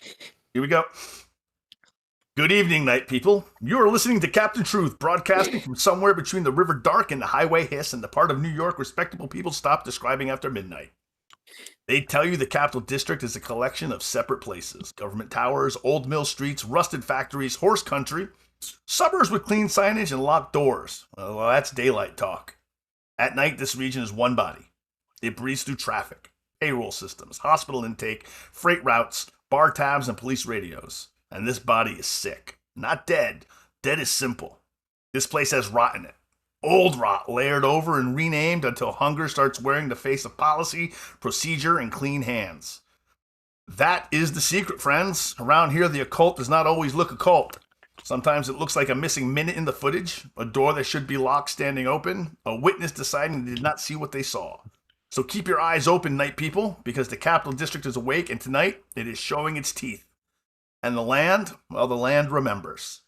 Here we go. Good evening, night people. You are listening to Captain Truth, broadcasting from somewhere between the River Dark and the Highway Hiss and the part of New York respectable people stop describing after midnight. They tell you the Capital District is a collection of separate places. Government towers, old mill streets, rusted factories, horse country, suburbs with clean signage and locked doors. Well, that's daylight talk. At night, this region is one body. It breathes through traffic, payroll systems, hospital intake, freight routes, bar tabs, and police radios. And this body is sick. Not dead. Dead is simple. This place has rot in it. Old rot layered over and renamed until hunger starts wearing the face of policy, procedure, and clean hands. That is the secret, friends. Around here, the occult does not always look occult. Sometimes it looks like a missing minute in the footage, a door that should be locked standing open, a witness deciding they did not see what they saw. So keep your eyes open, night people, because the Capital District is awake, and tonight it is showing its teeth. And the land, well, the land remembers.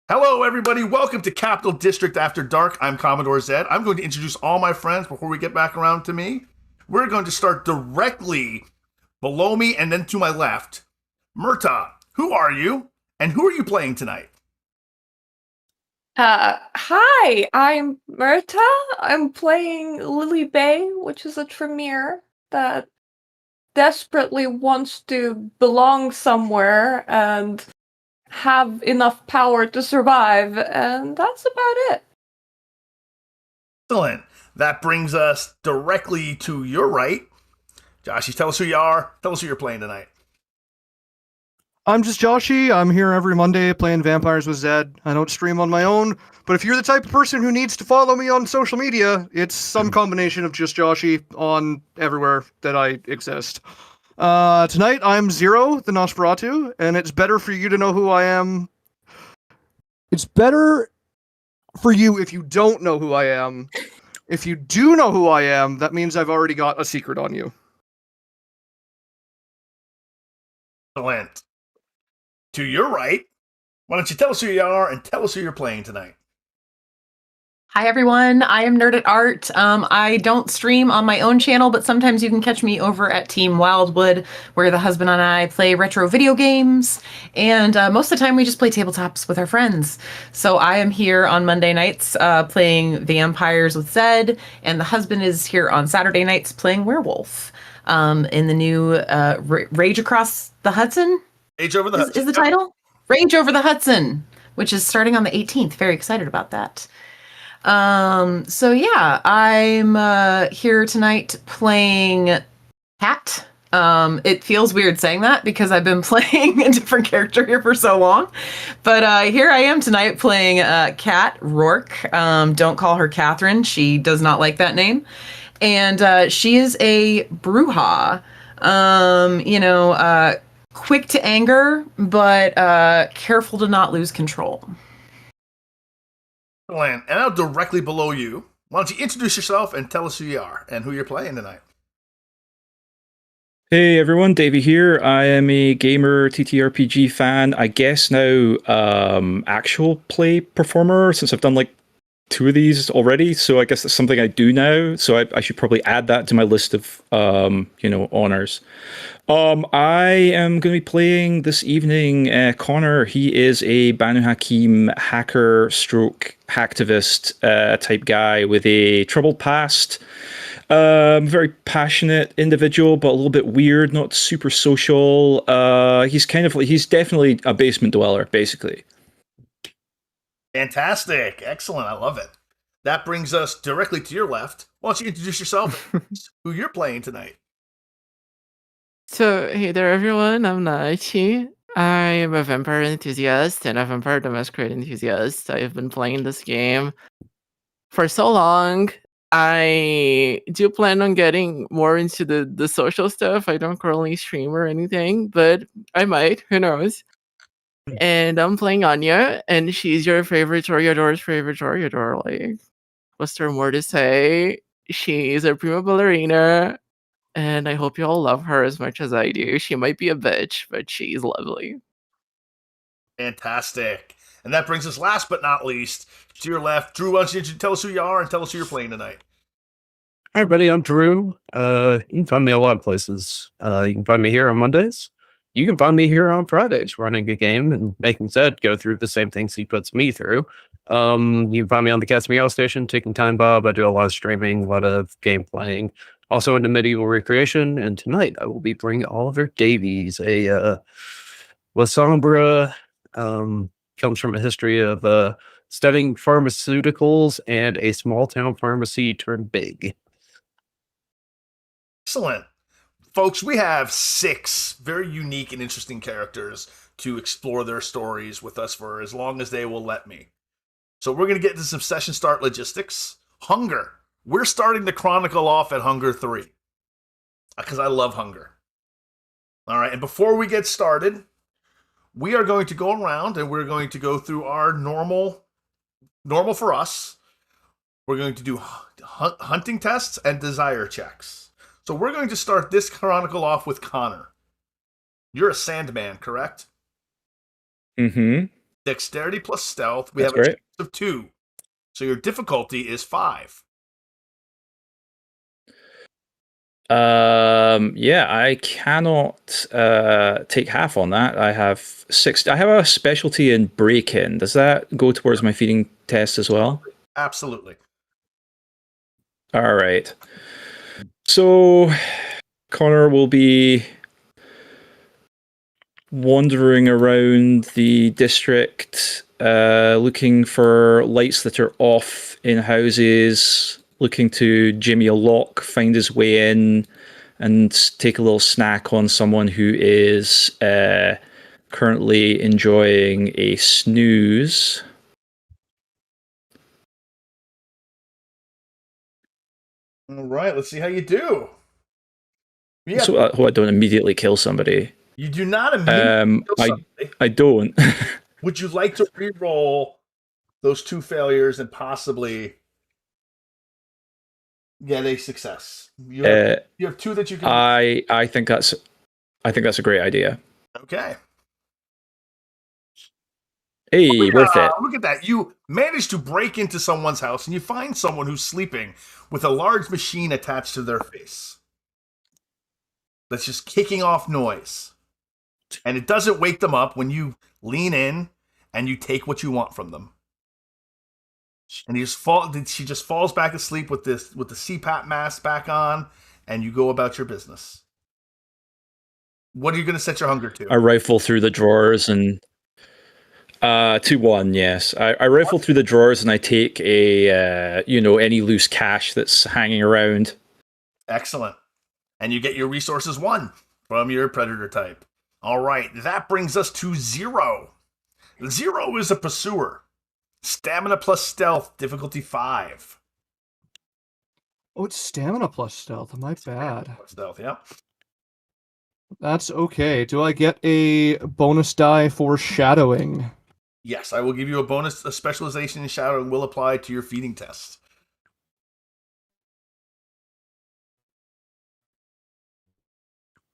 Hello, everybody. Welcome to Capital District After Dark. I'm Commodore Zed. I'm going to introduce all my friends before we get back around to me. We're going to start directly below me and then to my left. Murta, who are you? And who are you playing tonight? Hi, I'm Murta. I'm playing Lily Bay, which is a Tremere that desperately wants to belong somewhere and have enough power to survive, and that's about it. Excellent. That brings us directly to your right. Joshy, tell us who you are. Tell us who you're playing tonight. I'm just Joshy. I'm here every Monday playing Vampires with Zed. I don't stream on my own, but if you're the type of person who needs to follow me on social media, it's some combination of just Joshy on everywhere that I exist. Tonight I'm Zero, the Nosferatu, and it's better for you to know who I am. It's better for you if you don't know who I am. If you do know who I am, that means I've already got a secret on you. Excellent. To your right, why don't you tell us who you are and tell us who you're playing tonight? Hi everyone, I am Nerd at Art. I don't stream on my own channel, but sometimes you can catch me over at Team Wildwood, where the husband and I play retro video games, and most of the time we just play tabletops with our friends. So I am here on Monday nights playing Vampires with Zed, and the husband is here on Saturday nights playing Werewolf in the new Rage Across the Hudson. Rage Over the Hudson is the title? Rage Over the Hudson, which is starting on the 18th. Very excited about that. So yeah, I'm here tonight playing Cat. It feels weird saying that because I've been playing a different character here for so long. But here I am tonight playing Cat Rourke. Don't call her Catherine. She does not like that name. And she is a Brujah. Quick to anger, but careful to not lose control. And now directly below you, why don't you introduce yourself and tell us who you are and who you're playing tonight? Hey everyone, Davey here. I am a gamer, TTRPG fan, I guess now actual play performer, since I've done like 2 of these already, so I guess that's something I do now, so I should probably add that to my list of honors. I am going to be playing this evening Connor. He is a Banu Hakim hacker stroke hacktivist type guy with a troubled past. Very passionate individual, but a little bit weird, not super social. He's definitely a basement dweller, basically. Fantastic. Excellent. I love it. That brings us directly to your left. Why don't you introduce yourself and who you're playing tonight? So, hey there everyone, I'm Naichi. I am a vampire enthusiast and a Vampire the Masquerade enthusiast. I have been playing this game for so long. I do plan on getting more into the social stuff. I don't currently stream or anything, but I might, who knows. And I'm playing Anya, and she's your favorite Toreador's favorite Toreador. Like, what's there more to say? She's a prima ballerina, and I hope you all love her as much as I do. She might be a bitch, but she's lovely. Fantastic. And that brings us last but not least to your left. Drew, why don't you tell us who you are and tell us who you're playing tonight? Hi, everybody. I'm Drew. You can find me a lot of places. You can find me here on Mondays you can find me here on Fridays running a game and making Zed go through the same things he puts me through. You can find me on the Cast Meow Station, Taking Time Bob. I do a lot of streaming, a lot of game playing, also into medieval recreation. And tonight I will be bringing Oliver Davies, a Lasombra, comes from a history of studying pharmaceuticals and a small town pharmacy turned big. Excellent. Folks, we have 6 very unique and interesting characters to explore their stories with us for as long as they will let me. So we're going to get into some session start logistics. Hunger. We're starting the chronicle off at Hunger 3. Because I love hunger. All right, and before we get started, we are going to go around and we're going to go through our normal for us. We're going to do hunting tests and desire checks. So we're going to start this chronicle off with Connor. You're a Sandman, correct? Mm-hmm. Dexterity plus stealth. We That's have a great. chance of 2. So your difficulty is 5. Yeah, I cannot take half on that. I have 6. I have a specialty in break-in. Does that go towards my feeding test as well? Absolutely. All right. So Connor will be wandering around the district, looking for lights that are off in houses, looking to jimmy a lock, find his way in, and take a little snack on someone who is currently enjoying a snooze. All right, let's see how you do. Yeah, So I don't immediately kill somebody. you do not immediately kill somebody. I don't. Would you like to re-roll those 2 failures and possibly get a success? You have 2 that you can. I think that's a great idea. Okay. Hey, worth it. Look at that. You manage to break into someone's house and you find someone who's sleeping with a large machine attached to their face that's just kicking off noise. And it doesn't wake them up when you lean in and you take what you want from them. And she just falls back asleep with the CPAP mask back on, and you go about your business. What are you going to set your hunger to? I rifle through the drawers and 2-1, yes. I rifle through the drawers and I take any loose cash that's hanging around. Excellent. And you get your resources 1 from your predator type. All right, that brings us to 0. 0 is a pursuer. Stamina plus stealth, difficulty 5. Oh, it's stamina plus stealth. My bad. Stealth, yeah. That's okay. Do I get a bonus die for shadowing? Yes, I will give you a bonus. A specialization in shadowing will apply to your feeding test.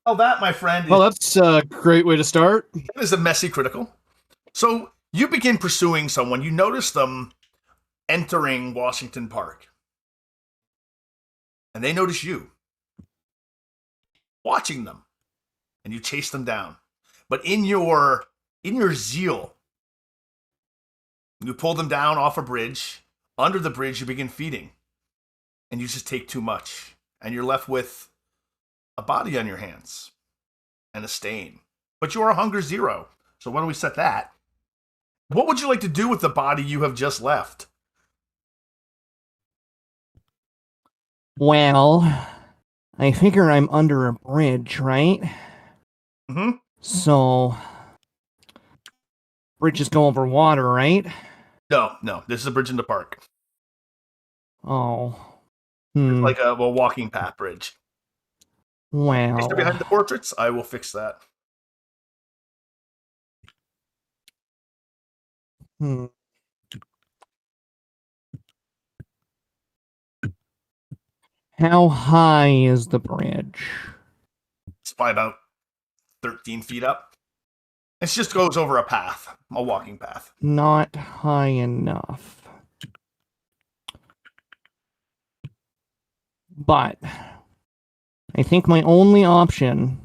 Oh, that, my friend, Well, that's a great way to start. is a messy critical. So you begin pursuing someone. You notice them entering Washington Park. And they notice you watching them. And you chase them down. But in your zeal, you pull them down off a bridge. Under the bridge, you begin feeding. And you just take too much. And you're left with a body on your hands and a stain. But you are hunger 0. So why don't we set that? What would you like to do with the body you have just left? Well, I figure I'm under a bridge, right? Mm-hmm. So, bridges go over water, right? No. This is a bridge in the park. Oh. It's like a walking path bridge. Well. Is there behind the portraits? I will fix that. How high is the bridge? It's probably about 13 feet up. It just goes over a path, a walking path. Not high enough. But I think my only option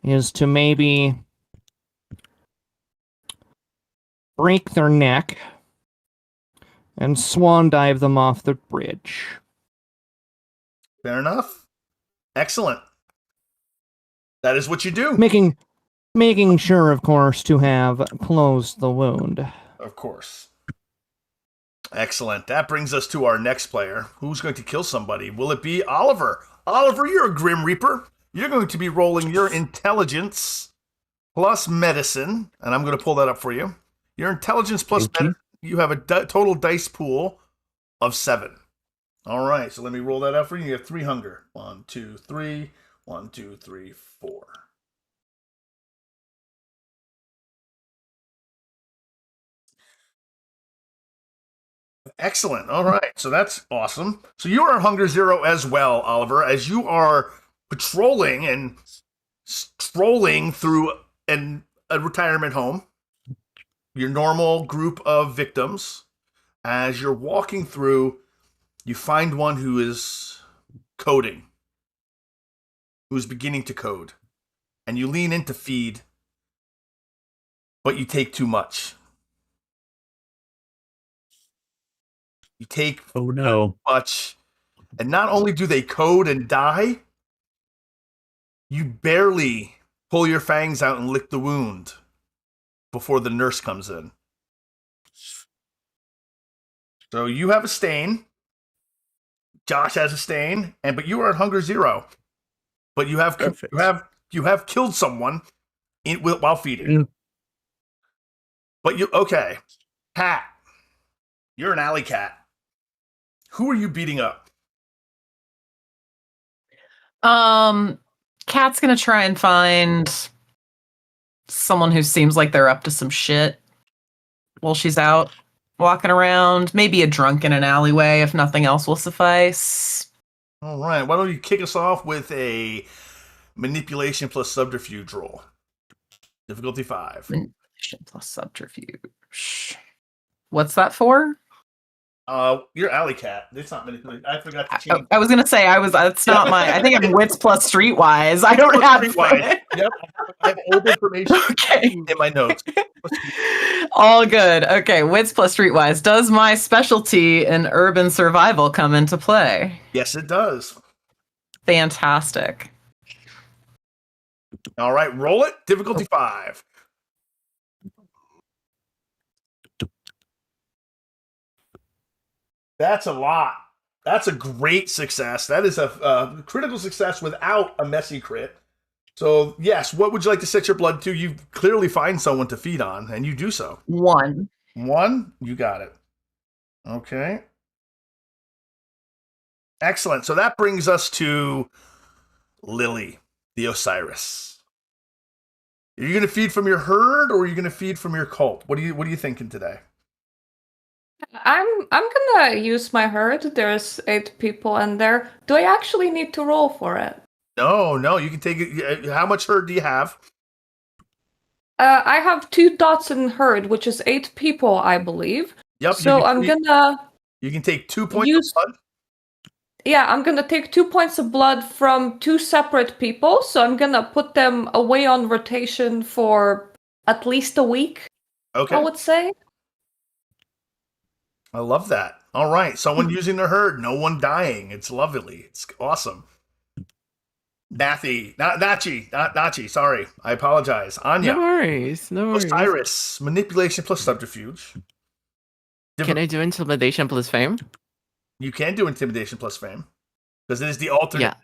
is to maybe break their neck and swan dive them off the bridge. Fair enough. Excellent. That is what you do. Making sure, of course, to have closed the wound. Of course. Excellent. That brings us to our next player. Who's going to kill somebody? Will it be Oliver? Oliver, you're a Grim Reaper. You're going to be rolling your intelligence plus medicine, and I'm going to pull that up for you. Your intelligence plus medicine, you have a total dice pool of 7. All right, so let me roll that out for you. You have 3 hunger. 1, 2, 3. 1, 2, 3, 4. Excellent. All right. So that's awesome. So you are hunger 0 as well, Oliver, as you are patrolling and strolling through a retirement home, your normal group of victims. As you're walking through, you find one who is coding, who's beginning to code, and you lean in to feed, but you take too much. You take no much, and not only do they code and die, you barely pull your fangs out and lick the wound before the nurse comes in. So you have a stain. Josh has a stain, but you are at hunger 0. But you have you have killed someone while feeding. But okay, Pat, you're an alley cat. Who are you beating up? Cat's gonna try and find someone who seems like they're up to some shit while she's out walking around. Maybe a drunk in an alleyway, if nothing else will suffice. All right, why don't you kick us off with a manipulation plus subterfuge roll. Difficulty 5. Manipulation plus subterfuge. What's that for? You're alley cat. It's not manipulation. I forgot to change. I was gonna say that's not my. I think I'm wits plus streetwise. I don't have streetwise. Yep, I have old information in my notes. All good. Okay, wits plus streetwise. Does my specialty in urban survival come into play? Yes, it does. Fantastic. All right, roll it. Difficulty 5. That's a lot. That's a great success. That is a critical success without a messy crit. So, yes, what would you like to set your blood to? You clearly find someone to feed on, and you do so. 1. 1? You got it. Okay. Excellent. So that brings us to Lily, the Osiris. Are you going to feed from your herd, or are you going to feed from your cult? What are you thinking today? I'm gonna use my herd. There's 8 people in there. Do I actually need to roll for it? No, you can take it. How much herd do you have? I have 2 dots in herd, which is 8 people, I believe. Yep. So You can take 2 points of blood. Yeah, I'm gonna take 2 points of blood from 2 separate people. So I'm gonna put them away on rotation for at least a week. Okay. I would say. I love that. All right. Someone using their herd, no one dying. It's lovely. It's awesome. Nachi. Sorry. I apologize. Anya. No worries. Osiris. Manipulation plus subterfuge. Can I do intimidation plus fame? You can do intimidation plus fame. Because it is the alternate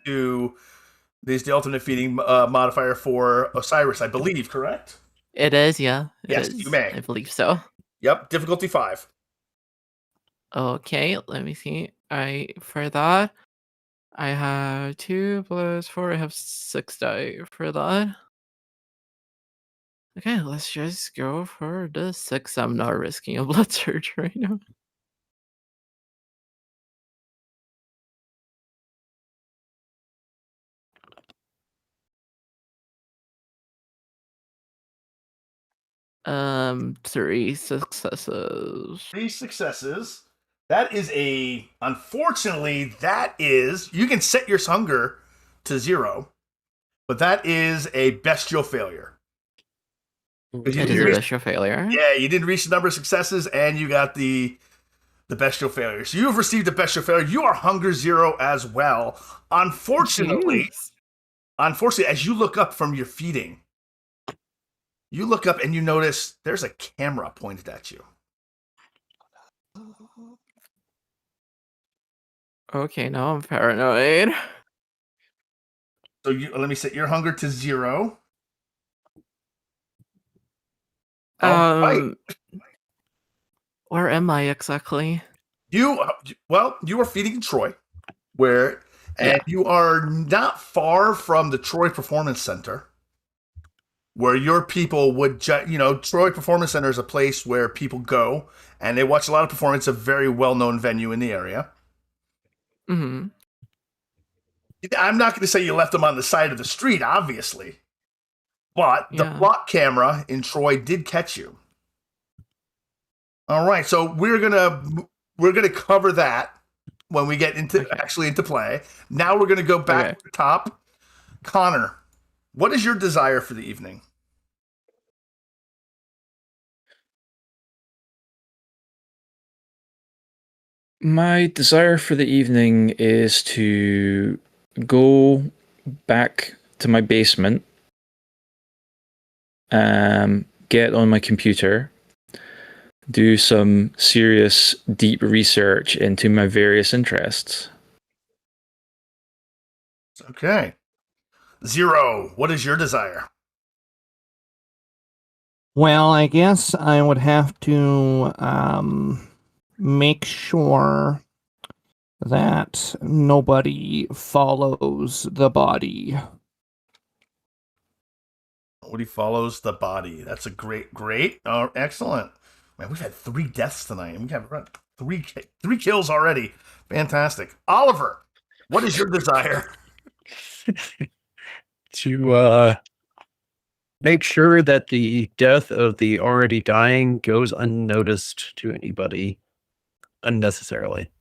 feeding modifier for Osiris, I believe, correct? It is, yeah. Yes, you may. I believe so. Yep. Difficulty 5. Okay, let me see. For that, I have 2 plus 4. I have 6 die for that. Okay, let's just go for the 6. I'm not risking a blood surge right now. Three successes. 3 successes. Unfortunately, you can set your hunger to 0. but that is a bestial failure. 'Cause you It didn't is a reach- bestial failure. Yeah, you didn't reach the number of successes, and you got the bestial failure. So you have received a bestial failure. You are hunger 0 as well. Unfortunately, Jeez. as you look up from your feeding, you look up and you notice there's a camera pointed at you. Okay, now I'm paranoid. So let me set your hunger to 0. All right. Where am I exactly? You are feeding in Troy, and you are not far from the Troy Performance Center, where your people would, Troy Performance Center is a place where people go and they watch a lot of performance, a very well-known venue in the area. Mm-hmm. I'm not going to say you left them on the side of the street, obviously, but the Yeah. block camera in Troy did catch you. All right, so we're gonna cover that when we get into play. Now we're gonna go back to the top. Connor, what is your desire for the evening? My desire for the evening is to go back to my basement, get on my computer, do some serious, deep research into my various interests. Okay. 0, what is your desire? Well, I guess I would have to make sure that nobody follows the body. Nobody follows the body. That's a great. Excellent. Man, we've had 3 deaths tonight. We have three kills already. Fantastic. Oliver, what is your desire? To make sure that the death of the already dying goes unnoticed to anybody unnecessarily.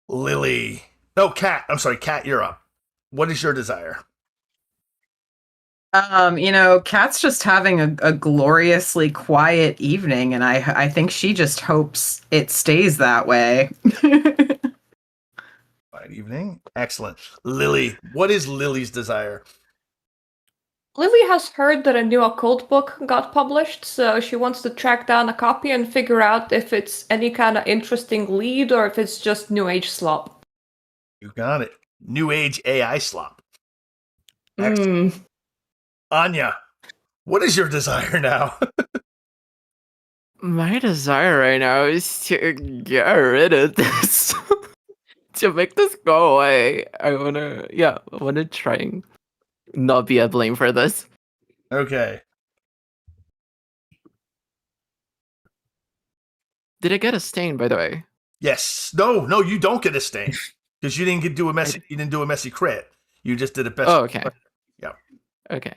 Lily. No, Kat. I'm sorry, Kat, you're up. What is your desire? Kat's just having a gloriously quiet evening, and I think she just hopes it stays that way. Quiet evening. Excellent. Lily, what is Lily's desire? Lily has heard that a new occult book got published, so she wants to track down a copy and figure out if it's any kind of interesting lead or if it's just New Age slop. You got it. New Age AI slop. Excellent. Anya, what is your desire now? My desire right now is to get rid of this. To make this go away. I wanna try and not be a blame for this. Okay. Did I get a stain, by the way? Yes. No, you don't get a stain. Because you didn't do a messy crit. You just did a best. Oh, okay. Yeah. Okay.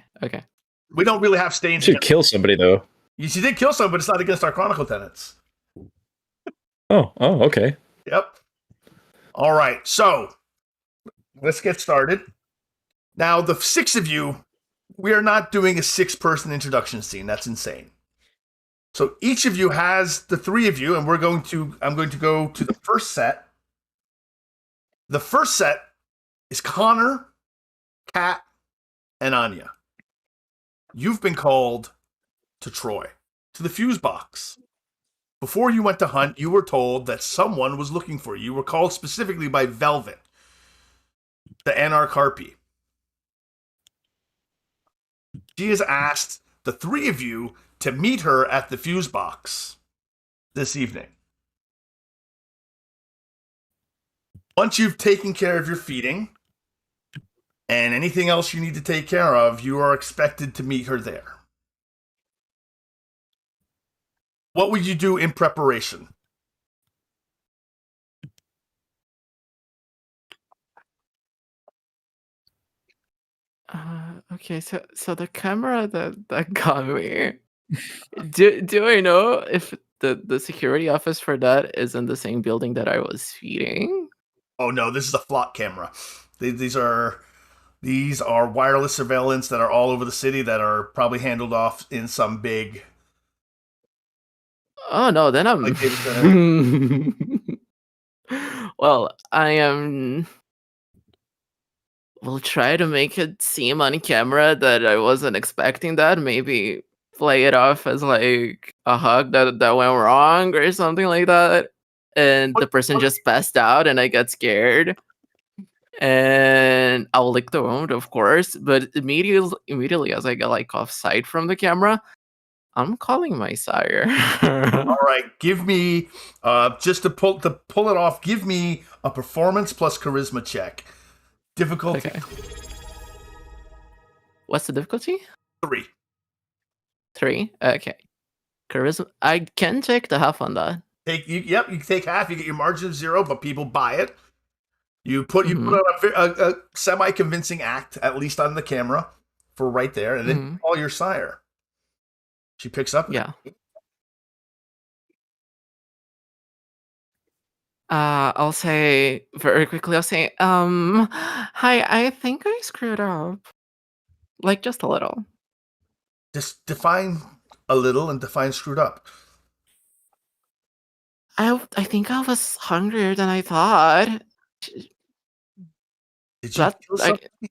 We don't really have stains. Should kill somebody though. You did kill someone, but it's not against our chronicle tenets. Oh, okay. Yep. All right, so let's get started. Now, the 6 of you, we are not doing a 6-person introduction scene. That's insane. So each of you has the 3 of you, and I'm going to go to the first set. The first set is Connor, Kat, and Anya. You've been called to Troy, to the fuse box. Before you went to hunt, you were told that someone was looking for you. You were called specifically by Velvet, the Anarcharpy. She has asked the 3 of you to meet her at the fuse box this evening. Once you've taken care of your feeding and anything else you need to take care of, you are expected to meet her there. What would you do in preparation? Okay, so the camera that got me. Do I know if the security office for that is in the same building that I was feeding? Oh no, this is a flock camera. These are wireless surveillance that are all over the city that are probably handled off in some big. Oh no, then I'm. Like data center. Well, I am. We'll try to make it seem on camera that I wasn't expecting that. Maybe play it off as like a hug that went wrong or something like that. And the person just passed out and I got scared. And I'll lick the wound, of course. But immediately as I get like off sight from the camera, I'm calling my sire. All right, give me just to pull it off. Give me a performance plus charisma check. Difficulty Okay. What's the difficulty? 3. 3. Okay. Charisma. I can take the half on that. You can take half. You get your margin of 0, but people buy it. You put on a semi-convincing act, at least on the camera, for right there, and then call your sire. She picks up. Yeah. I'll say very quickly. I'll say, hi. I think I screwed up, like just a little. Just define a little and define screwed up. I think I was hungrier than I thought. Did you kill something?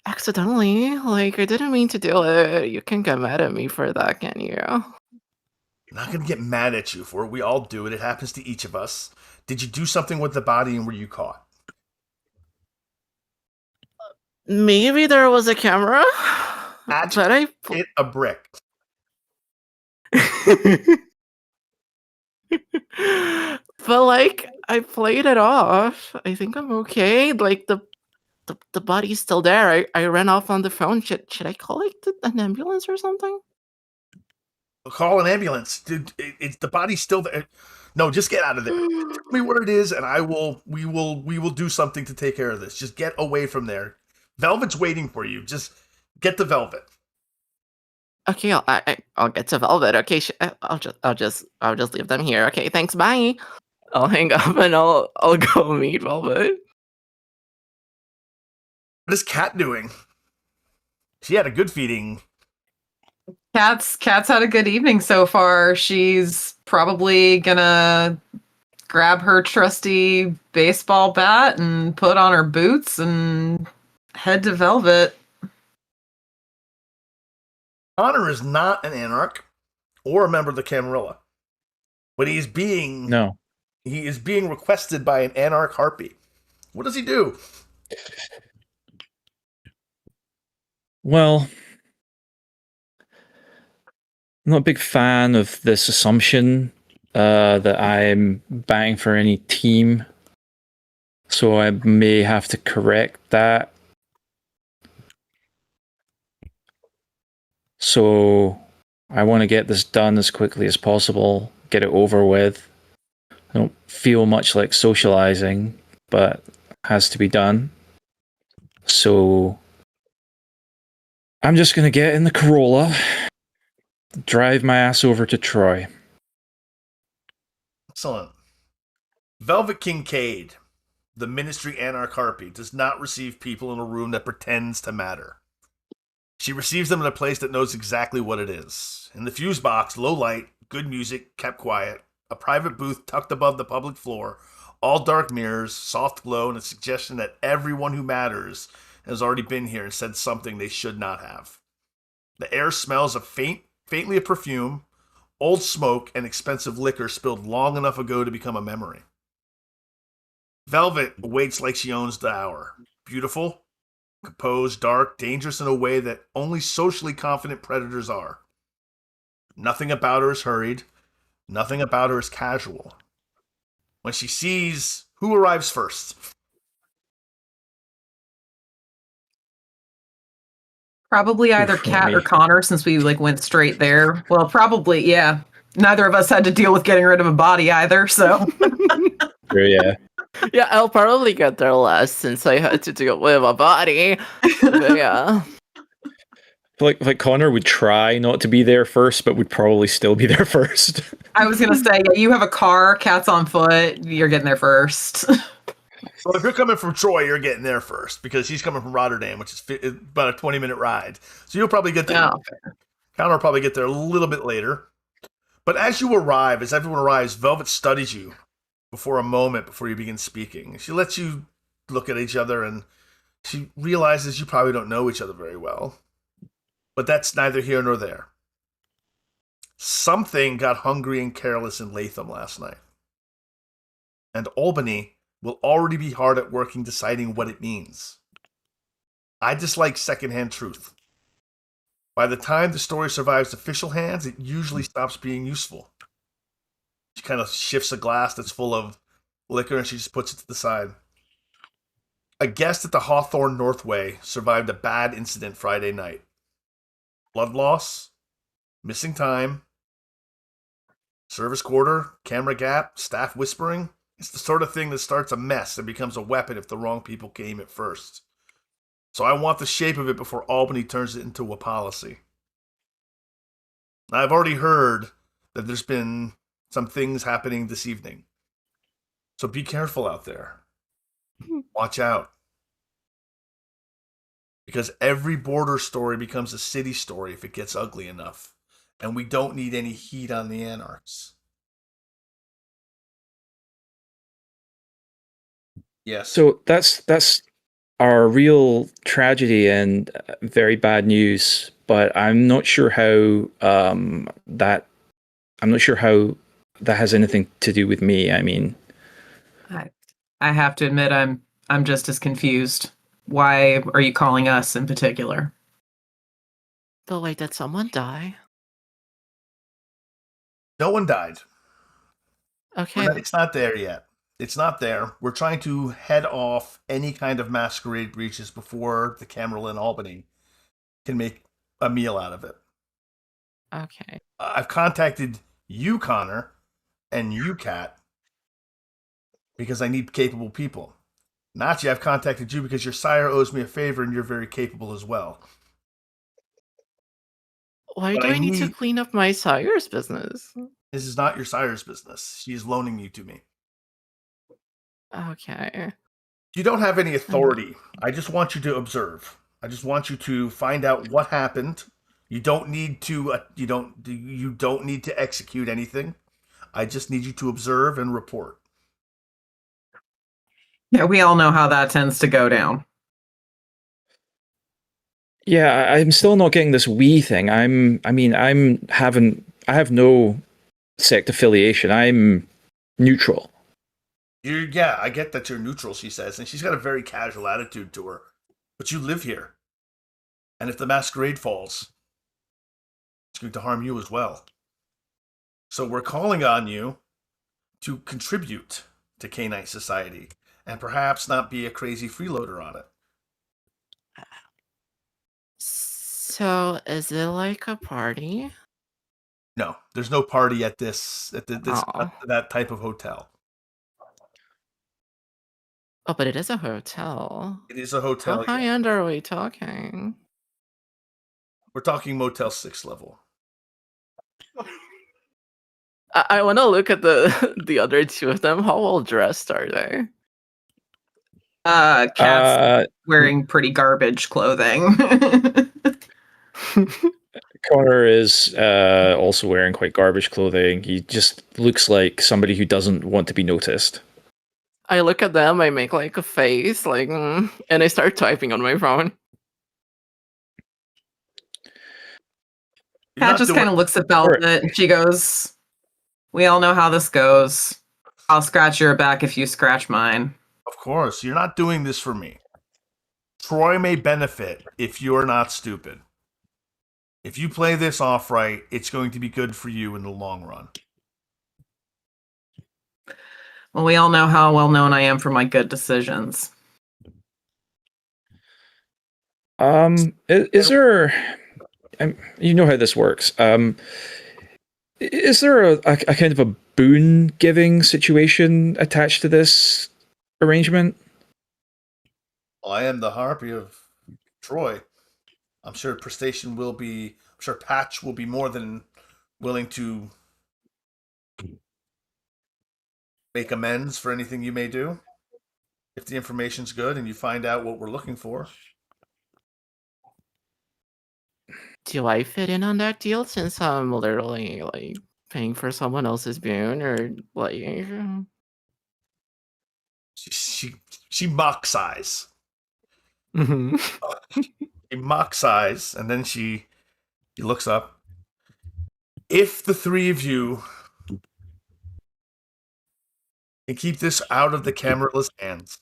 Accidentally, like I didn't mean to do it. You can get mad at me for that, can you? I'm not going to get mad at you for it. We all do it. It happens to each of us. Did you do something with the body and were you caught? Maybe there was a camera, but I hit a brick. But like I played it off. I think I'm okay. Like the body's still there. I ran off on the phone. Should I call like an ambulance or something? Call an ambulance, dude. It's the body's still there. No, just get out of there. Tell me where it is, and we will do something to take care of this. Just get away from there. Velvet's waiting for you. Just get the Velvet. Okay, I'll get to Velvet. Okay, I'll just leave them here. Okay, thanks. Bye. I'll hang up and I'll go meet Velvet. What is Kat doing? She had a good feeding. Kat's had a good evening so far. She's probably gonna grab her trusty baseball bat and put on her boots and head to Velvet. Connor is not an anarch or a member of the Camarilla, but he is being requested by an anarch harpy. What does he do? Well, I'm not a big fan of this assumption that I'm batting for any team, so I may have to correct that. So I want to get this done as quickly as possible, get it over with. I don't feel much like socializing, but it has to be done. So I'm just going to get in the Corolla, drive my ass over to Troy. Excellent. Velvet Kincaid, the Ministry Anarch Harpy, does not receive people in a room that pretends to matter. She receives them in a place that knows exactly what it is. In the fuse box, low light, good music, kept quiet, a private booth tucked above the public floor, all dark mirrors, soft glow, and a suggestion that everyone who matters has already been here and said something they should not have. The air smells of faintly of perfume, old smoke, and expensive liquor spilled long enough ago to become a memory. Velvet waits like she owns the hour. Beautiful, composed, dark, dangerous in a way that only socially confident predators are. Nothing about her is hurried. Nothing about her is casual. When she sees who arrives first. Probably either Kat or Connor, since we went straight there. Well, probably, yeah. Neither of us had to deal with getting rid of a body either, so. Yeah. Yeah, I'll probably get there last since I had to deal with a body. But yeah. Like Connor would try not to be there first, but would probably still be there first. I was gonna say, yeah, you have a car, cat's on foot, you're getting there first. Well, if you're coming from Troy, you're getting there first because he's coming from Rotterdam, which is about a 20-minute ride. So you'll probably get there. Oh, Connor will probably get there a little bit later. But as you arrive, as everyone arrives, Velvet studies you for a moment before you begin speaking. She lets you look at each other, and she realizes you probably don't know each other very well. But that's neither here nor there. Something got hungry and careless in Latham last night. And Albany will already be hard at work in deciding what it means. I dislike secondhand truth. By the time the story survives official hands, it usually stops being useful. She kind of shifts a glass that's full of liquor and she just puts it to the side. A guest at the Hawthorne Northway survived a bad incident Friday night. Blood loss, missing time, service quarter, camera gap, staff whispering. It's the sort of thing that starts a mess and becomes a weapon if the wrong people came at first. So I want the shape of it before Albany turns it into a policy. I've already heard that there's been some things happening this evening. So be careful out there. Watch out. Because every border story becomes a city story if it gets ugly enough. And we don't need any heat on the anarchs. Yes. So that's our real tragedy and very bad news. But I'm not sure how that has anything to do with me. I mean, I have to admit, I'm just as confused. Why are you calling us in particular? But wait, did someone die? No one died. Okay. It's not there yet. It's not there. We're trying to head off any kind of masquerade breaches before the Camerle in Albany can make a meal out of it. Okay. I've contacted you, Connor, and you, Kat, because I need capable people. Nachi, I've contacted you because your sire owes me a favor and you're very capable as well. Why But do I I need to need- clean up my sire's business? This is not your sire's business. She is loaning you to me. Okay. You don't have any authority. I just want you to observe. I just want you to find out what happened. You don't need to. You don't need to execute anything. I just need you to observe and report. Yeah, we all know how that tends to go down. yeah, I'm still not getting this we thing. I have no sect affiliation. I'm neutral. Yeah, I get that you're neutral, she says, and she's got a very casual attitude to her. But you live here. And if the masquerade falls, it's going to harm you as well. So we're calling on you to contribute to Canine Society and perhaps not be a crazy freeloader on it. So, is it like a party? No, there's no party at this Aw. at that type of hotel. Oh, but it is a hotel. It is a hotel. How high yeah. end are we talking? We're talking Motel 6 level. I want to look at the other two of them. How well dressed are they? Cat's wearing pretty garbage clothing. Connor is also wearing quite garbage clothing. He just looks like somebody who doesn't want to be noticed. I look at them, I make like a face, like, and I start typing on my phone. You're Cat not just doing- kind of looks at Velvet and she goes, "We all know how this goes. I'll scratch your back if you scratch mine." Of course, you're not doing this for me. Troy may benefit if you're not stupid. If you play this off right, it's going to be good for you in the long run. Well, we all know how well known I am for my good decisions. Is there? You know how this works. Is there a kind of a boon giving situation attached to this arrangement? I am the harpy of Troy. I'm sure Patch will be more than willing to make amends for anything you may do. If the information's good and you find out what we're looking for. Do I fit in on that deal since I'm literally like paying for someone else's boon or like? She mocks eyes. Mhm. She mocks eyes, and then she looks up. If the three of you can keep this out of the cameraless hands,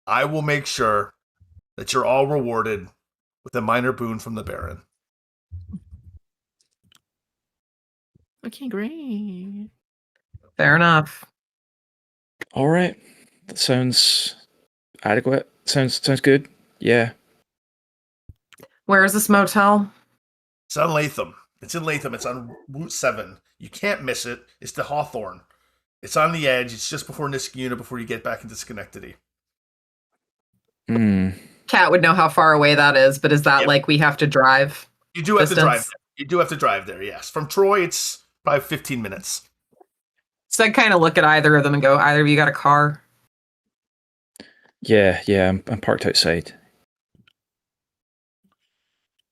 I will make sure that you're all rewarded with a minor boon from the Baron. Okay, great. Fair enough. All right, that sounds adequate. Sounds good. Yeah. Where is this motel? It's on Latham. It's in Latham. It's on Route 7. You can't miss it. It's the Hawthorne. It's on the edge. It's just before Niskayuna before you get back into Schenectady. Kat would know how far away that is, but is that like we have to drive? You do have distance? to drive. You do have to drive there, yes. From Troy, it's probably 15 minutes. So I kind of look at either of them and go, either of you got a car? Yeah, I'm parked outside.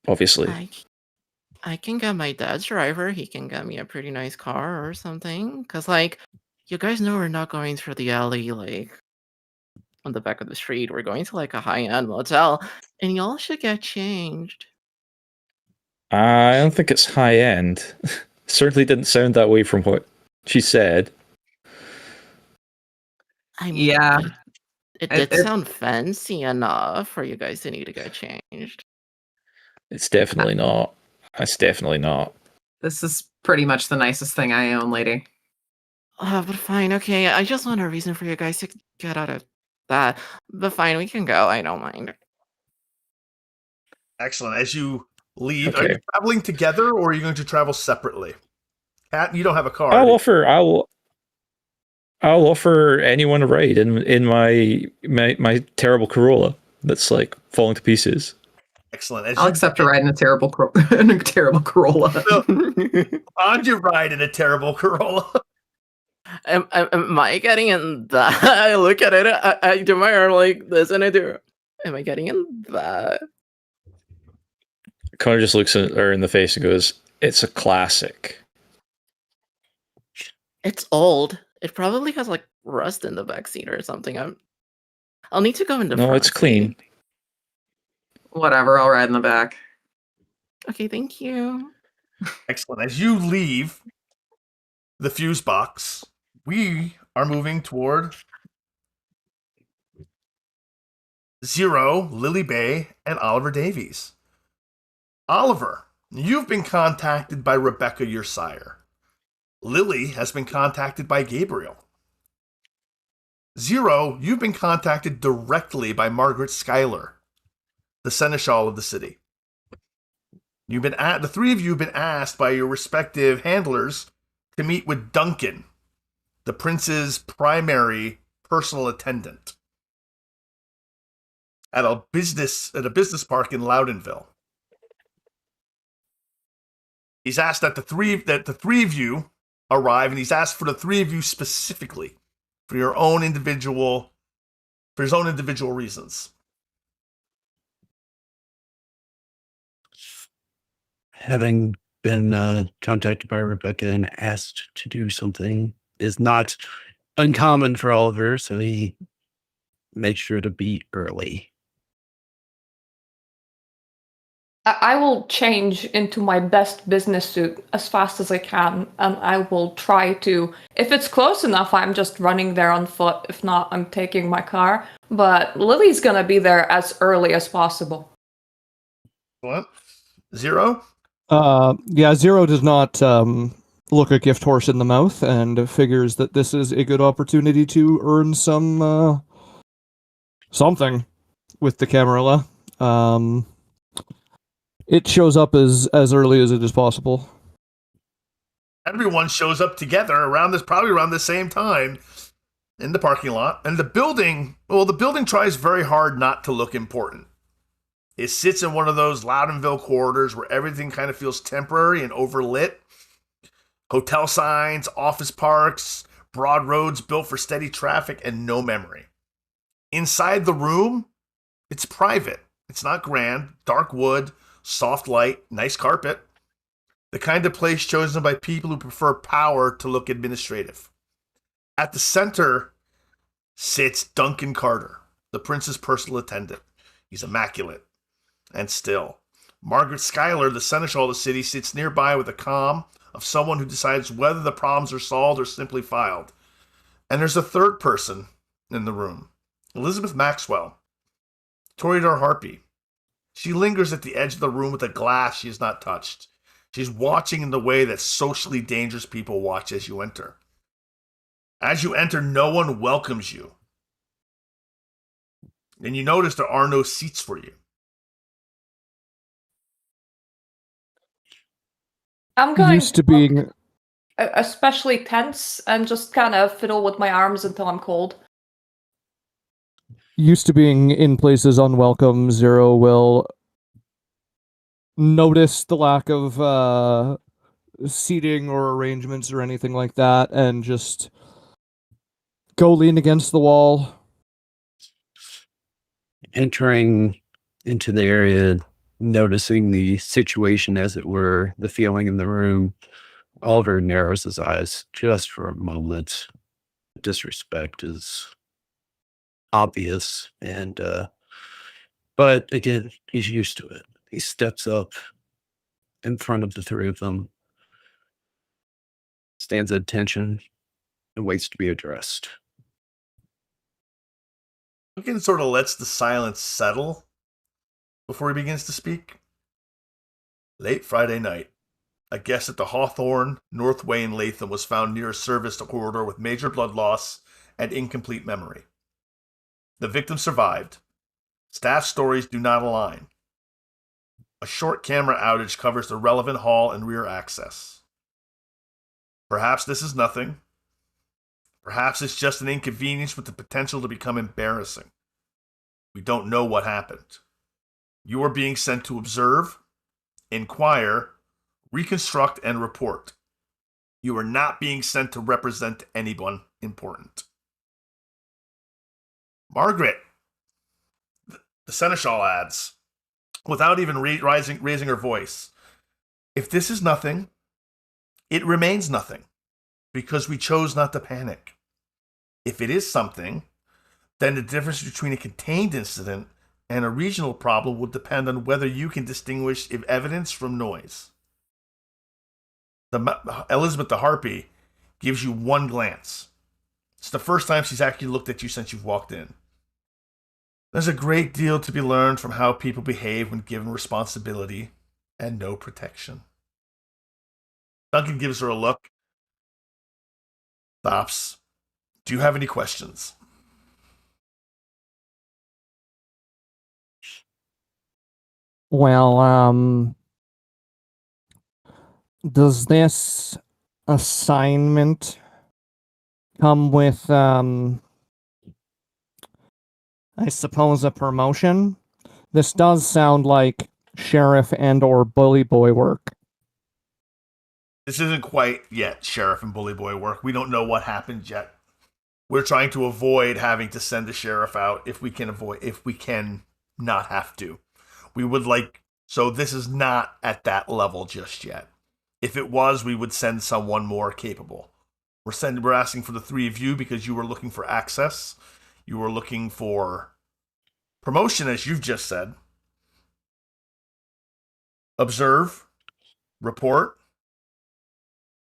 Obviously. I can get my dad's driver. He can get me a pretty nice car or something. Cause like, you guys know we're not going through the alley like on the back of the street. We're going to like a high-end motel, and y'all should get changed. I don't think it's high end. Certainly didn't sound that way from what she said. I mean, Yeah. it did sound fancy enough for you guys to need to get changed. It's definitely not. It's definitely not. This is pretty much the nicest thing I own, lady. But fine, okay. I just want a reason for you guys to get out of that. But fine, we can go. I don't mind. Excellent. As you leave, Okay. are you traveling together or are you going to travel separately? Kat, you don't have a car. I'll offer anyone a ride in my terrible Corolla that's like falling to pieces. Excellent. I'll accept a ride in a terrible Corolla. On your ride in a terrible Corolla. Am I getting in that? I look at it, I do my arm like this, and I do. Am I getting in that? Connor just looks at her in the face and goes, "It's a classic." It's old. It probably has like rust in the backseat or something. I'll need to go in the No, front it's clean. seat. Whatever, I'll ride in the back. Okay, thank you. Excellent. As you leave the fuse box, we are moving toward Zero, Lily Bay, and Oliver Davies. Oliver, you've been contacted by Rebecca, your sire. Lily has been contacted by Gabriel. Zero, you've been contacted directly by Margaret Schuyler, the seneschal of the city. The three of you have been asked by your respective handlers to meet with Duncan, the prince's primary personal attendant, at a business park in Loudonville. He's asked that the three of you arrive, and he's asked for the three of you specifically for his own individual reasons. Having been contacted by Rebecca and asked to do something is not uncommon for Oliver, so he makes sure to be early. I will change into my best business suit as fast as I can, and I will try to, if it's close enough, I'm just running there on foot. If not, I'm taking my car. But Lily's gonna be there as early as possible. What? Zero? Yeah, Zero does not look a gift horse in the mouth and figures that this is a good opportunity to earn some something with the Camarilla. It shows up as early as it is possible. Everyone shows up together probably around the same time in the parking lot. And the building tries very hard not to look important. It sits in one of those Loudonville corridors where everything kind of feels temporary and overlit. Hotel signs, office parks, broad roads built for steady traffic, and no memory. Inside the room, it's private. It's not grand. Dark wood, soft light, nice carpet. The kind of place chosen by people who prefer power to look administrative. At the center sits Duncan Carter, the prince's personal attendant. He's immaculate and still. Margaret Schuyler, the seneschal of the city, sits nearby with the calm of someone who decides whether the problems are solved or simply filed. And there's a third person in the room, Elizabeth Maxwell, Toreador Harpy. She lingers at the edge of the room with a glass she has not touched. She's watching in the way that socially dangerous people watch as you enter. As you enter, no one welcomes you. And you notice there are no seats for you. I'm going Used to being especially tense and just kind of fiddle with my arms until I'm cold. in places unwelcome. Zero will notice the lack of seating or arrangements or anything like that, and just go lean against the wall. Entering into the area, noticing the situation, as it were, the feeling in the room, Oliver narrows his eyes just for a moment. Disrespect is obvious, and but again, he's used to it. He steps up in front of the three of them, stands at attention, and waits to be addressed. Duncan sort of lets the silence settle before he begins to speak. Late Friday night, a guest at the Hawthorne Northway in Latham was found near a service corridor with major blood loss and incomplete memory. The victim survived. Staff stories do not align. A short camera outage covers the relevant hall and rear access. Perhaps this is nothing. Perhaps it's just an inconvenience with the potential to become embarrassing. We don't know what happened. You are being sent to observe, inquire, reconstruct, and report. You are not being sent to represent anyone important. Margaret, the seneschal adds, without even raising her voice, if this is nothing, it remains nothing, because we chose not to panic. If it is something, then the difference between a contained incident and a regional problem will depend on whether you can distinguish evidence from noise. Elizabeth the Harpy gives you one glance. It's the first time she's actually looked at you since you've walked in. There's a great deal to be learned from how people behave when given responsibility and no protection. Duncan gives her a look. Stops. Do you have any questions? Well, does this assignment come with, I suppose, a promotion? This does sound like sheriff and or bully boy work. This isn't quite yet sheriff and bully boy work. We don't know what happened yet. We're trying to avoid having to send the sheriff out if we can not have to. We would like, so this is not at that level just yet. If it was, we would send someone more capable. We're asking for the three of you because you were looking for access. You were looking for promotion, as you've just said. Observe, report,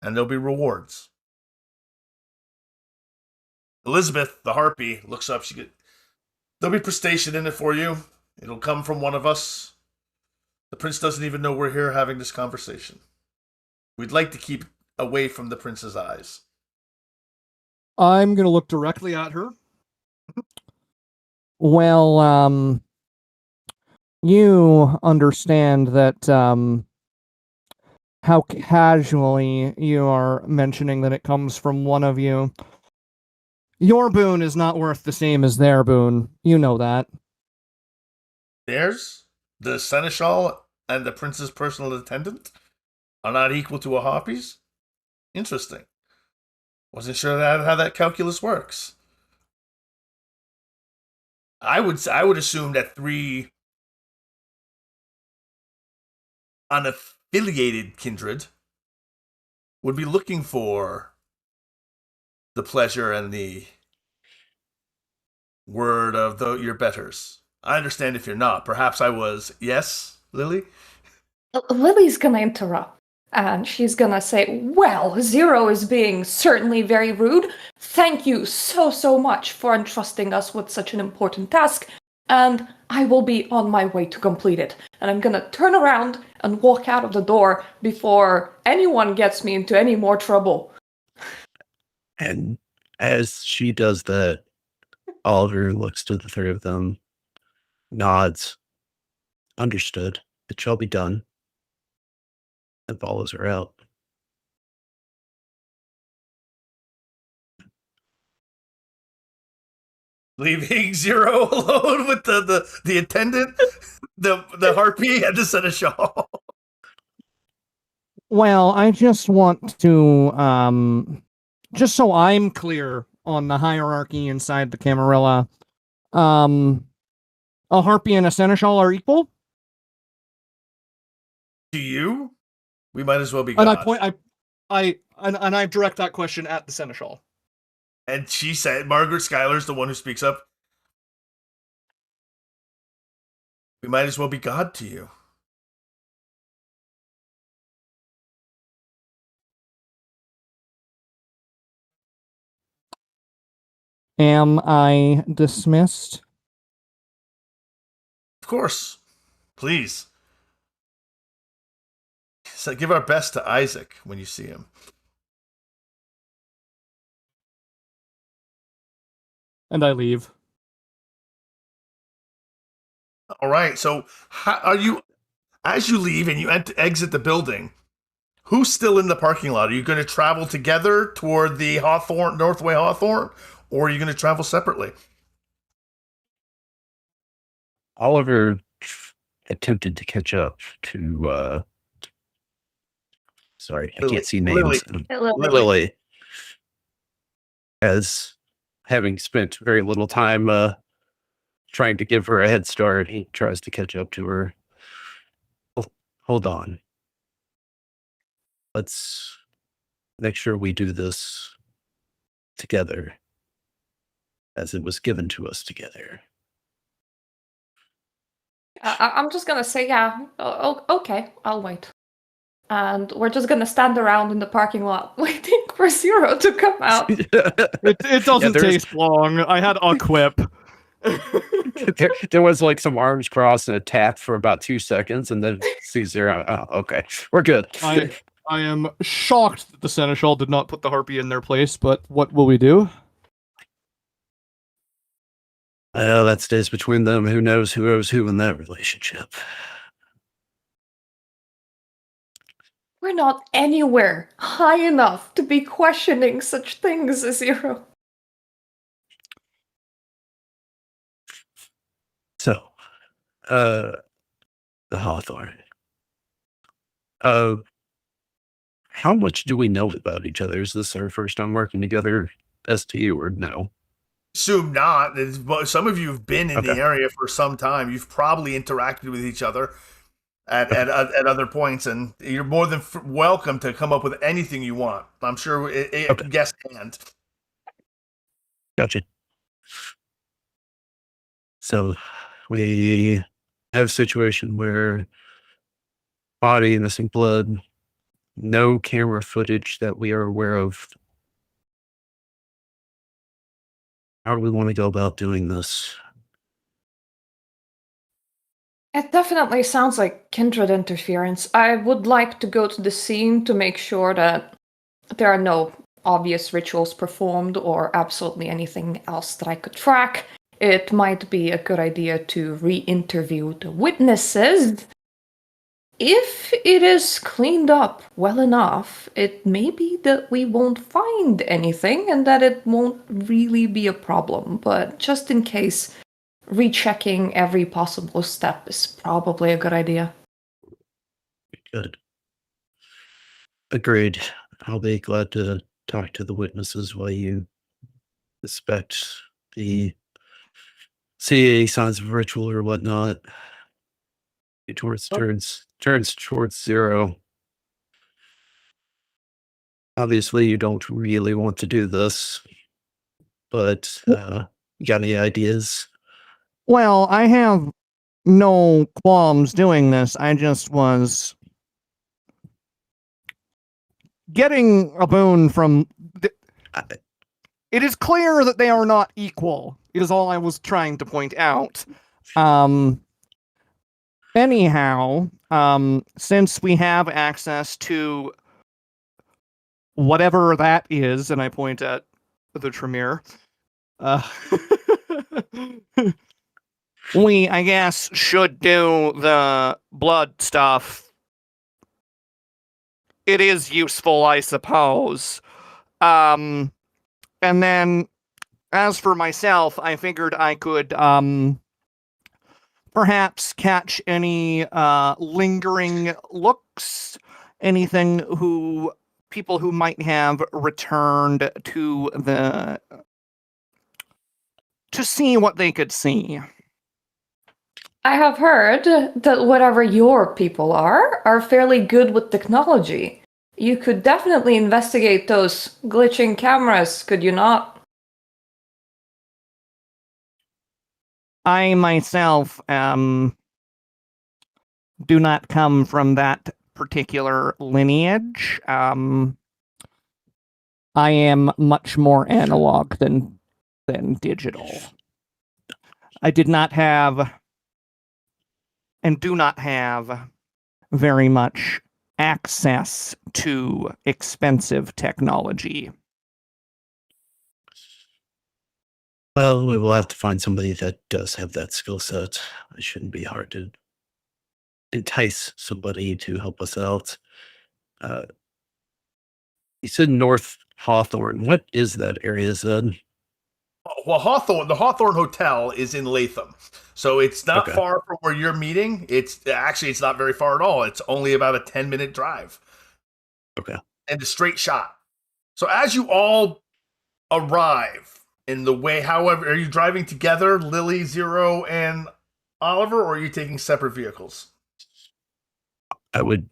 and there'll be rewards. Elizabeth, the Harpy, looks up. There'll be prestation in it for you. It'll come from one of us. The prince doesn't even know we're here having this conversation. We'd like to keep away from the prince's eyes. I'm going to look directly at her. Well, you understand that, how casually you are mentioning that it comes from one of you. Your boon is not worth the same as their boon. You know that. Theirs? the seneschal and the prince's personal attendant are not equal to a harpy's? Interesting. Wasn't sure how that calculus works. I would assume that 3 unaffiliated kindred would be looking for the pleasure and the word of your betters. I understand if you're not. Perhaps I was. Yes, Lily? Lily's gonna interrupt. And she's gonna say, well, Zero is being certainly very rude. Thank you so much for entrusting us with such an important task. And I will be on my way to complete it. And I'm gonna turn around and walk out of the door before anyone gets me into any more trouble. And as she does that, Oliver looks to the 3 of them, nods, understood, it shall be done, and follows her out. Leaving Zero alone with the attendant, the harpy, and the seneschal. Well, I just want to, just so I'm clear on the hierarchy inside the Camarilla, a harpy and a seneschal are equal? To you? We might as well be And gods. I direct that question at the seneschal. And she said, Margaret Schuyler's the one who speaks up. We might as well be God to you. Am I dismissed? Of course. Please. So give our best to Isaac when you see him. And I leave. All right. So how are you, as you leave and you exit the building, who's still in the parking lot? Are you going to travel together toward the Hawthorne, Northway Hawthorne, or are you going to travel separately? Oliver attempted to catch up to, sorry, I can't see names. Lily. As having spent very little time trying to give her a head start, he tries to catch up to her. Hold on. Let's make sure we do this together, as it was given to us together. I'm just gonna say, yeah, okay, I'll wait. And we're just gonna stand around in the parking lot waiting for Zero to come out. It doesn't taste long. I had a quip. there was like some arms crossed and a tap for about 2 seconds, and then Zero. Oh, okay, we're good. I am shocked that the seneschal did not put the harpy in their place, but what will we do? Well, that stays between them. Who knows who owes who in that relationship? We're not anywhere high enough to be questioning such things as Zero. So, the Hawthorne. How much do we know about each other? Is this our first time working together, STU, or no? Assume not. Some of you have been in the Okay. area for some time. You've probably interacted with each other at other points, and you're more than welcome to come up with anything you want. I'm sure Okay. guest hand. Gotcha. So, we have a situation where body, missing blood, no camera footage that we are aware of. How do we want to go about doing this? It definitely sounds like kindred interference. I would like to go to the scene to make sure that there are no obvious rituals performed or absolutely anything else that I could track. It might be a good idea to re-interview the witnesses. If it is cleaned up well enough, it may be that we won't find anything and that it won't really be a problem. But just in case, rechecking every possible step is probably a good idea. Good. Agreed. I'll be glad to talk to the witnesses while you inspect the see any signs of ritual or whatnot. It turns towards 0. Obviously, you don't really want to do this, but you got any ideas? Well, I have no qualms doing this. I just was getting a boon from. It is clear that they are not equal. It is all I was trying to point out. Anyhow, since we have access to whatever that is, and I point at the Tremere, we, I guess, should do the blood stuff. It is useful, I suppose. And then, as for myself, I figured I could, perhaps catch any, lingering looks, anything people who might have returned to see what they could see. I have heard that whatever your people are fairly good with technology. You could definitely investigate those glitching cameras, could you not? I myself do not come from that particular lineage. I am much more analog than digital. I did not have and do not have very much access to expensive technology. Well, we will have to find somebody that does have that skill set. It shouldn't be hard to entice somebody to help us out. You said North Hawthorne. What is that area, Zed? Well, the Hawthorne Hotel is in Latham, so it's not Okay. far from where you're meeting. It's not very far at all. It's only about a 10-minute drive. Okay. And a straight shot. So as you all arrive in the way, however, are you driving together, Lily, Zero, and Oliver, or are you taking separate vehicles? I would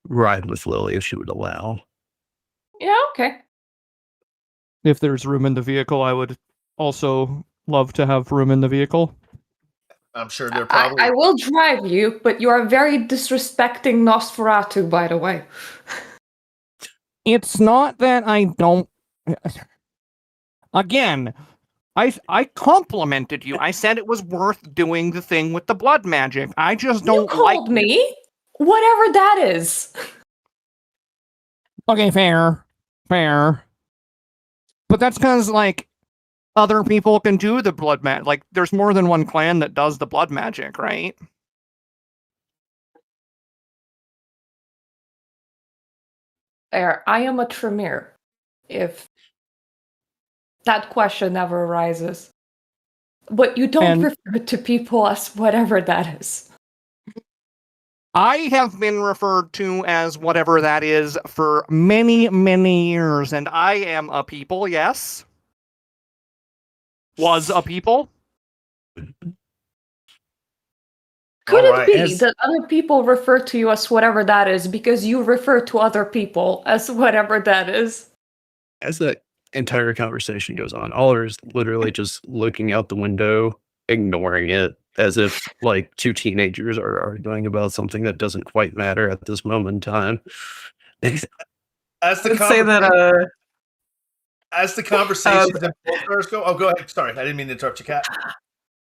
ride with Lily if she would allow. Yeah, okay. If there's room in the vehicle, I would also love to have room in the vehicle. I'm sure they're probably... I will drive you, but you are very disrespecting Nosferatu, by the way. It's not that I don't. Again, I complimented you. I said it was worth doing the thing with the blood magic. I just don't You called me? Whatever that is. Okay, fair. But that's because, like, other people can do the blood magic. Like, there's more than one clan that does the blood magic, right? There, I am a Tremere. If that question ever arises. But you don't refer to people as whatever that is. I have been referred to as whatever that is for many, many years, and I am a people, yes? Was a people? Could All it right, be that other people refer to you as whatever that is because you refer to other people as whatever that is? As that entire conversation goes on, Oliver is literally just looking out the window, ignoring it, as if like two teenagers are arguing about something that doesn't quite matter at this moment in time. As the Let's say that as the conversations and posters go... Oh, go ahead. Sorry, I didn't mean to interrupt you, Kat.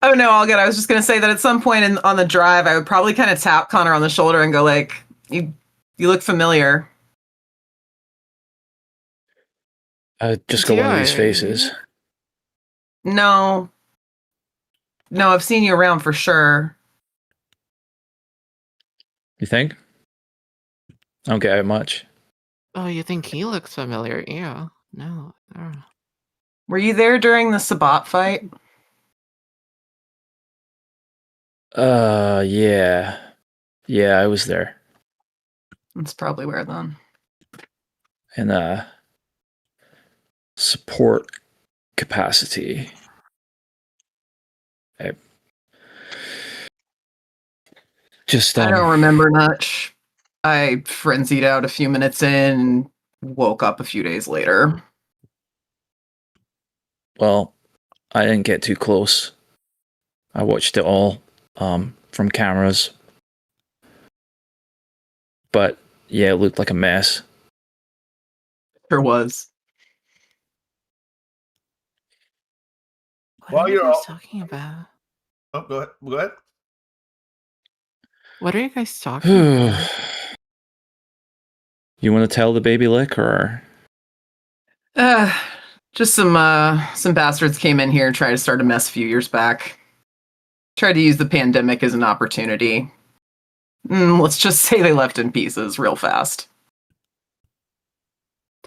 Oh no, all good. I was just gonna say that at some point on the drive, I would probably kind of tap Connor on the shoulder and go like, "You look familiar." Just go one of these faces. No, I've seen you around for sure. You think? I don't get out much. Oh, you think he looks familiar? Yeah. No. Were you there during the Sabat fight? Yeah. Yeah, I was there. That's probably where then. In support capacity. I just I don't remember much. I frenzied out a few minutes in and woke up a few days later. well, I didn't get too close. I watched it all from cameras. But yeah, it looked like a mess. Sure was. What While are you you're guys all- talking about? Oh, go ahead. Go ahead. What are you guys talking about? You want to tell the baby lick or? Uh, just some bastards came in here and tried to start a mess a few years back. Tried to use the pandemic as an opportunity. Let's just say they left in pieces real fast.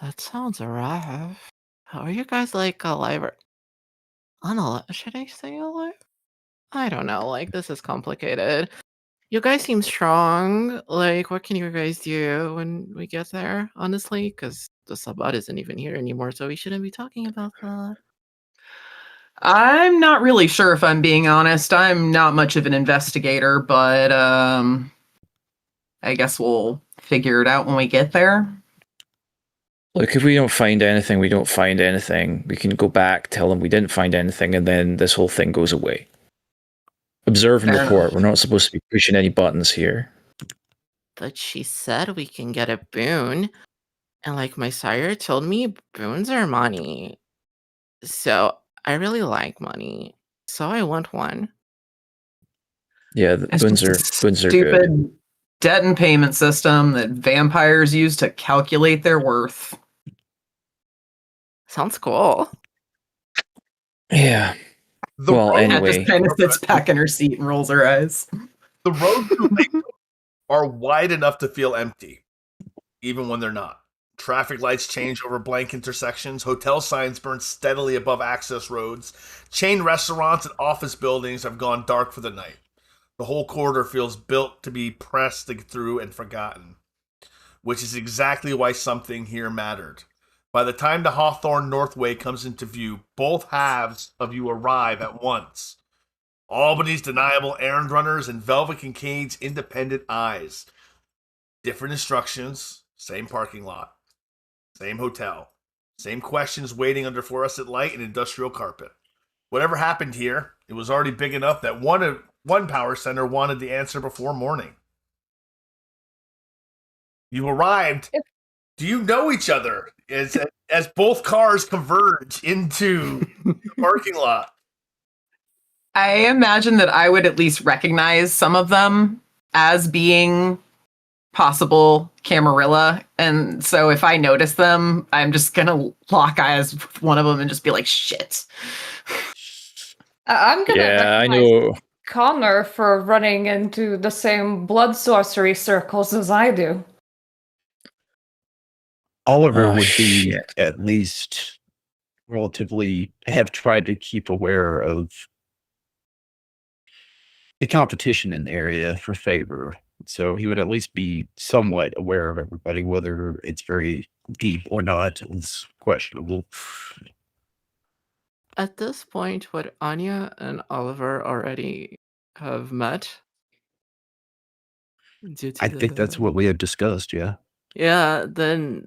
That sounds rough. How are you guys like alive or unalive? Should I say alive? I don't know. Like this is complicated. You guys seem strong. Like, what can you guys do when we get there? Honestly, because the Sabbat isn't even here anymore, so we shouldn't be talking about that. I'm not really sure if I'm being honest. I'm not much of an investigator, but I guess we'll figure it out when we get there. Look, if we don't find anything, we don't find anything. We can go back, tell them we didn't find anything, and then this whole thing goes away. Observe and Fair report. enough. We're not supposed to be pushing any buttons here. But she said we can get a boon. And like my sire told me, boons are money. So I really like money. So I want one. Yeah, the It's boons just are a good. stupid debt and payment system that vampires use to calculate their worth. Sounds cool. Yeah. The Well, road- Kat anyway. just kind of sits back in her seat and rolls her eyes. The roads to Latham are wide enough to feel empty, even when they're not. Traffic lights change over blank intersections, hotel signs burn steadily above access roads, chain restaurants and office buildings have gone dark for the night. The whole corridor feels built to be pressed through and forgotten, which is exactly why something here mattered. By the time the Hawthorne Northway comes into view, both halves of you arrive at once. Albany's deniable errand runners and Velvet Kincaid's independent eyes. Different instructions, same parking lot, same hotel, same questions waiting under fluorescent light and industrial carpet. Whatever happened here, it was already big enough that one power center wanted the answer before morning. You arrived. Do you know each other as both cars converge into the parking lot? I imagine that I would at least recognize some of them as being possible Camarilla. And so if I notice them, I'm just going to lock eyes with one of them and just be like, shit. I'm gonna Yeah, I recognize know. Connor for running into the same blood sorcery circles as I do. Oliver Oh, would be shit. at least relatively have tried to keep aware of the competition in the area for favor. So he would at least be somewhat aware of everybody, whether it's very deep or not is questionable. At this point, would Anya and Oliver already have met? Due to I think that's what we had discussed, yeah. Yeah, then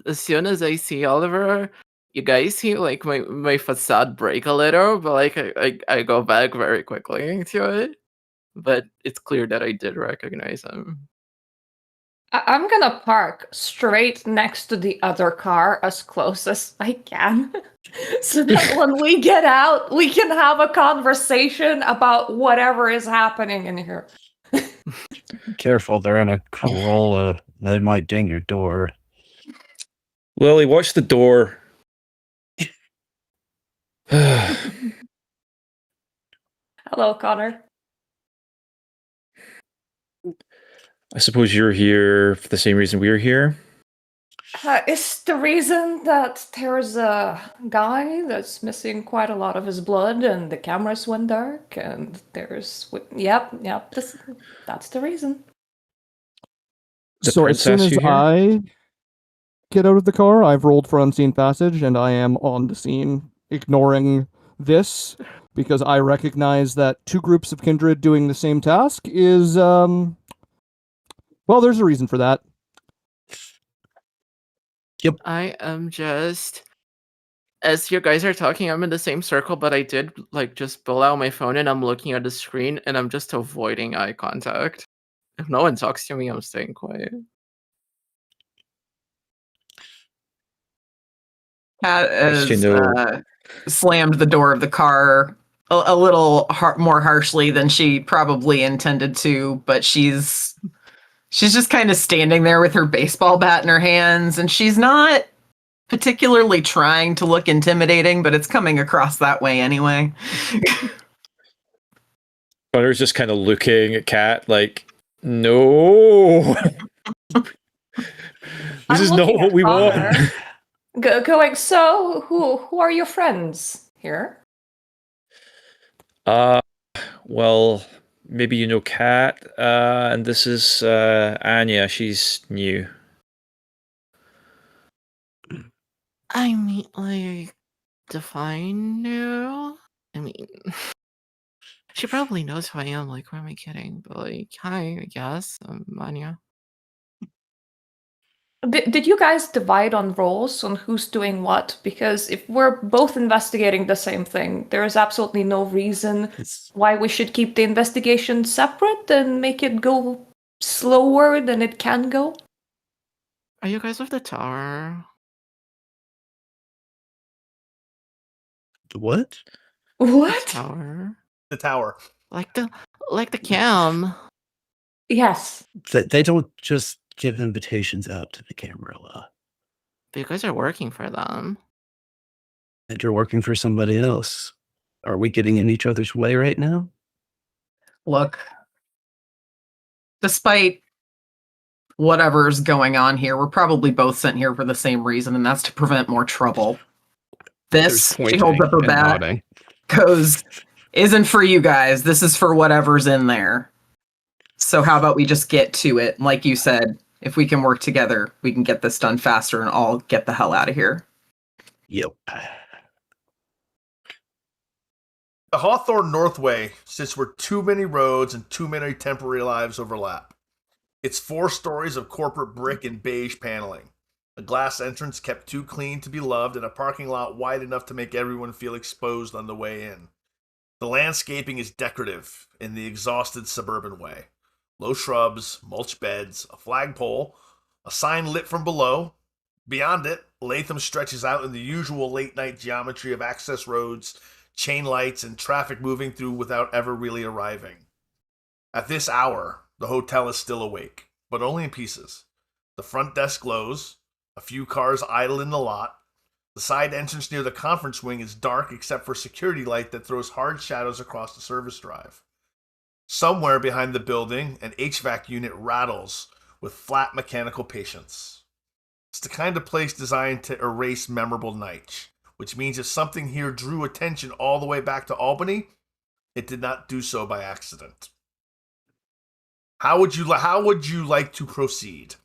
as soon as I see Oliver, you guys see like my facade break a little, but like I go back very quickly to it. But it's clear that I did recognize him. I'm gonna park straight next to the other car as close as I can. So that when we get out, we can have a conversation about whatever is happening in here. Careful, they're in a Corolla. They might ding your door. Lily, watch the door. Hello, Connor. I suppose you're here for the same reason we're here. It's the reason that there's a guy that's missing quite a lot of his blood, and the cameras went dark, and yep. That's the reason. The So as soon princess as you hear? I get out of the car, I've rolled for unseen passage, and I am on the scene, ignoring this because I recognize that two groups of kindred doing the same task is well, there's a reason for that. I am just as you guys are talking, I'm in the same circle, but I did like just pull out my phone and I'm looking at the screen and I'm just avoiding eye contact. If no one talks to me, I'm staying quiet. Kat Yes, you has know. slammed the door of the car a little more harshly than she probably intended to, but she's just kind of standing there with her baseball bat in her hands, and she's not particularly trying to look intimidating, but it's coming across that way anyway. Connor's just kind of looking at Kat like, no. This is not looking what at we Connor. want. Going, so who are your friends here? Well, maybe you know Kat, and this is Anya. She's new. I mean, like, define new? I mean, she probably knows who I am. Like, who am I kidding? But, like, hi, I guess. I'm Anya. Did you guys divide on roles on who's doing what? Because if we're both investigating the same thing, there is absolutely no reason why we should keep the investigation separate and make it go slower than it can go. Are you guys with the tower? What? What? Tower? The tower. Like the cam. Yes. They don't just give invitations out to the Camarilla. But you guys are working for them. And you're working for somebody else. Are we getting in each other's way right now? Look, despite whatever's going on here, we're probably both sent here for the same reason, and that's to prevent more trouble. This, she holds up her bat, goes, isn't for you guys. This is for whatever's in there. So how about we just get to it? Like you said, if we can work together, we can get this done faster and all get the hell out of here. Yep. The Hawthorne Northway sits where too many roads and too many temporary lives overlap. It's 4 stories of corporate brick and beige paneling. A glass entrance kept too clean to be loved, and a parking lot wide enough to make everyone feel exposed on the way in. The landscaping is decorative in the exhausted suburban way. Low shrubs, mulch beds, a flagpole, a sign lit from below. Beyond it, Latham stretches out in the usual late-night geometry of access roads, chain lights, and traffic moving through without ever really arriving. At this hour, the hotel is still awake, but only in pieces. The front desk glows, a few cars idle in the lot. The side entrance near the conference wing is dark except for security light that throws hard shadows across the service drive. Somewhere behind the building, an HVAC unit rattles with flat mechanical patience. It's the kind of place designed to erase memorable nights, which means if something here drew attention all the way back to Albany, it did not do so by accident. How would you like to proceed?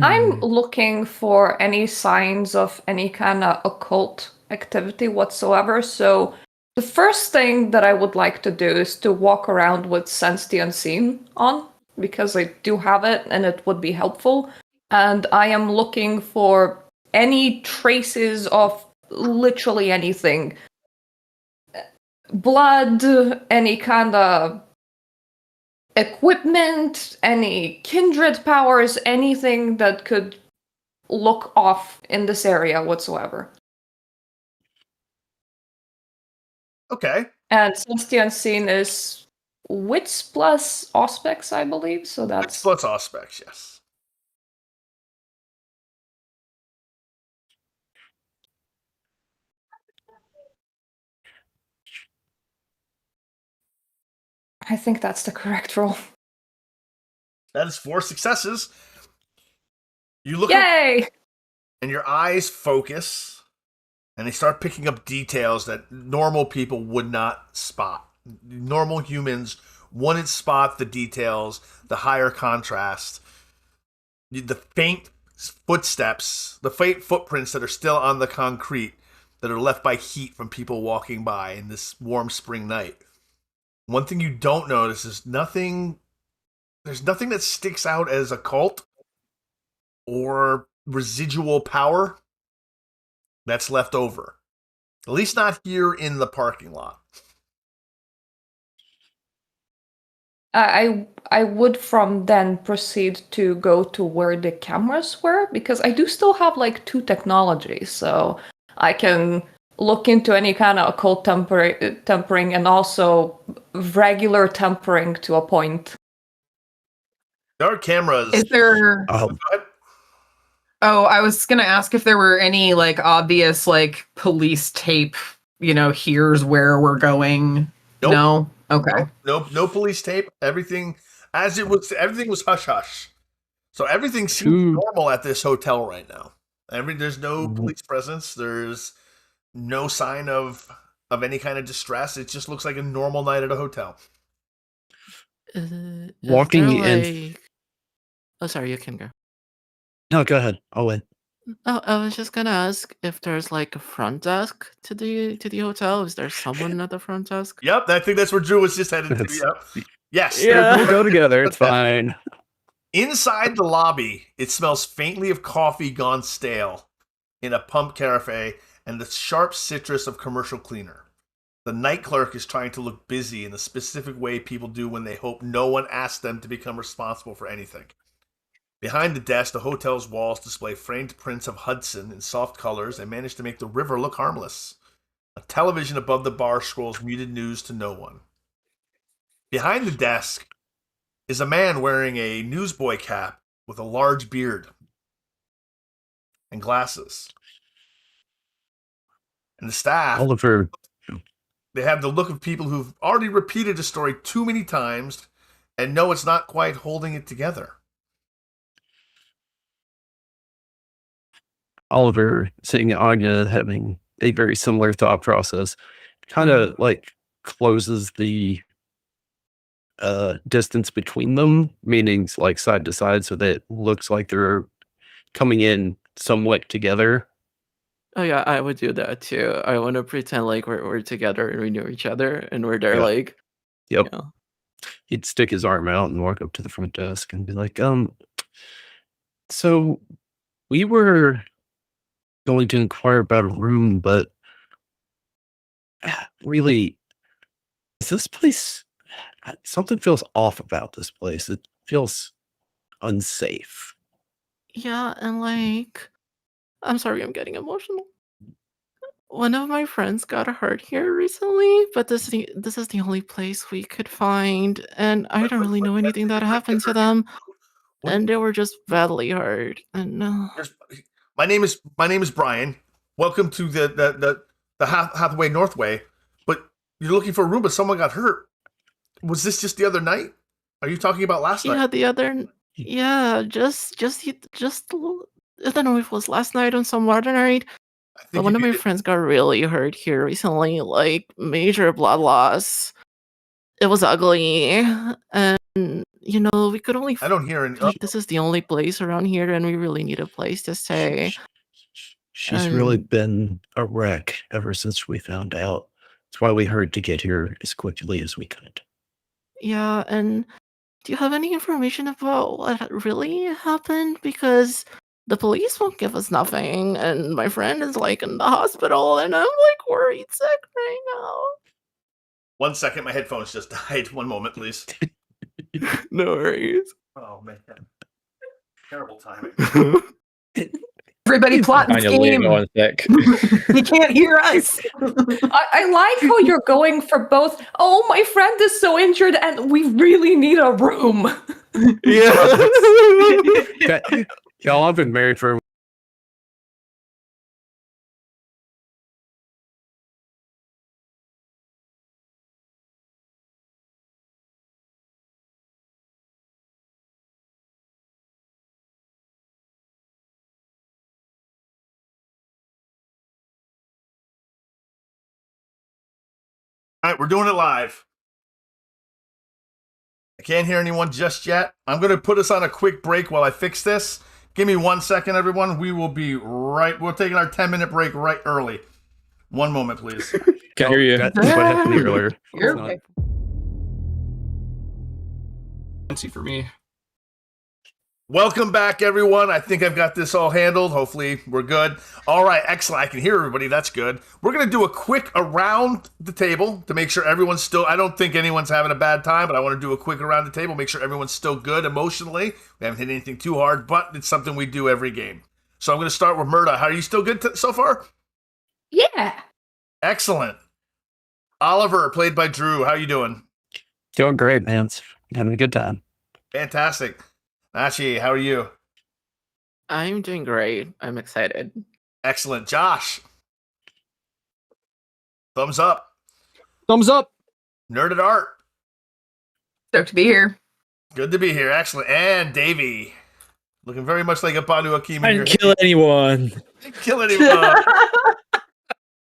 I'm looking for any signs of any kind of occult activity whatsoever. So the first thing that I would like to do is to walk around with Sense the Unseen on, because I do have it and it would be helpful. And I am looking for any traces of literally anything. Blood, any kind of equipment, any kindred powers, anything that could look off in this area whatsoever. Okay. And since the unseen is wits plus aspects, I believe, so that's Plus aspects, yes. I think that's the correct roll. That is 4 successes. You look Yay! and your eyes focus, and they start picking up details that normal people would not spot. Normal humans wouldn't spot the details, the higher contrast, the faint footsteps, the faint footprints that are still on the concrete that are left by heat from people walking by in this warm spring night. One thing you don't notice is there's nothing that sticks out as a cult or residual power that's left over. At least not here in the parking lot. I would from then proceed to go to where the cameras were, because I do still have like 2 technologies, so I can look into any kind of occult tempering and also regular tempering to a point. There are cameras. Is there? Go ahead. Oh, I was gonna ask if there were any like obvious like police tape. Here's where we're going. Nope. No. Okay. No police tape. Everything was hush hush. So everything seems normal at this hotel right now. There's no police presence. There's no sign of any kind of distress. It just looks like a normal night at a hotel. Walking in. Oh, sorry, you can go. No, go ahead. I'll win. Oh, I was just gonna ask if there's like a front desk to the hotel. Is there someone at the front desk? Yep, I think that's where Drew was just headed to. Yep. Yes. We'll go together. It's fine. Inside the lobby, it smells faintly of coffee gone stale in a pump cafe and the sharp citrus of commercial cleaner. The night clerk is trying to look busy in the specific way people do when they hope no one asks them to become responsible for anything. Behind the desk, the hotel's walls display framed prints of Hudson in soft colors and manage to make the river look harmless. A television above the bar scrolls muted news to no one. Behind the desk is a man wearing a newsboy cap with a large beard and glasses. And the staff, Oliver. they have the look of people who've already repeated a story too many times and know it's not quite holding it together. Oliver, seeing Anya having a very similar thought process, kind of like closes the distance between them, meaning like side to side, so that it looks like they're coming in somewhat together. Oh yeah, I would do that too. I want to pretend like we're together and we know each other and we're there. Yeah. Like, Yep. you know. He'd stick his arm out and walk up to the front desk and be like, so we were going to inquire about a room, but really, is this place, something feels off about this place. It feels unsafe. Yeah, and like, I'm sorry, I'm getting emotional. One of my friends got hurt here recently, but this is the only place we could find, and I don't really know anything that happened to them, and they were just badly hurt. And My name is Brian. Welcome to the Hawthorne Northway. But you're looking for a room, but someone got hurt. Was this just the other night? Are you talking about last night? Just I don't know if it was last night or some other night. But one of my friends got really hurt here recently, like major blood loss. It was ugly, and we could only. I don't hear any. Like, this is the only place around here, and we really need a place to stay. She's really been a wreck ever since we found out. That's why we hurried to get here as quickly as we could. Yeah, and do you have any information about what really happened? Because the police won't give us nothing, and my friend is like in the hospital, and I'm like worried sick right now. 1 second, my headphones just died. 1 moment, please. No worries. Oh man, terrible timing. Everybody plot this game. He can't hear us. I like how you're going for both. Oh, my friend is so injured and we really need a room. Yeah. Y'all, I've been married for right, we're doing it live. I can't hear anyone just yet. I'm going to put us on a quick break while I fix this. Give me 1 second, everyone. We will be right. We're taking our 10-minute break right early. One moment, please. Can't hear you. That's what happened earlier. You're It's not- okay. Fancy for me. Welcome back, everyone. I think I've got this all handled. Hopefully, we're good. All right, excellent. I can hear everybody. That's good. We're going to do a quick around the table to make sure everyone's still... I don't think anyone's having a bad time, but I want to do a quick around the table, make sure everyone's still good emotionally. We haven't hit anything too hard, but it's something we do every game. So I'm going to start with Murda. How are you still good so far? Yeah. Excellent. Oliver, played by Drew. How are you doing? Doing great, man. Having a good time. Fantastic. Nachi, how are you? I'm doing great. I'm excited. Excellent. Josh. Thumbs up. Thumbs up. Nerd at Art. Stoked to be here. Good to be here. Excellent. And Davey. Looking very much like a Banu Hakim. I didn't kill anyone Kill anyone.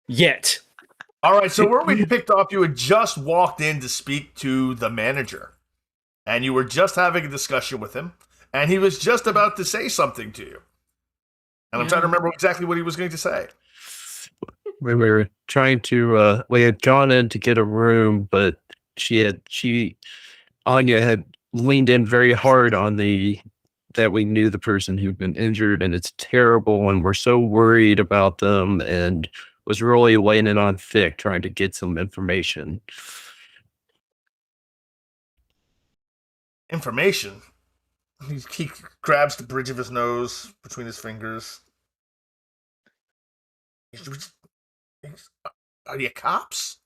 yet. All right, so where we picked off, you had just walked in to speak to the manager. And you were just having a discussion with him. And he was just about to say something to you. And I'm trying to remember exactly what he was going to say. We were trying to we had gone in to get a room, but Anya had leaned in very hard on that we knew the person who'd been injured, and it's terrible, and we're so worried about them, and was really laying it on thick trying to get some information. Information. He grabs the bridge of his nose between his fingers. Are you cops?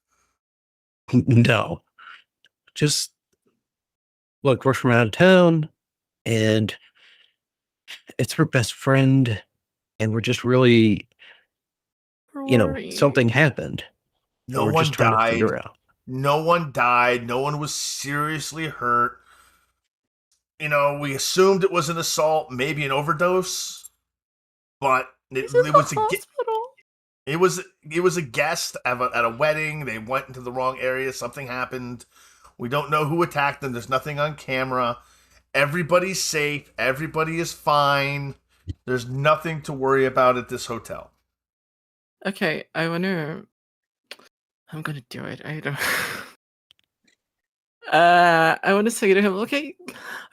No. Just look, we're from out of town, and it's her best friend, and we're just really, something happened. No We're one just trying to died. figure out. No one died. No one was seriously hurt. We assumed it was an assault, maybe an overdose, but it was a guest at a wedding. They went into the wrong area. Something happened. We don't know who attacked them. There's nothing on camera. Everybody's safe. Everybody is fine. There's nothing to worry about at this hotel. Okay, I'm gonna do it. I don't. I want to say to him, okay,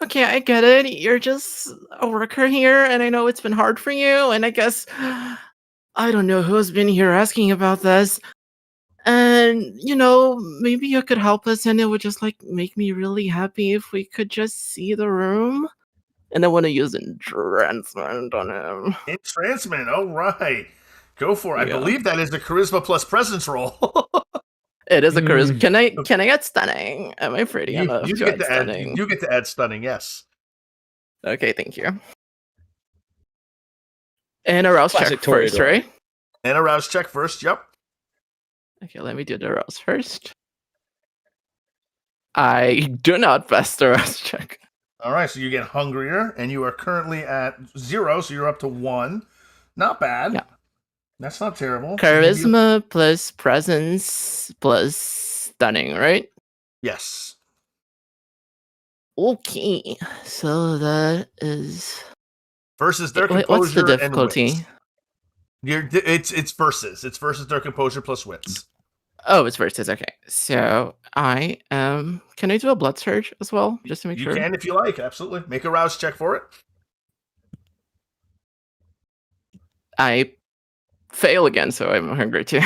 I get it. You're just a worker here, and I know it's been hard for you. And I guess I don't know who's been here asking about this. And maybe you could help us, and it would just make me really happy if we could just see the room. And I want to use entrancement on him. Entrancement, all right. Go for it. Yeah. I believe that is a charisma plus presence roll. It is a charisma. Can I get stunning? Am I pretty enough you to get add to add, stunning? you get to add stunning, yes. Okay, thank you. And a rouse Classic check first, Toreador. right? And a rouse check first, yep. Okay, let me do the rouse first. I do not pass the rouse check. All right, so you get hungrier, and you are currently at 0, so you're up to 1. Not bad. Yeah. That's not terrible. Charisma plus presence plus stunning, right? Yes. Okay, so that is Versus their Wait, composure what's the and difficulty? wits. It's versus. It's versus their composure plus wits. Oh, it's versus. Okay, so I am. Can I do a blood surge as well, just to make You sure? can if you like, absolutely. Make a rouse check for it. I fail again, so I'm hungry too.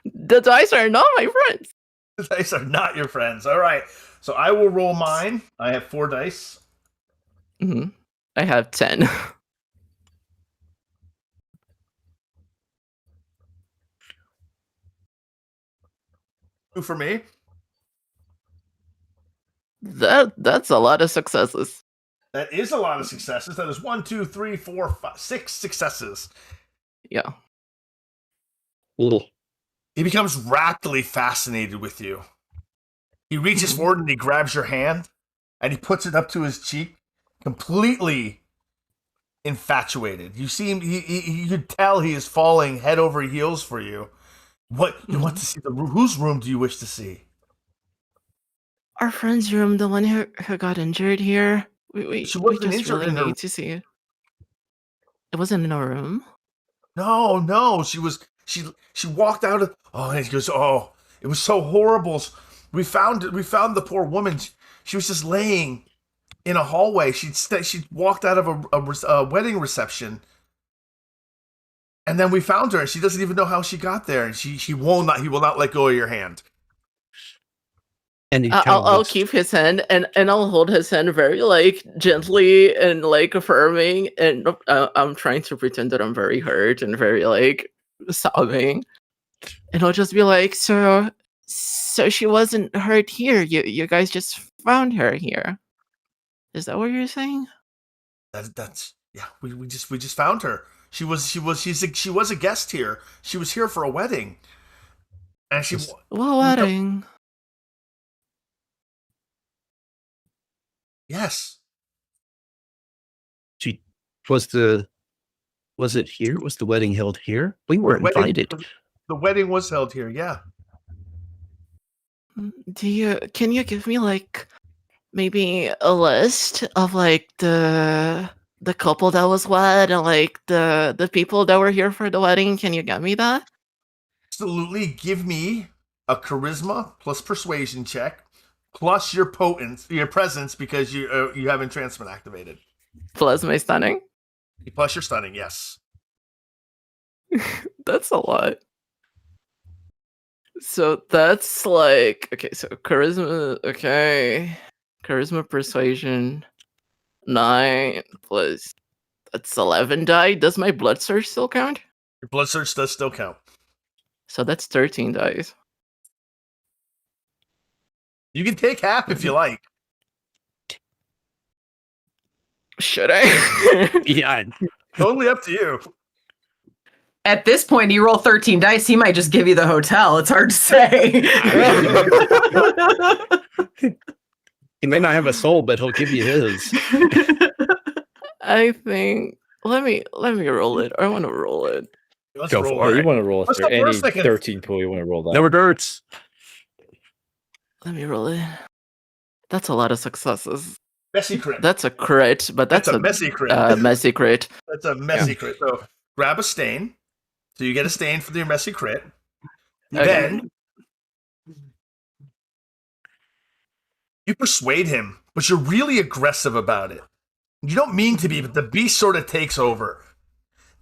The dice are not my friends. The dice are not your friends. All right. So I will roll mine. I have 4 dice. Hmm. I have 10. 2 for me. That's a lot of successes. That is a lot of successes. That is 1, 2, 3, 4, 5, 6 successes. Yeah. Little. He becomes rapidly fascinated with you. He reaches forward and he grabs your hand and he puts it up to his cheek, completely infatuated. You see him, you could tell he is falling head over heels for you. What you want to see? Whose room do you wish to see? Our friend's room, the one who got injured here. We She wasn't just injured really in her. need to see it. It wasn't in our room. No. She walked out of. Oh, and he goes. Oh, it was so horrible. We found the poor woman. She was just laying in a hallway. She walked out of a wedding reception. And then we found her, and she doesn't even know how she got there, and he will not let go of your hand. And he I'll keep his hand, and I'll hold his hand very like gently and like affirming, and I'm trying to pretend that I'm very hurt and very like sobbing, and I'll just be like, so she wasn't hurt here. You guys just found her here. Is that what you're saying? That's yeah. We just found her. She was a guest here. She was here for a wedding, and What wedding? Yes. She was it here? Was the wedding held here? We were invited. The wedding was held here. Yeah. Can you give me like maybe a list of like the couple that was wed and like the people that were here for the wedding? Can you get me that? Absolutely. Give me a charisma plus persuasion check plus your presence because you have entrancement activated. Plus my stunning. Plus your stunning. Yes. That's a lot. So that's like okay. So charisma. Okay, charisma persuasion 9 plus that's 11 die. Does my blood surge still count? Your blood surge does still count. So that's 13 dice. You can take half if you like. Should I? Yeah. Totally up to you. At this point, you roll 13 dice, he might just give you the hotel. It's hard to say. He may not have a soul, but he'll give you his. I think let me roll it. I want to roll it. Let's Go roll for Or it. you want to roll Let's it? go for a Any second. 13 pool you want to roll that? No regrets. Let me roll it. That's a lot of successes. Messy crit. That's a crit, but that's a messy crit. Messy crit. That's a messy crit. So grab a stain. So you get a stain for your messy crit. Okay. Then you persuade him, but you're really aggressive about it. You don't mean to be, but the beast sort of takes over.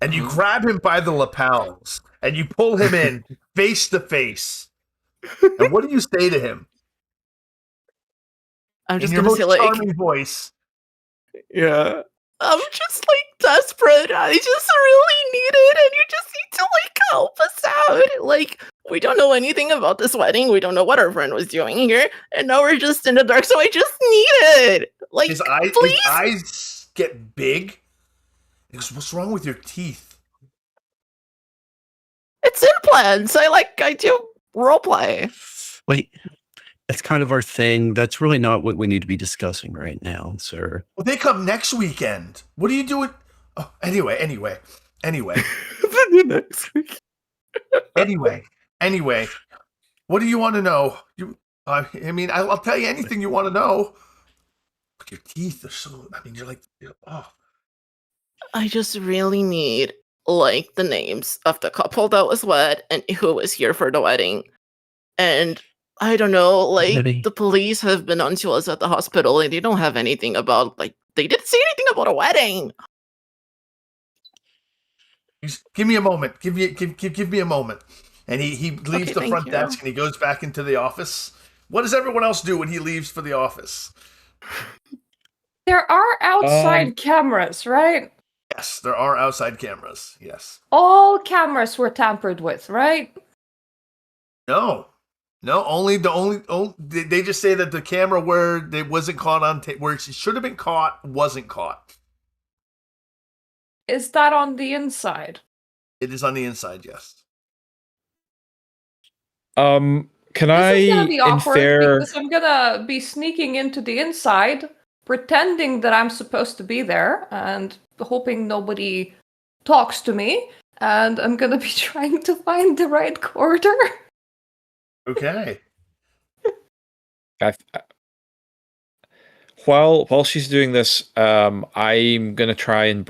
And you grab him by the lapels and you pull him in face to face. And what do you say to him? I'm just in your gonna most say like, charming voice. yeah. I'm just like desperate. I just really need it, and you just need to like help us out. Like, we don't know anything about this wedding. We don't know what our friend was doing here, and now we're just in the dark. So I just need it. Like, His please. eyes get big. He goes, "What's wrong with your teeth?" It's implants. I do roleplay. Wait, that's kind of our thing. That's really not what we need to be discussing right now, sir. Well, they come next weekend. What are you doing? Oh, anyway. Next week. Anyway. What do you want to know? I mean, I'll tell you anything you want to know. But your teeth are so. I mean, oh. I just really need like the names of the couple that was wed and who was here for the wedding. And I don't know, like Maybe. the police have been onto us at the hospital and they don't have anything about like they didn't say anything about a wedding. Give me a moment. Give me a moment. And he leaves the front desk and he goes back into the office. What does everyone else do when he leaves for the office? There are outside cameras, right? Yes, there are outside cameras. Yes. All cameras were tampered with, right? No, they just say that the camera where it wasn't caught on where it should have been caught wasn't caught. Is that on the inside? It is on the inside, yes. Can This I is gonna be awkward infer? because I'm gonna be sneaking into the inside, pretending that I'm supposed to be there, and hoping nobody talks to me. and I'm gonna be trying to find the right corridor. Okay. While she's doing this, I'm gonna try and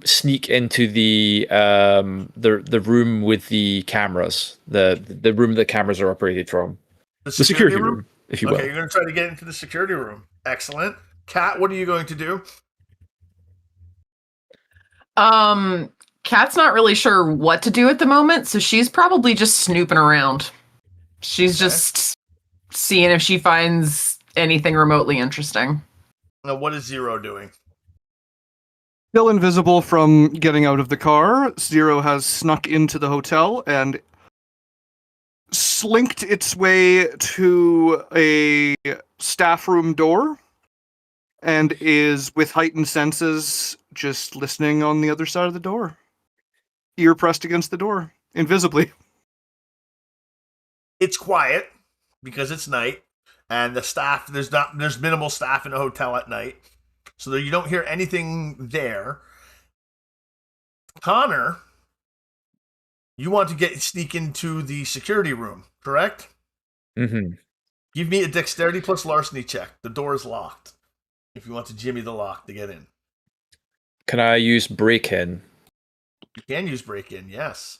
sneak into the room with the cameras, the room that cameras are operated from, the security room, if you will. Okay, you're going to try to get into the security room. Excellent. Kat, what are you going to do? Kat's not really sure what to do at the moment, so she's probably just snooping around. She's just seeing if she finds anything remotely interesting. Now, what is Zero doing? Still invisible from getting out of the car, Zero has snuck into the hotel and slinked its way to a staff room door and is, with heightened senses, just listening on the other side of the door. Ear pressed against the door, invisibly. It's quiet because it's night, and the staff there's minimal staff in a hotel at night, so that you don't hear anything there. Connor, you want to sneak into the security room, correct? Mm-hmm. Give me a dexterity plus larceny check. The door is locked. If you want to jimmy the lock to get in, Can I use break-in? you can use break-in. Yes,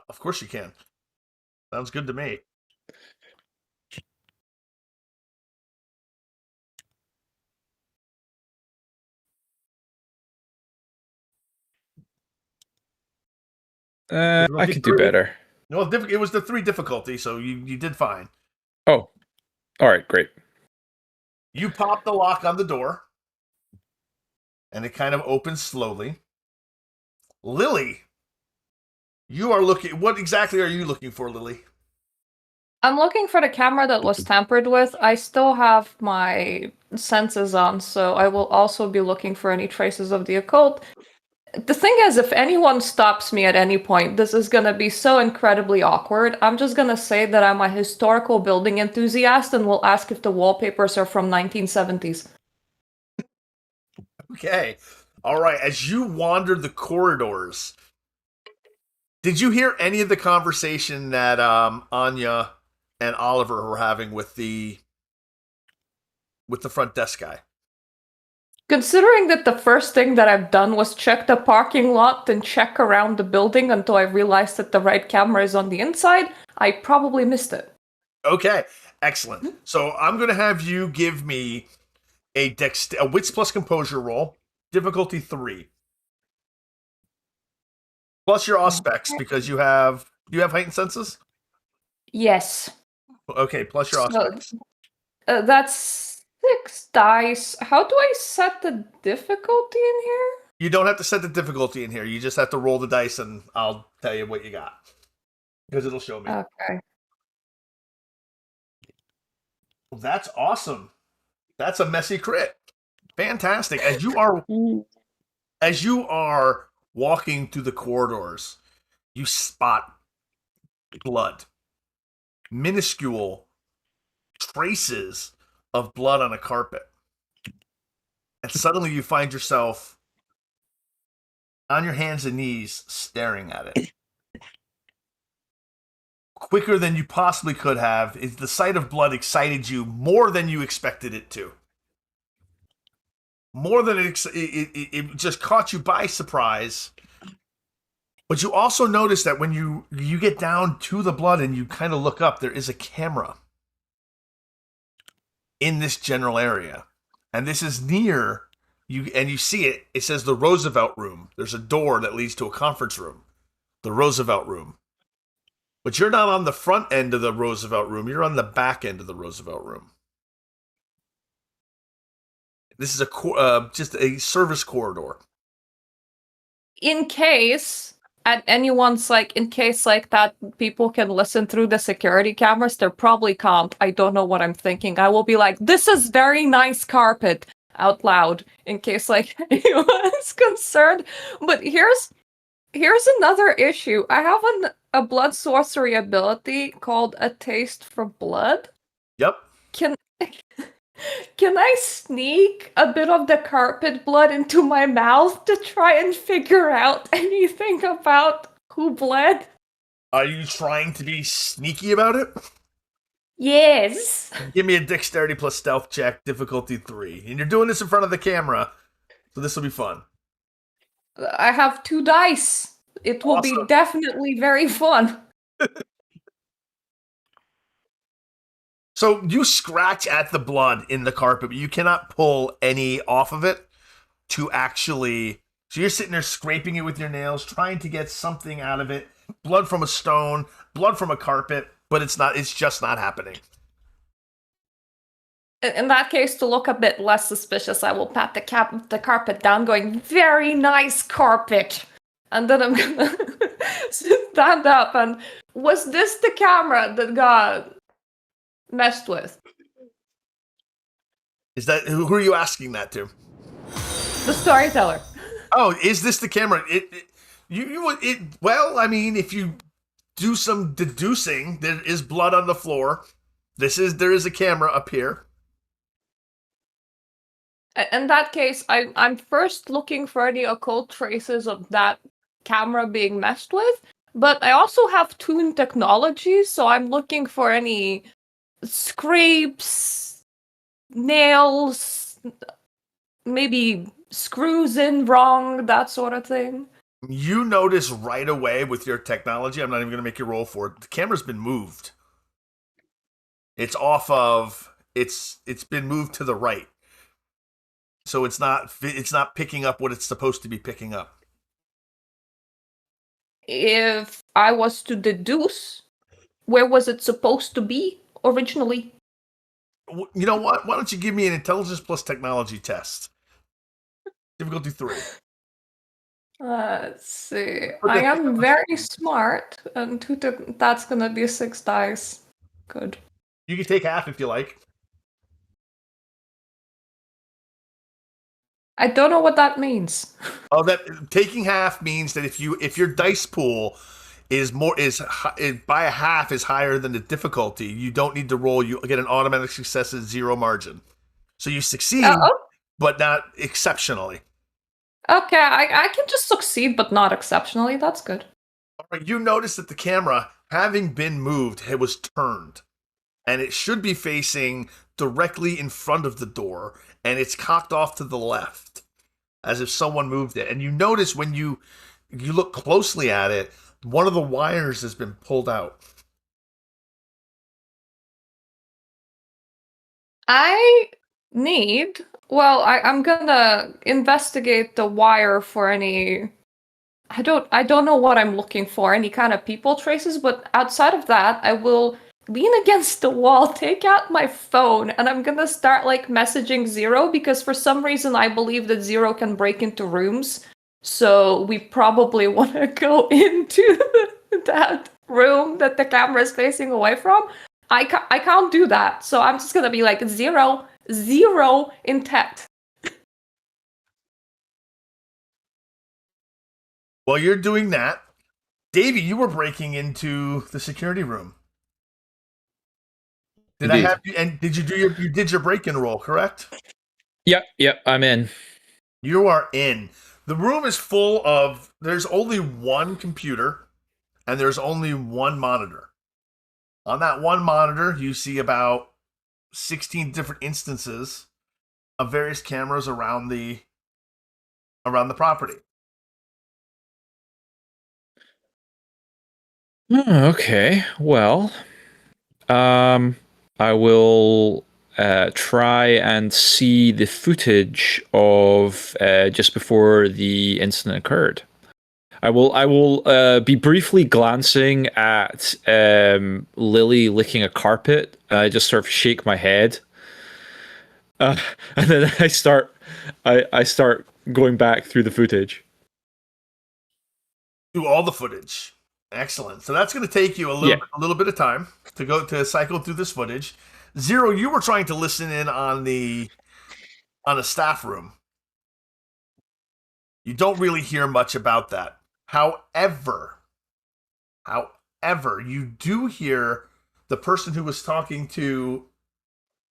of course you can. Sounds good to me. I could do better. No, it was the 3 difficulty, so you did fine. Oh, all right, great. You pop the lock on the door, and it kind of opens slowly. Lily, you are looking. What exactly are you looking for, Lily? I'm looking for the camera that was tampered with. I still have my senses on, so I will also be looking for any traces of the occult. The thing is, if anyone stops me at any point, this is gonna be so incredibly awkward. I'm just gonna say that I'm a historical building enthusiast and will ask if the wallpapers are from 1970s. Okay. All right. As you wander the corridors, did you hear any of the conversation that Anya and Oliver were having with the front desk guy? Considering that the first thing that I've done was check the parking lot and check around the building until I realized that the right camera is on the inside, I probably missed it. Okay, excellent. So I'm going to have you give me a wits plus composure roll, difficulty 3, plus your auspex because you have heightened senses. Yes. Okay, plus your auspex. That's 6 dice. How do I set the difficulty in here? You don't have to set the difficulty in here. You just have to roll the dice, and I'll tell you what you got because it'll show me. Okay. Well, that's awesome. That's a messy crit. Fantastic. As you are walking through the corridors, you spot blood. Minuscule traces of blood on a carpet. And suddenly you find yourself on your hands and knees staring at it. Quicker than you possibly could have, the sight of blood excited you more than you expected it to. More than it just caught you by surprise. But you also notice that when you get down to the blood and you kind of look up, there is a camera in this general area. And this is near you, and you see it. It says the Roosevelt Room. There's a door that leads to a conference room. The Roosevelt Room. But you're not on the front end of the Roosevelt Room. You're on the back end of the Roosevelt Room. This is just a service corridor. In case that people can listen through the security cameras, they probably can't. I don't know what I'm thinking. I will be like, "This is very nice carpet," out loud, in case anyone is concerned. But here's another issue. I have a blood sorcery ability called A Taste for Blood. Yep. Can I sneak a bit of the carpet blood into my mouth to try and figure out anything about who bled? Are you trying to be sneaky about it? Yes. Give me a dexterity plus stealth check, difficulty 3. And you're doing this in front of the camera, so this will be fun. I have 2 dice. It will be Awesome. definitely very fun. So you scratch at the blood in the carpet, but you cannot pull any off of it to actually. So you're sitting there scraping it with your nails, trying to get something out of it. Blood from a stone, blood from a carpet, but it's not. It's just not happening. In that case, to look a bit less suspicious, I will pat the carpet down, going, "Very nice carpet." And then I'm gonna stand up and, was this the camera that got messed with? Is that who are you asking that to? The storyteller. Oh, is this the camera? Well, I mean, if you do some deducing, there is blood on the floor. There is a camera up here. In that case, I'm first looking for any occult traces of that camera being messed with, but I also have tuned technology, so I'm looking for any scrapes, nails, maybe screws in wrong, that sort of thing. You notice right away with your technology, I'm not even going to make you roll for it, the camera's been moved. It's been moved to the right. So it's not picking up what it's supposed to be picking up. If I was to deduce, where was it supposed to be originally? You know what? Why don't you give me an intelligence plus technology test? Difficulty 3. Let's see. I am very smart, and that's gonna be 6 dice. Good. You can take half if you like. I don't know what that means. Oh, that taking half means that if your dice pool is by a half is higher than the difficulty, you don't need to roll. You get an automatic success at 0 margin. So you succeed, but not exceptionally. Okay, I can just succeed, but not exceptionally. That's good. All right, you notice that the camera, having been moved, it was turned, and it should be facing directly in front of the door, and it's cocked off to the left, as if someone moved it. And you notice when you look closely at it, one of the wires has been pulled out. I'm gonna investigate the wire for any. I don't know what I'm looking for, any kind of people traces, but outside of that, I will lean against the wall, take out my phone, and I'm gonna start messaging Zero, because for some reason I believe that Zero can break into rooms. So we probably want to go into that room that the camera is facing away from. I can't do that, so I'm just gonna be like, Zero intact. While you're doing that, Davey, you were breaking into the security room. Did Indeed. I have you? And did you did your break-in roll, correct? Yep, I'm in. You are in. The room is full of. There's only one computer, and there's only one monitor. On that one monitor, you see about 16 different instances of various cameras around the property. Okay, well, I will try and see the footage of just before the incident occurred. I will be briefly glancing at Lily licking a carpet. I just sort of shake my head, and then I start going back through the footage. Do all the footage. Excellent. So that's going to take you a little bit of time to go to cycle through this footage. Zero, you were trying to listen in on the staff room. You don't really hear much about that. However, you do hear the person who was talking to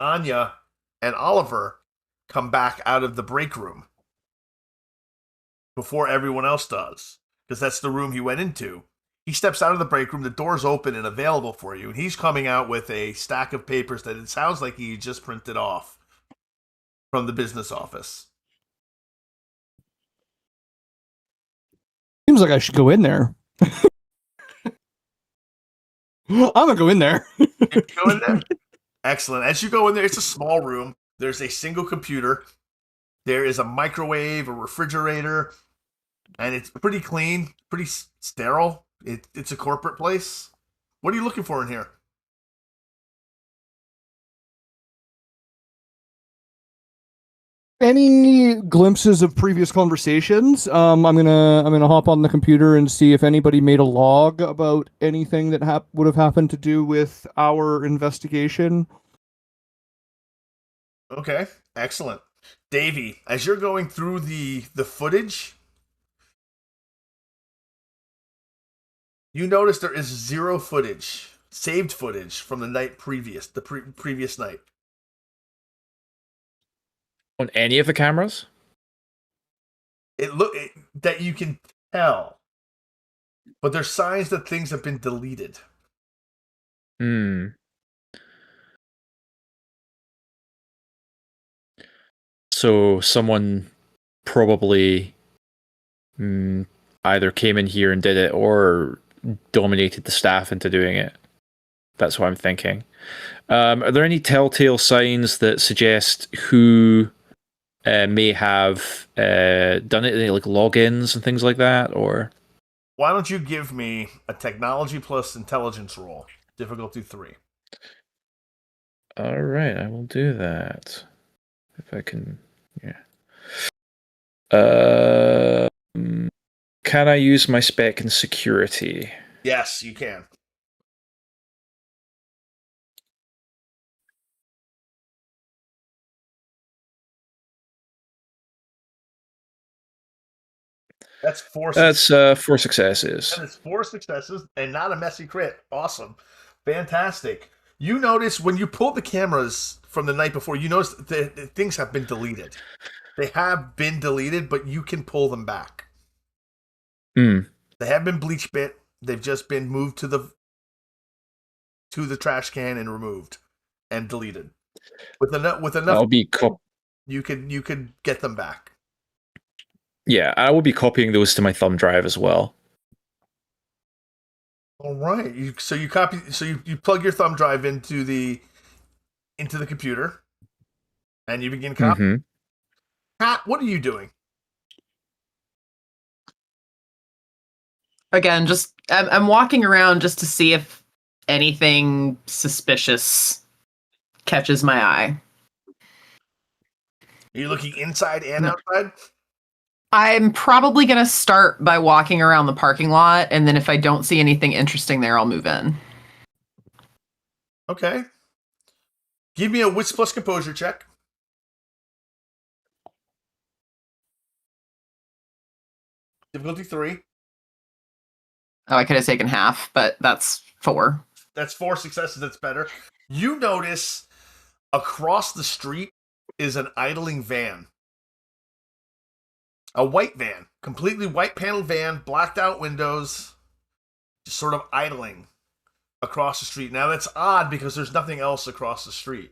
Anya and Oliver come back out of the break room before everyone else does, because that's the room he went into. He steps out of the break room, the door's open and available for you, and he's coming out with a stack of papers that it sounds like he just printed off from the business office. Seems like I should go in there. I'm gonna go in there. Go in there. Excellent. As you go in there, it's a small room. There's a single computer. There is a microwave, a refrigerator, and it's pretty clean, pretty sterile. It's a corporate place. What are you looking for in here? Any glimpses of previous conversations? I'm gonna hop on the computer and see if anybody made a log about anything that would have happened to do with our investigation. Okay, excellent. Davey, as you're going through the footage, you notice there is zero footage, saved footage from the night previous, previous night. On any of the cameras? That you can tell, but there's signs that things have been deleted. So someone probably either came in here and did it or dominated the staff into doing it. That's what I'm thinking. Are there any telltale signs that suggest who may have done it, like logins and things like that? Or why don't you give me a technology plus intelligence roll, difficulty 3? All right, I will do that if I can. Yeah. Can I use my spec in security? Yes, you can. That's 4 successes. That's 4 successes. That is 4 successes and not a messy crit. Awesome. Fantastic. You notice when you pull the cameras from the night before, you notice that things have been deleted. They have been deleted, but you can pull them back. They have been bleach bit. They've just been moved to the trash can and removed and deleted. With enough, you could get them back. Yeah, I will be copying those to my thumb drive as well. All right. You plug your thumb drive into the computer, and you begin copying. Pat, what are you doing? Again, just I'm walking around just to see if anything suspicious catches my eye. Are you looking inside and outside? I'm probably going to start by walking around the parking lot, and then if I don't see anything interesting there, I'll move in. Okay. Give me a wits plus composure check. Difficulty 3. Oh, I could have taken half, but that's 4. That's 4 successes. That's better. You notice across the street is an idling van. A white van. Completely white paneled van, blacked out windows, just sort of idling across the street. Now that's odd because there's nothing else across the street.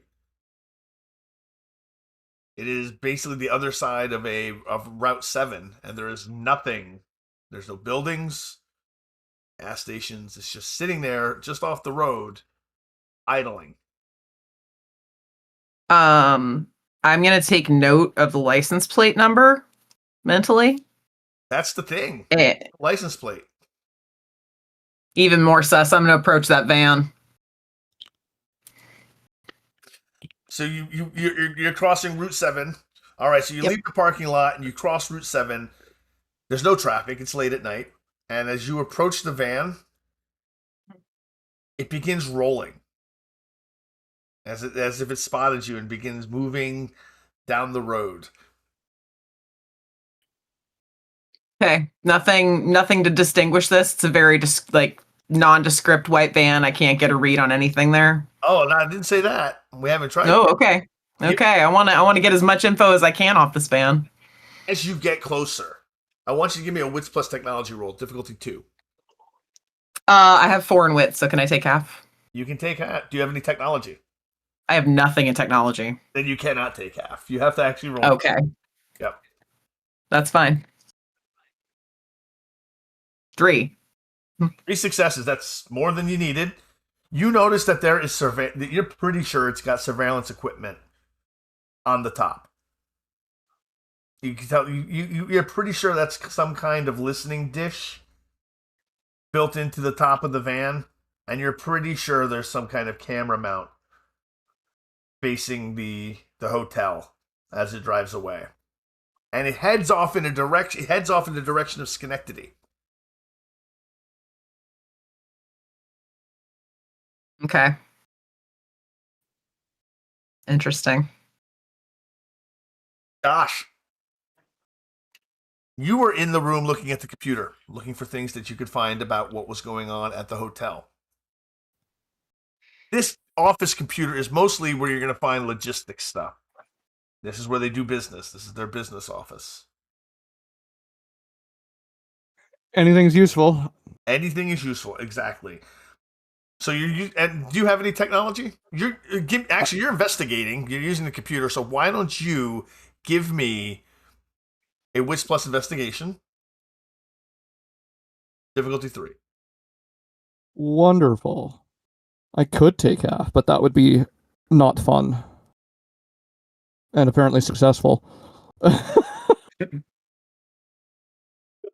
It is basically the other side of Route 7, and there is nothing. There's no buildings, gas stations. It's just sitting there, just off the road, idling. I'm gonna take note of the license plate number mentally. That's the thing. License plate. Even more sus. I'm gonna approach that van. So you're crossing Route 7. All right, so you leave the parking lot and you cross Route 7. There's no traffic. It's late at night. And as you approach the van, it begins rolling. As if it spotted you and begins moving down the road. Okay, nothing to distinguish this. It's a very nondescript white van. I can't get a read on anything there. Oh, no, I didn't say that. We haven't tried. Oh, okay. Okay, I want to get as much info as I can off this van. As you get closer, I want you to give me a wits plus technology roll, difficulty 2. I have 4 in wit, so can I take half? You can take half. Do you have any technology? I have nothing in technology. Then you cannot take half. You have to actually roll. Okay. Yep. That's fine. 3. 3 successes. That's more than you needed. You notice that there is that you're pretty sure it's got surveillance equipment on the top. You can tell you're pretty sure that's some kind of listening dish built into the top of the van, and you're pretty sure there's some kind of camera mount facing the hotel as it drives away. And it heads off in the direction of Schenectady. Okay. Interesting. Gosh. You were in the room looking at the computer, looking for things that you could find about what was going on at the hotel. This office computer is mostly where you're going to find logistics stuff. This is where they do business. This is their business office. Anything's useful. Anything is useful, exactly. So and do you have any technology? You're investigating. You're using the computer. So why don't you give me a wits plus investigation, difficulty 3. Wonderful. I could take half, but that would be not fun. And apparently successful. There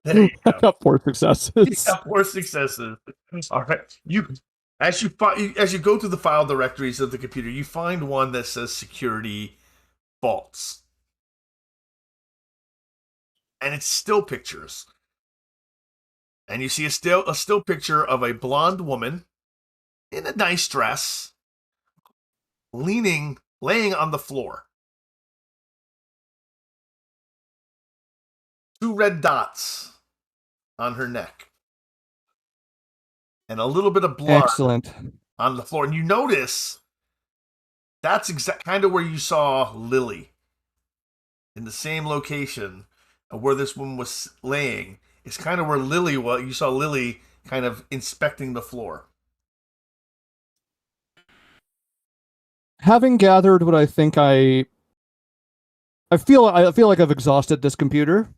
you I go. got 4 successes. You got 4 successes. All right. As you go through the file directories of the computer, you find one that says security vaults. And it's still pictures. And you see a still picture of a blonde woman in a nice dress, laying on the floor. 2 red dots on her neck. And a little bit of blood Excellent. on the floor. And you notice that's kind of where you saw Lily. In the same location where this woman was laying. It's kind of where Lily was. You saw Lily kind of inspecting the floor. Having gathered what I think I feel like I've exhausted this computer.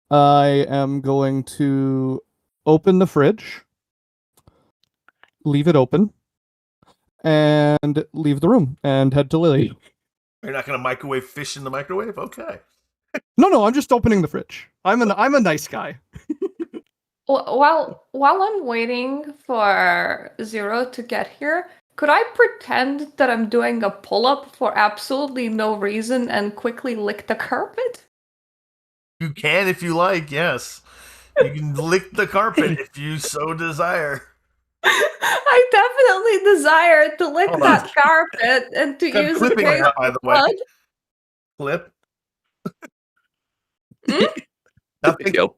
I am going to open the fridge, leave it open, and leave the room and head to Lily. You're not going to microwave fish in the microwave? Okay. No, I'm just opening the fridge. I'm a nice guy. While I'm waiting for Zero to get here, could I pretend that I'm doing a pull-up for absolutely no reason and quickly lick the carpet? You can if you like, yes. You can lick the carpet if you so desire. I definitely desire to lick that carpet and to I'm use clipping it that, by the way. blood. Clip. There Nothing. you go.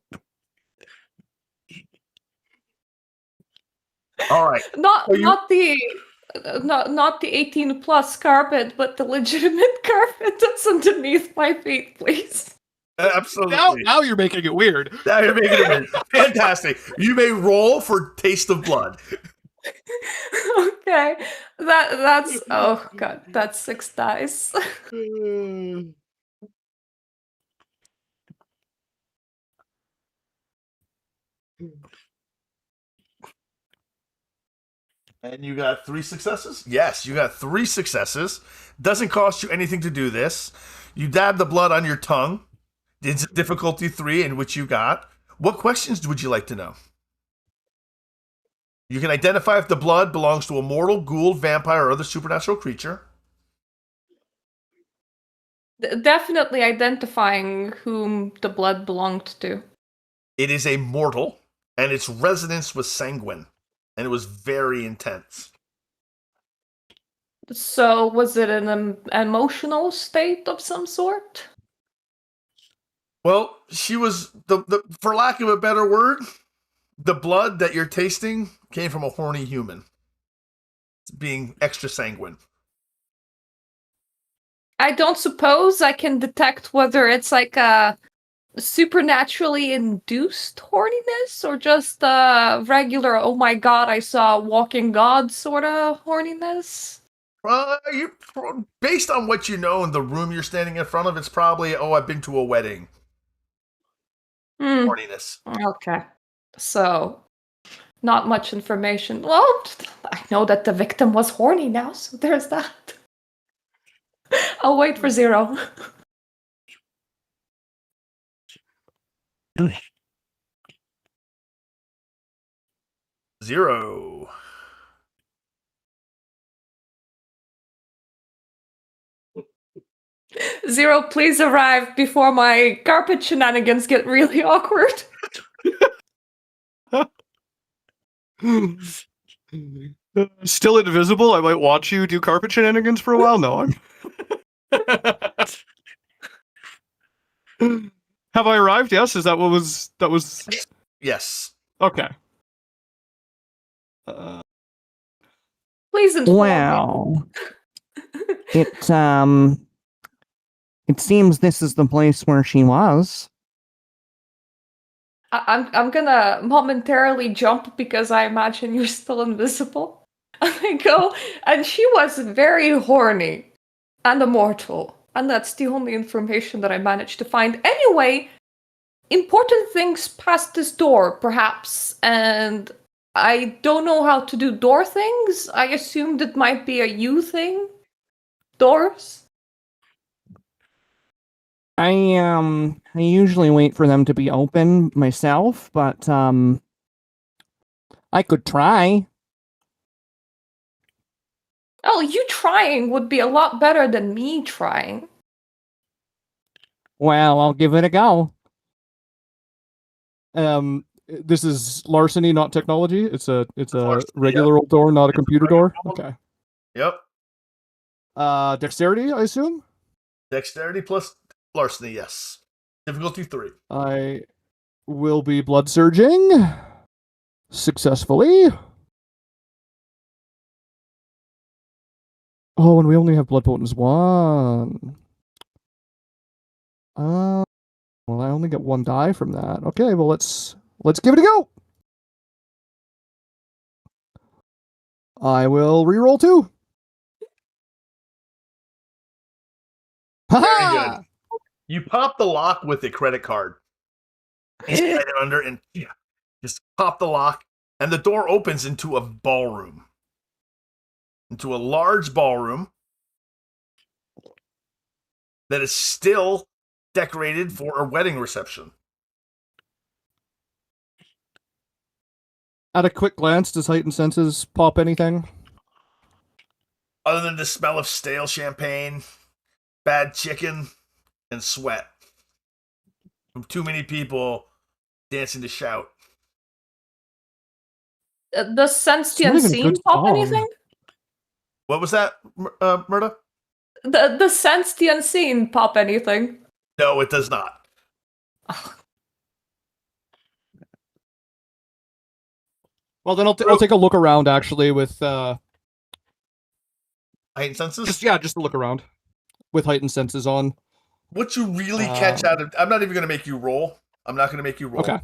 All right. Not So you- not the 18 plus carpet, but the legitimate carpet that's underneath my feet, please. Absolutely. Now you're making it weird. Now you're making it weird. Fantastic. You may roll for taste of blood. Okay. That's oh god, that's 6 dice. And you got 3 successes? Yes, you got 3 successes. Doesn't cost you anything to do this. You dab the blood on your tongue. It's difficulty 3 in which you got. What questions would you like to know? You can identify if the blood belongs to a mortal, ghoul, vampire, or other supernatural creature. Definitely identifying whom the blood belonged to. It is a mortal, and its resonance was sanguine, and it was very intense. So was it an emotional state of some sort? Well, she was, for lack of a better word, the blood that you're tasting came from a horny human. Being extra sanguine. I don't suppose I can detect whether it's like a supernaturally induced horniness or just regular, oh my god, I saw a walking god sort of horniness? Based on what you know in the room you're standing in front of, it's probably, oh, I've been to a wedding. Horniness. Okay. So, not much information. Well, I know that the victim was horny now, so there's that. I'll wait for 0. 0. Zero, please arrive before my carpet shenanigans get really awkward. Still invisible? I might watch you do carpet shenanigans for a while? No, I'm... Have I arrived? Yes? Is that what was... That was... Yes. Okay. Please inform me. Wow. It seems this is the place where she was. I'm gonna momentarily jump because I imagine you're still invisible. I go, and she was very horny and immortal, and that's the only information that I managed to find. Anyway, important things past this door, perhaps, and I don't know how to do door things. I assumed it might be a you thing. Doors? I usually wait for them to be open myself, but I could try. Oh, you trying would be a lot better than me trying. Well, I'll give it a go. This is larceny, not technology. It's a Larceny, regular old door, not a computer door. Okay. Yep. Dexterity, I assume. Dexterity plus larceny, yes. Difficulty 3. I will be blood surging successfully. Oh, and we only have blood potence 1. Well, I only get 1 die from that. Okay, well let's give it a go. I will reroll 2. Very good. You pop the lock with a credit card. Slide it under and just pop the lock, and the door opens into a ballroom. Into a large ballroom that is still decorated for a wedding reception. At a quick glance, does heightened senses pop anything? Other than the smell of stale champagne, bad chicken, and sweat from too many people dancing to shout. Does sense the It's not even a unseen good pop song. anything? What was that, Murda? The sense the unseen pop anything? No, it does not. Well, then I'll take a look around actually with Heightened senses? just a look around with heightened senses on. What you really catch out of... I'm not even going to make you roll. I'm not going to make you roll. Okay.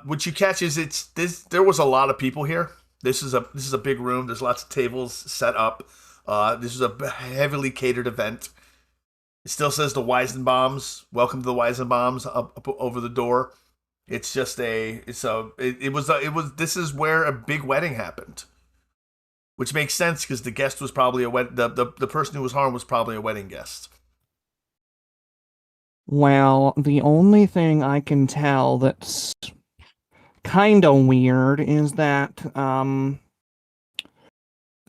What you catch is there was a lot of people here. This is a big room. There's lots of tables set up. This is a heavily catered event. It still says the Weizenbaums. Welcome to the Weizenbaums up over the door. It's just this is where a big wedding happened. Which makes sense because the guest was probably the person who was harmed was probably a wedding guest. Well, the only thing I can tell that's kind of weird is that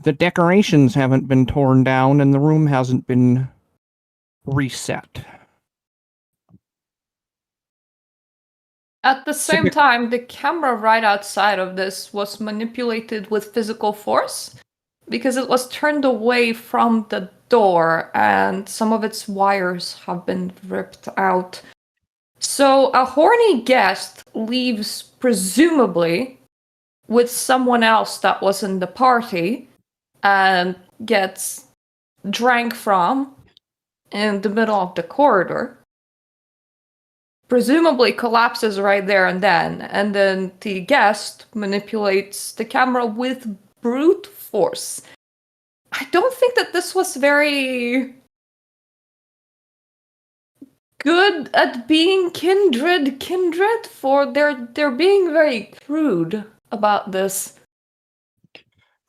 the decorations haven't been torn down and the room hasn't been reset. At the same time, the camera right outside of this was manipulated with physical force because it was turned away from the door and some of its wires have been ripped out. So a horny guest leaves presumably with someone else that was in the party and gets drank from in the middle of the corridor. Presumably collapses right there and then the guest manipulates the camera with brute force. I don't think that this was very good at being kindred, for they're being very crude about this.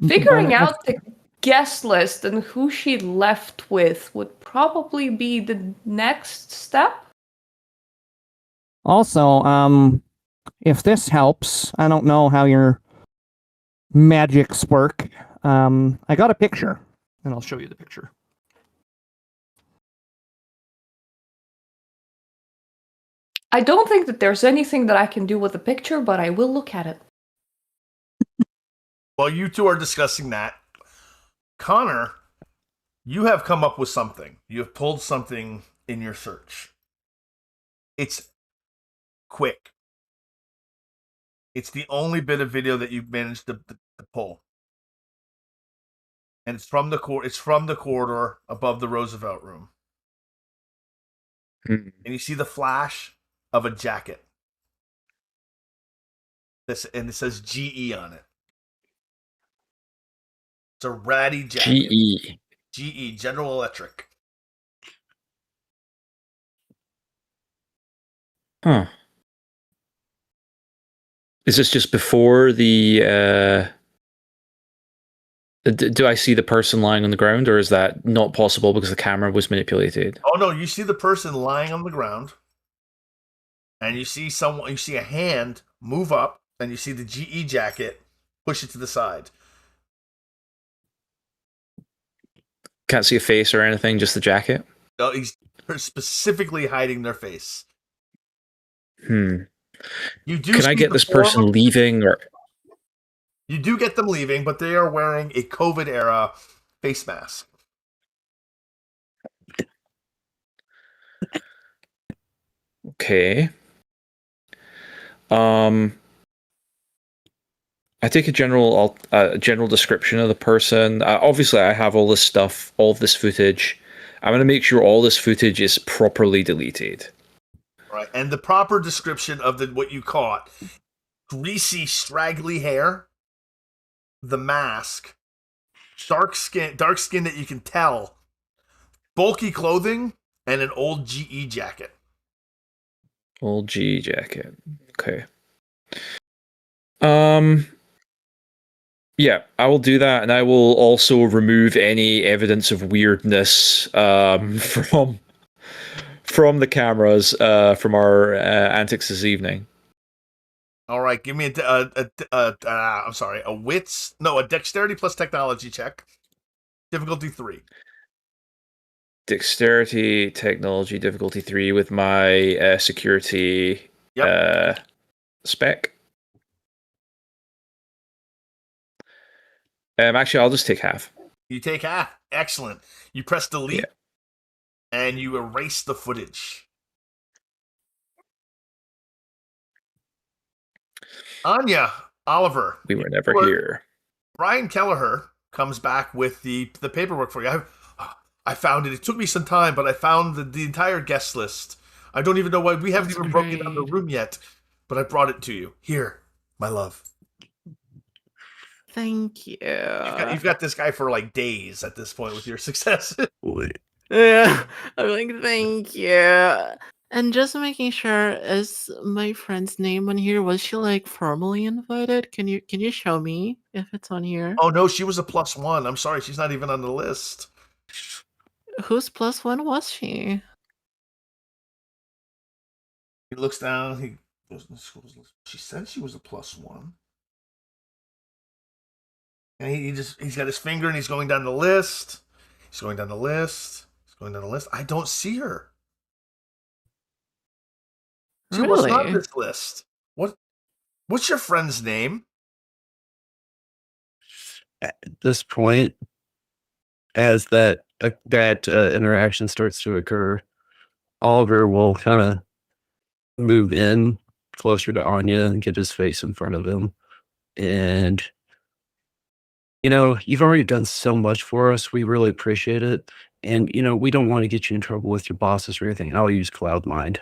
Figuring out the guest list and who she left with would probably be the next step. Also, if this helps, I don't know how your magics work. I got a picture, and I'll show you the picture. I don't think that there's anything that I can do with the picture, but I will look at it. While you two are discussing that, Connor, you have come up with something. You have pulled something in your search. It's quick. It's the only bit of video that you've managed to pull. And it's from the corridor above the Roosevelt room. And you see the flash of a jacket. And it says GE on it. It's a ratty jacket. GE, General Electric. Huh. Is this just before the... do I see the person lying on the ground, or is that not possible because the camera was manipulated? Oh no, you see the person lying on the ground, and you see a hand move up, and you see the GE jacket push it to the side. Can't see a face or anything, just the jacket? No, he's specifically hiding their face. You do. Can I get this person leaving, or... You do get them leaving, but they are wearing a COVID-era face mask. Okay. I take a general description of the person. Obviously, I have all this stuff, all of this footage. I'm going to make sure all this footage is properly deleted. Right, and the proper description of what you caught: greasy, straggly hair, the mask, dark skin that you can tell, bulky clothing, and an old GE jacket. Old GE jacket. Okay. Yeah, I will do that, and I will also remove any evidence of weirdness from the cameras from our antics this evening. All right, give me a dexterity plus technology check. Difficulty 3. Dexterity, technology, difficulty 3 with my security spec. Actually, I'll just take half. You take half. Excellent. You press delete, and you erase the footage. Anya, Oliver. We were never here. Brian Kelleher comes back with the paperwork for you. I found it. It took me some time, but I found the entire guest list. I don't even know why we haven't even broken down the room yet, but I brought it to you. Here, my love. Thank you. You've got this guy for like days at this point with your success. Yeah, I'm like, thank you. And just making sure, is my friend's name on here? Was she like formally invited? Can you show me if it's on here? Oh no, she was a +1. I'm sorry, she's not even on the list. Whose +1 was she? He looks down. He goes, she said she was a +1. And he's got his finger and he's going down the list. He's going down the list. He's going down the list. I don't see her. She wasn't on this list. What's your friend's name? At this point, as that interaction starts to occur, Oliver will kind of move in closer to Anya and get his face in front of him. And, you've already done so much for us. We really appreciate it. And, we don't want to get you in trouble with your bosses or anything. I'll use Cloud Mind.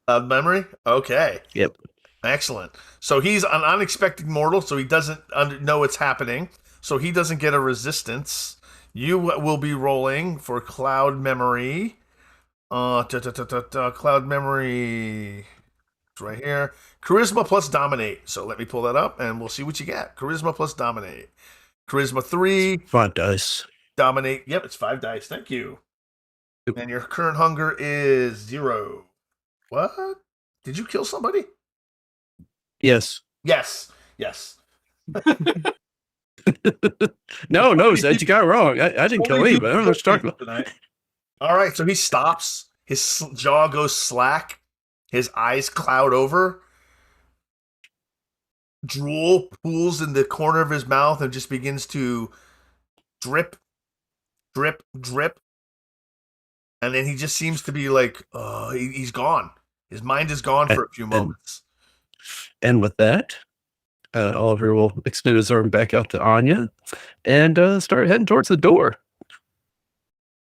Memory? Okay. Yep. Excellent. So he's an unexpected mortal, so he doesn't know what's happening. So he doesn't get a resistance. You will be rolling for Cloud Memory. Cloud Memory. It's right here. Charisma plus Dominate. So let me pull that up, and we'll see what you get. Charisma plus Dominate. Charisma 3. 5 dice. Dominate. Yep, it's 5 dice. Thank you. And your current hunger is 0. What? Did you kill somebody? Yes. Yes. No, Zed, you got it wrong. I didn't kill anybody. I don't know what you're talking about. Tonight. All right, so he stops. His jaw goes slack. His eyes cloud over. Drool pools in the corner of his mouth and just begins to drip, drip, drip. And then he just seems to be like, he's gone. His mind is gone for a few moments. And with that, Oliver will extend his arm back out to Anya and start heading towards the door.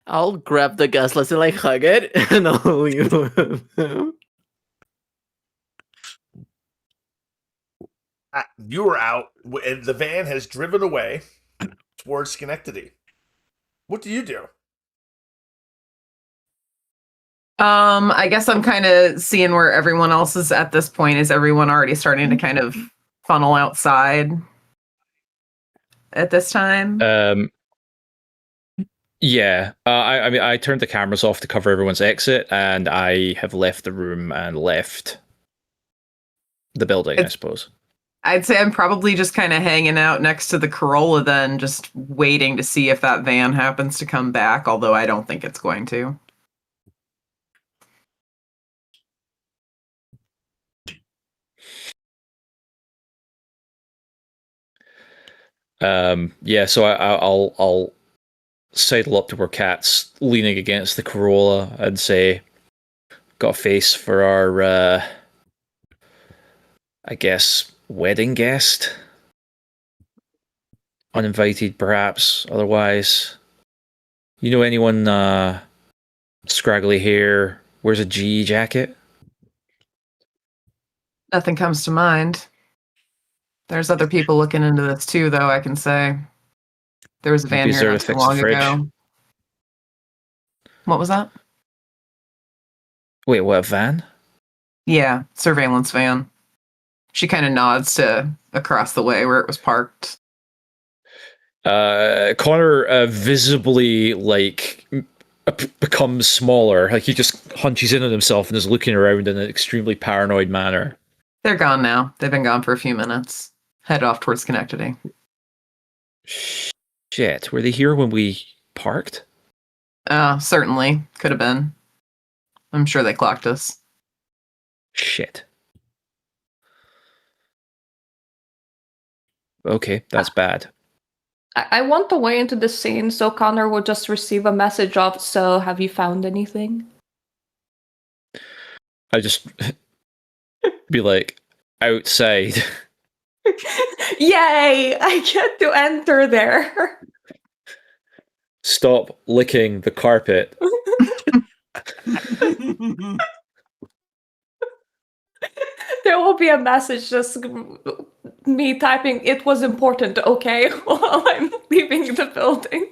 I'll grab the gaslight and like hug it, and I'll leave with him. You are out, and the van has driven away towards Schenectady. What do you do? I guess I'm kind of seeing where everyone else is at this point. Is everyone already starting to kind of funnel outside at this time? Yeah. I mean, I turned the cameras off to cover everyone's exit, and I have left the room and left the building, I suppose. I'd say I'm probably just kind of hanging out next to the Corolla then, just waiting to see if that van happens to come back, although I don't think it's going to. Yeah, so I'll sidle up to where Kat's leaning against the Corolla and say, got a face for our, I guess, wedding guest? Uninvited, perhaps, otherwise. You know anyone, scraggly hair, wears a GE jacket? Nothing comes to mind. There's other people looking into this too, though, I can say. There was a van here not too long ago. What was that? Wait, what, van? Yeah, surveillance van. She kind of nods to across the way where it was parked. Connor visibly, becomes smaller. Like, he just hunches in on himself and is looking around in an extremely paranoid manner. They're gone now. They've been gone for a few minutes. Head off towards Schenectady. Shit, were they here when we parked? Certainly. Could have been. I'm sure they clocked us. Shit. Okay, that's bad. I want the way into the scene so Connor will just receive a message of, so have you found anything? I just be like, outside. Yay! I get to enter there. Stop licking the carpet. There will be a message, just me typing, it was important, okay, while I'm leaving the building. ...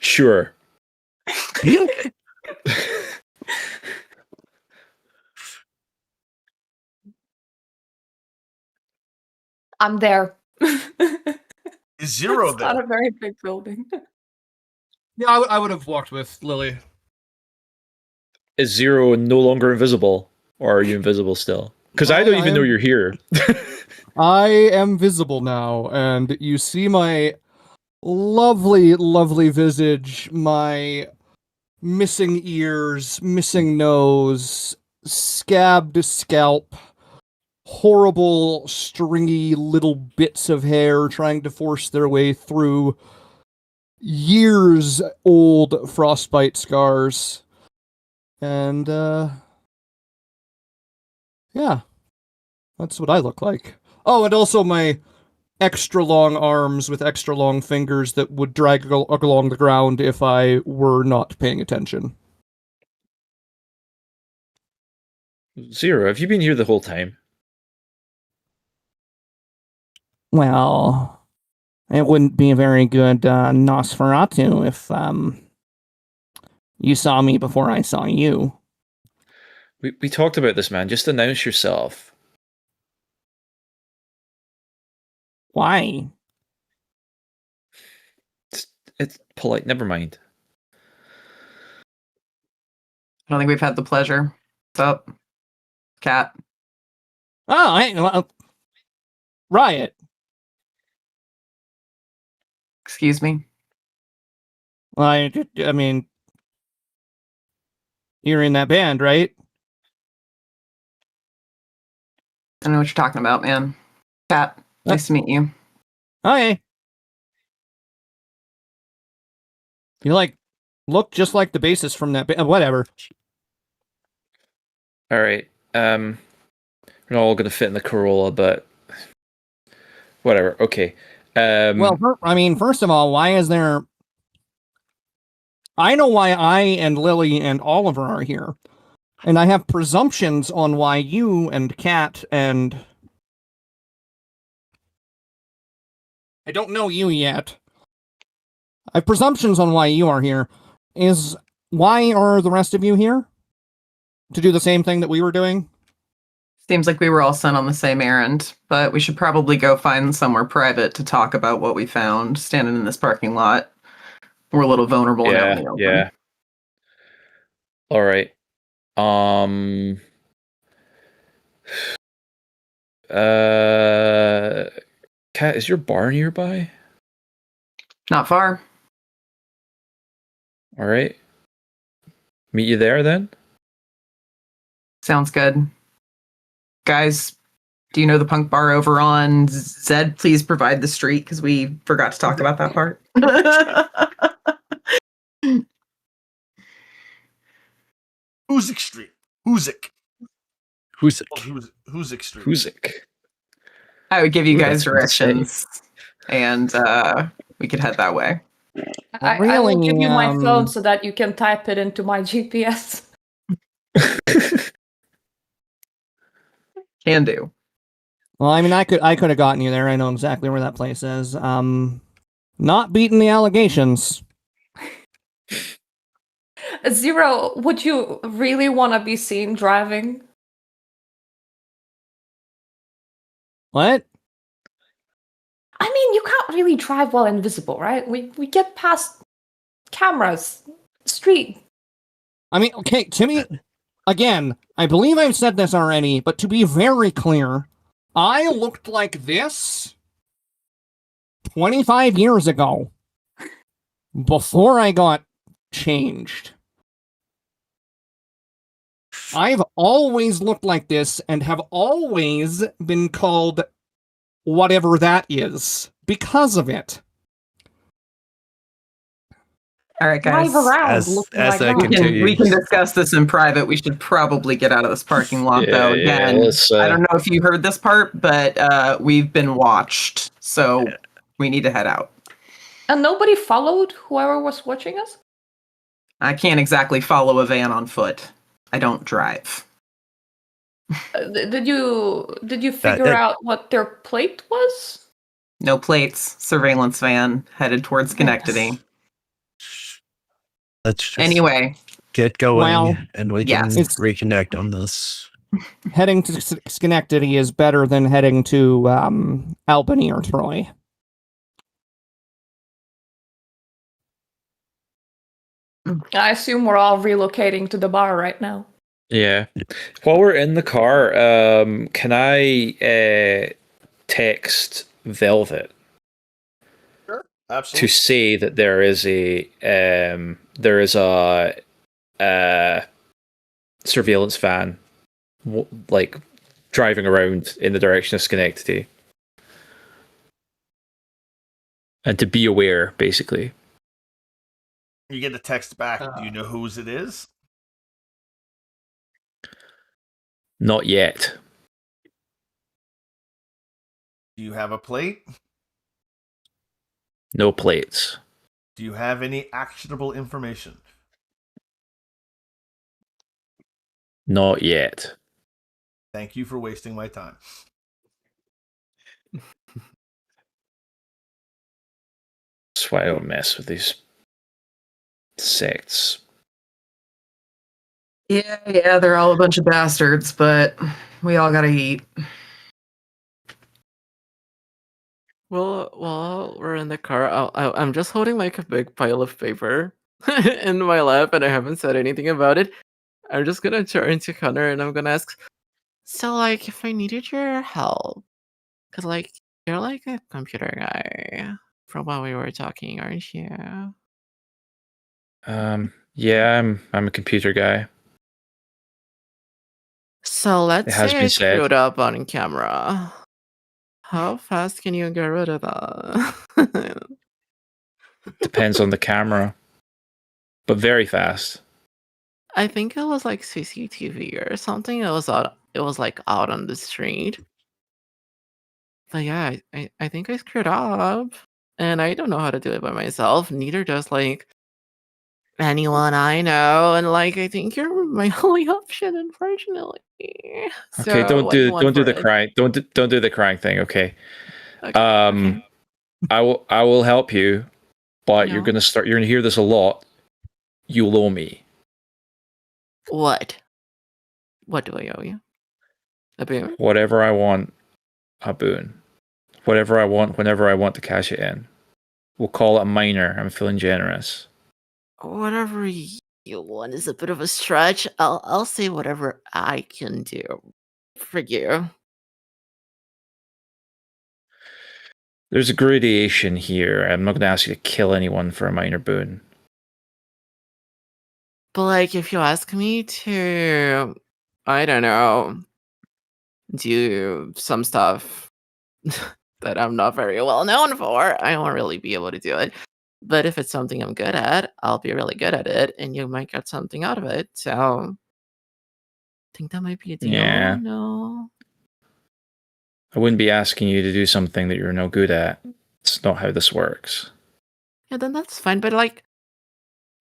Sure. I'm there. Is 0 It's there? not a very big building. Yeah, I would have walked with Lily. Is 0 no longer invisible? Or are you invisible still? Because I don't even know you're here. I am visible now, and you see my lovely, lovely visage, my missing ears, missing nose, scabbed scalp, horrible, stringy little bits of hair trying to force their way through years old frostbite scars. And, yeah. That's what I look like. Oh, and also my extra long arms with extra long fingers that would drag along the ground if I were not paying attention. Zero, have you been here the whole time? Well, it wouldn't be a very good Nosferatu if you saw me before I saw you. We talked about this, man. Just announce yourself. Why? It's polite. Never mind. I don't think we've had the pleasure. What's up, Cat? Oh, Riot. Excuse me. Well, I mean, you're in that band, right? I don't know what you're talking about, man. Cat, nice to meet you. Okay. You look just like the bassist from that band. Whatever. All right. We're not all going to fit in the Corolla, but whatever. Okay. Well, first of all, why is there... I know why I and Lily and Oliver are here. And I have presumptions on why you and Kat and... I don't know you yet. I have presumptions on why you are here. Why are the rest of you here? To do the same thing that we were doing? Seems like we were all sent on the same errand, but we should probably go find somewhere private to talk about what we found standing in this parking lot. We're a little vulnerable and out in the open. Yeah. All right. Kat, is your bar nearby? Not far. All right. Meet you there then? Sounds good. Guys, do you know the punk bar over on Zed? Please provide the street because we forgot to talk about that part. Huzik Street. Huzik. Huzik Street. Huzik. I would give you Ooh, guys that's fun to directions and we could head that way. I will give you my Really, phone so that you can type it into my GPS. Can do. Well, I mean, I could have gotten you there. I know exactly where that place is. Not beating the allegations. Zero, would you really want to be seen driving? What? I mean, you can't really drive while invisible, right? We get past cameras, street. I mean, okay, to me, again, I believe I've said this already, but to be very clear, I looked like this 25 years ago, before I got changed. I've always looked like this and have always been called whatever that is because of it. All right, guys. Drive around As looking that like that. continues, We can discuss this in private. We should probably get out of this parking lot, though. Again, let's, I don't know if you heard this part, but we've been watched, so we need to head out. And nobody followed whoever was watching us? I can't exactly follow a van on foot. I don't drive. Did you figure out what their plate was? No plates. Surveillance van headed towards Schenectady. let's just Anyway, get going Well, and we yes. can reconnect on this. Heading to Schenectady is better than heading to Albany or Troy. I assume we're all relocating to the bar right now. Yeah. While we're in the car, can I text Velvet Sure. to Absolutely. say that there is a surveillance van like driving around in the direction of Schenectady, and to be aware, basically. You get the text back. Do you know whose it is? Not yet. Do you have a plate? No plates. Do you have any actionable information? Not yet. Thank you for wasting my time. That's why I don't mess with these sects. Yeah, they're all a bunch of bastards, but we all gotta eat. Well, while we're in the car, I'm just holding like a big pile of paper in my lap, and I haven't said anything about it. I'm just gonna turn to Connor and I'm gonna ask, so like, if I needed your help, cause like you're like a computer guy from when we were talking, aren't you? Yeah, I'm a computer guy. So let's It has say been I said. screwed up on camera. How fast can you get rid of that? Depends on the camera, but very fast. I think it was like CCTV or something. It was out. It was like out on the street. But yeah, I think I screwed up, and I don't know how to do it by myself. Neither does like anyone I know, and like I think you're my only option, unfortunately. Okay, So, what do you want do for the it? crying. Don't do the crying thing. Okay. Okay, okay. I will help you, but you're No. gonna hear this a lot. You'll owe me. What? What do I owe you? A boon? Whatever I want, a boon. Whatever I want, whenever I want to cash it in. We'll call it a minor. I'm feeling generous. Whatever you want is a bit of a stretch. I'll say whatever I can do for you. There's a gradation here. I'm not going to ask you to kill anyone for a minor boon. But like, if you ask me to, I don't know, do some stuff that I'm not very well known for, I won't really be able to do it. But if it's something I'm good at, I'll be really good at it, and you might get something out of it. So, think that might be a deal. Yeah. No. I wouldn't be asking you to do something that you're no good at. It's not how this works. Yeah, then that's fine. But like,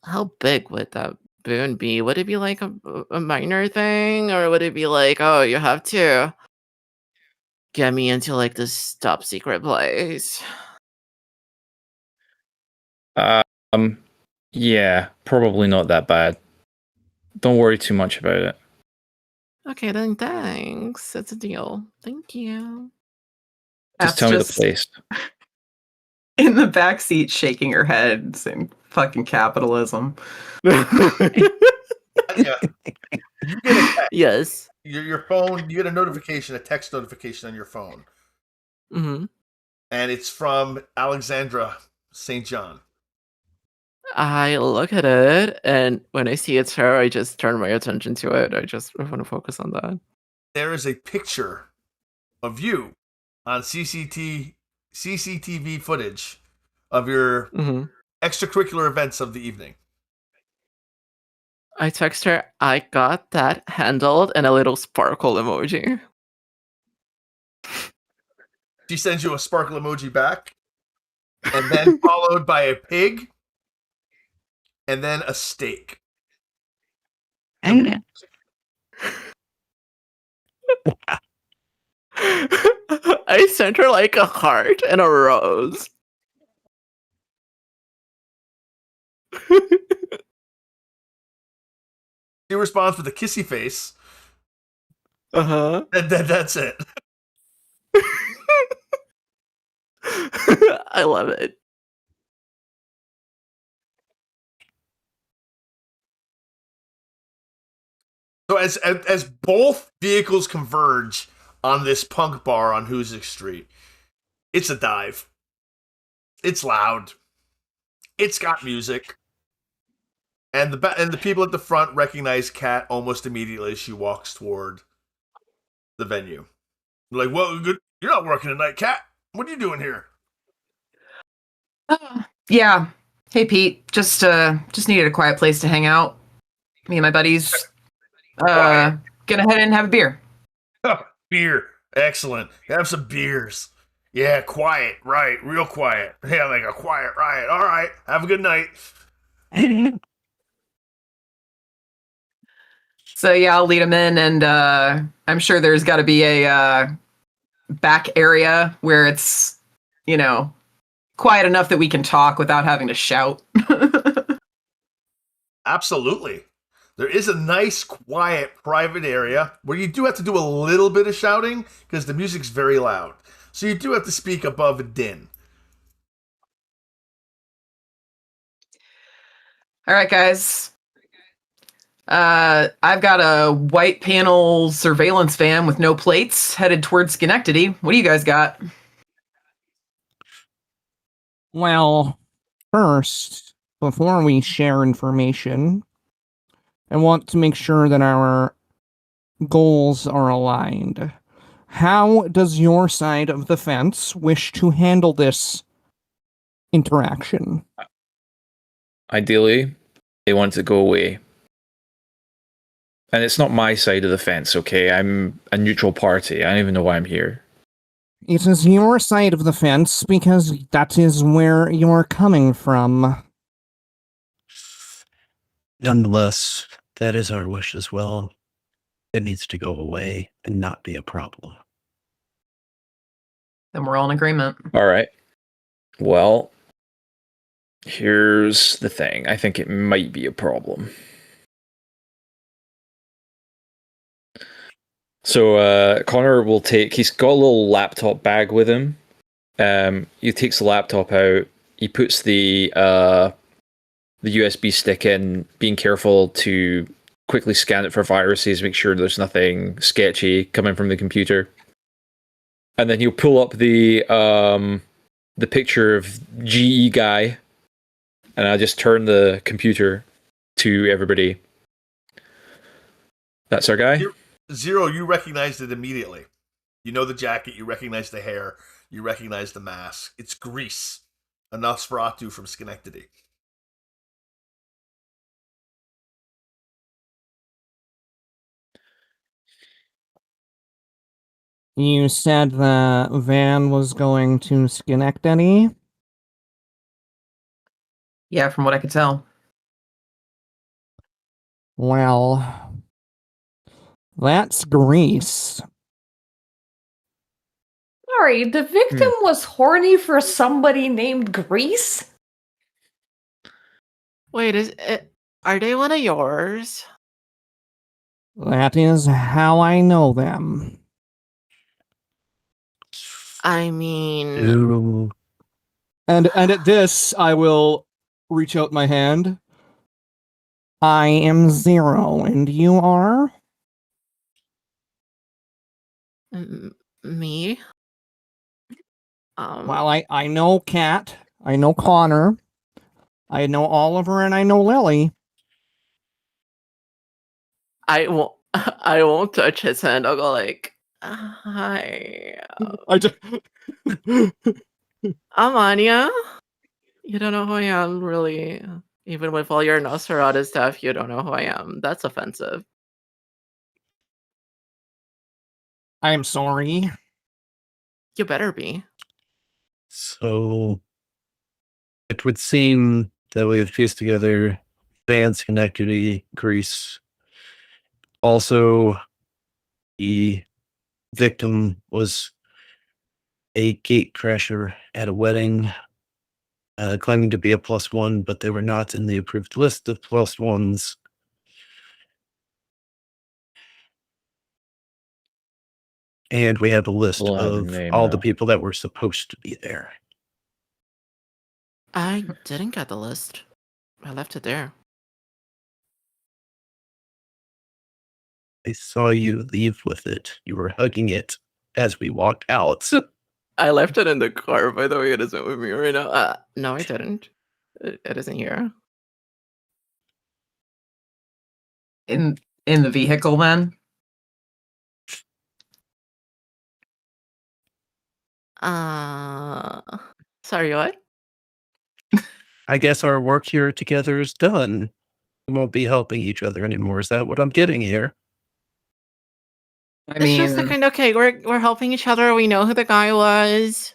how big would that boon be? Would it be like a minor thing, or would it be like, oh, you have to get me into like this top secret place? Yeah, probably not that bad. Don't worry too much about it. Okay, then thanks. That's a deal. Thank you. Just tell me the place. In the back seat, shaking her head, saying "fucking capitalism." Yeah. You get a text. Yes. Your phone, you get a notification, a text notification on your phone. Mm-hmm. And it's from Alexandra St. John. I look at it, and when I see it's her, I just turn my attention to it. I want to focus on that. There is a picture of you on CCTV footage of your extracurricular events of the evening. I text her, I got that handled, and a little sparkle emoji. She sends you a sparkle emoji back, and then followed by a pig, and then a steak. I sent her like a heart and a rose. She responds with a kissy face. Uh-huh. And then that's it. I love it. So as both vehicles converge on this punk bar on Hoosick Street, it's a dive. It's loud. It's got music. And the people at the front recognize Kat almost immediately as she walks toward the venue. They're like, well, good. You're not working tonight, Kat. What are you doing here? Yeah. Hey, Pete. Just needed a quiet place to hang out. Me and my buddies. Gonna head in and have a beer. Beer. Excellent. Have some beers. Yeah, quiet. Right, real quiet. Yeah, like a quiet riot. All right, have a good night. So yeah, I'll lead him in, and I'm sure there's got to be a back area where it's, quiet enough that we can talk without having to shout. Absolutely. There is a nice, quiet, private area where you do have to do a little bit of shouting because the music's very loud. So you do have to speak above a din. All right, guys. I've got a white panel surveillance van with no plates headed towards Schenectady. What do you guys got? Well, first, before we share information, I want to make sure that our goals are aligned. How does your side of the fence wish to handle this interaction? Ideally, they want to go away. And it's not my side of the fence, okay? I'm a neutral party. I don't even know why I'm here. It is your side of the fence because that is where you're coming from. Nonetheless, that is our wish as well. It needs to go away and not be a problem. Then we're all in agreement. All right. Well, here's the thing. I think it might be a problem. So Connor will he's got a little laptop bag with him. He takes the laptop out. He puts the USB stick in, being careful to quickly scan it for viruses, make sure there's nothing sketchy coming from the computer. And then he'll pull up the picture of GE guy, and I'll just turn the computer to everybody. That's our guy. Zero, you recognized it immediately. You know the jacket, you recognize the hair, you recognize the mask. It's Grease, a Nosferatu from Schenectady. You said the van was going to Schenectady? Yeah, from what I could tell. Well, that's Grease. Sorry, the victim was horny for somebody named Grease? Wait, are they one of yours? That is how I know them. I mean, Ooh. And at this, I will reach out my hand. I am Zero, and you are? me? Well, I know Kat, I know Connor, I know Oliver, and I know Lily. I won't. I won't touch his hand. I'll go like, "Hi, I just I'm Anya. You don't know who I am, really. Even with all your Nosferatu stuff, you don't know who I am. That's offensive." I'm sorry. You better be. So it would seem that we have pieced together Van Schenectady, Greece. Also, the victim was a gate crasher at a wedding, claiming to be a +1, but they were not in the approved list of +1s. And we have a list We'll have a of name all the now. people that were supposed to be there. I didn't get the list. I left it there. I saw you leave with it. You were hugging it as we walked out. I left it in the car, by the way. It isn't with me right now. No, I didn't. It isn't here. In the vehicle, then? Sorry, what? I guess our work here together is done. We won't be helping each other anymore. Is that what I'm getting here? I It's just the mean, kind. Okay, we're helping each other. We know who the guy was.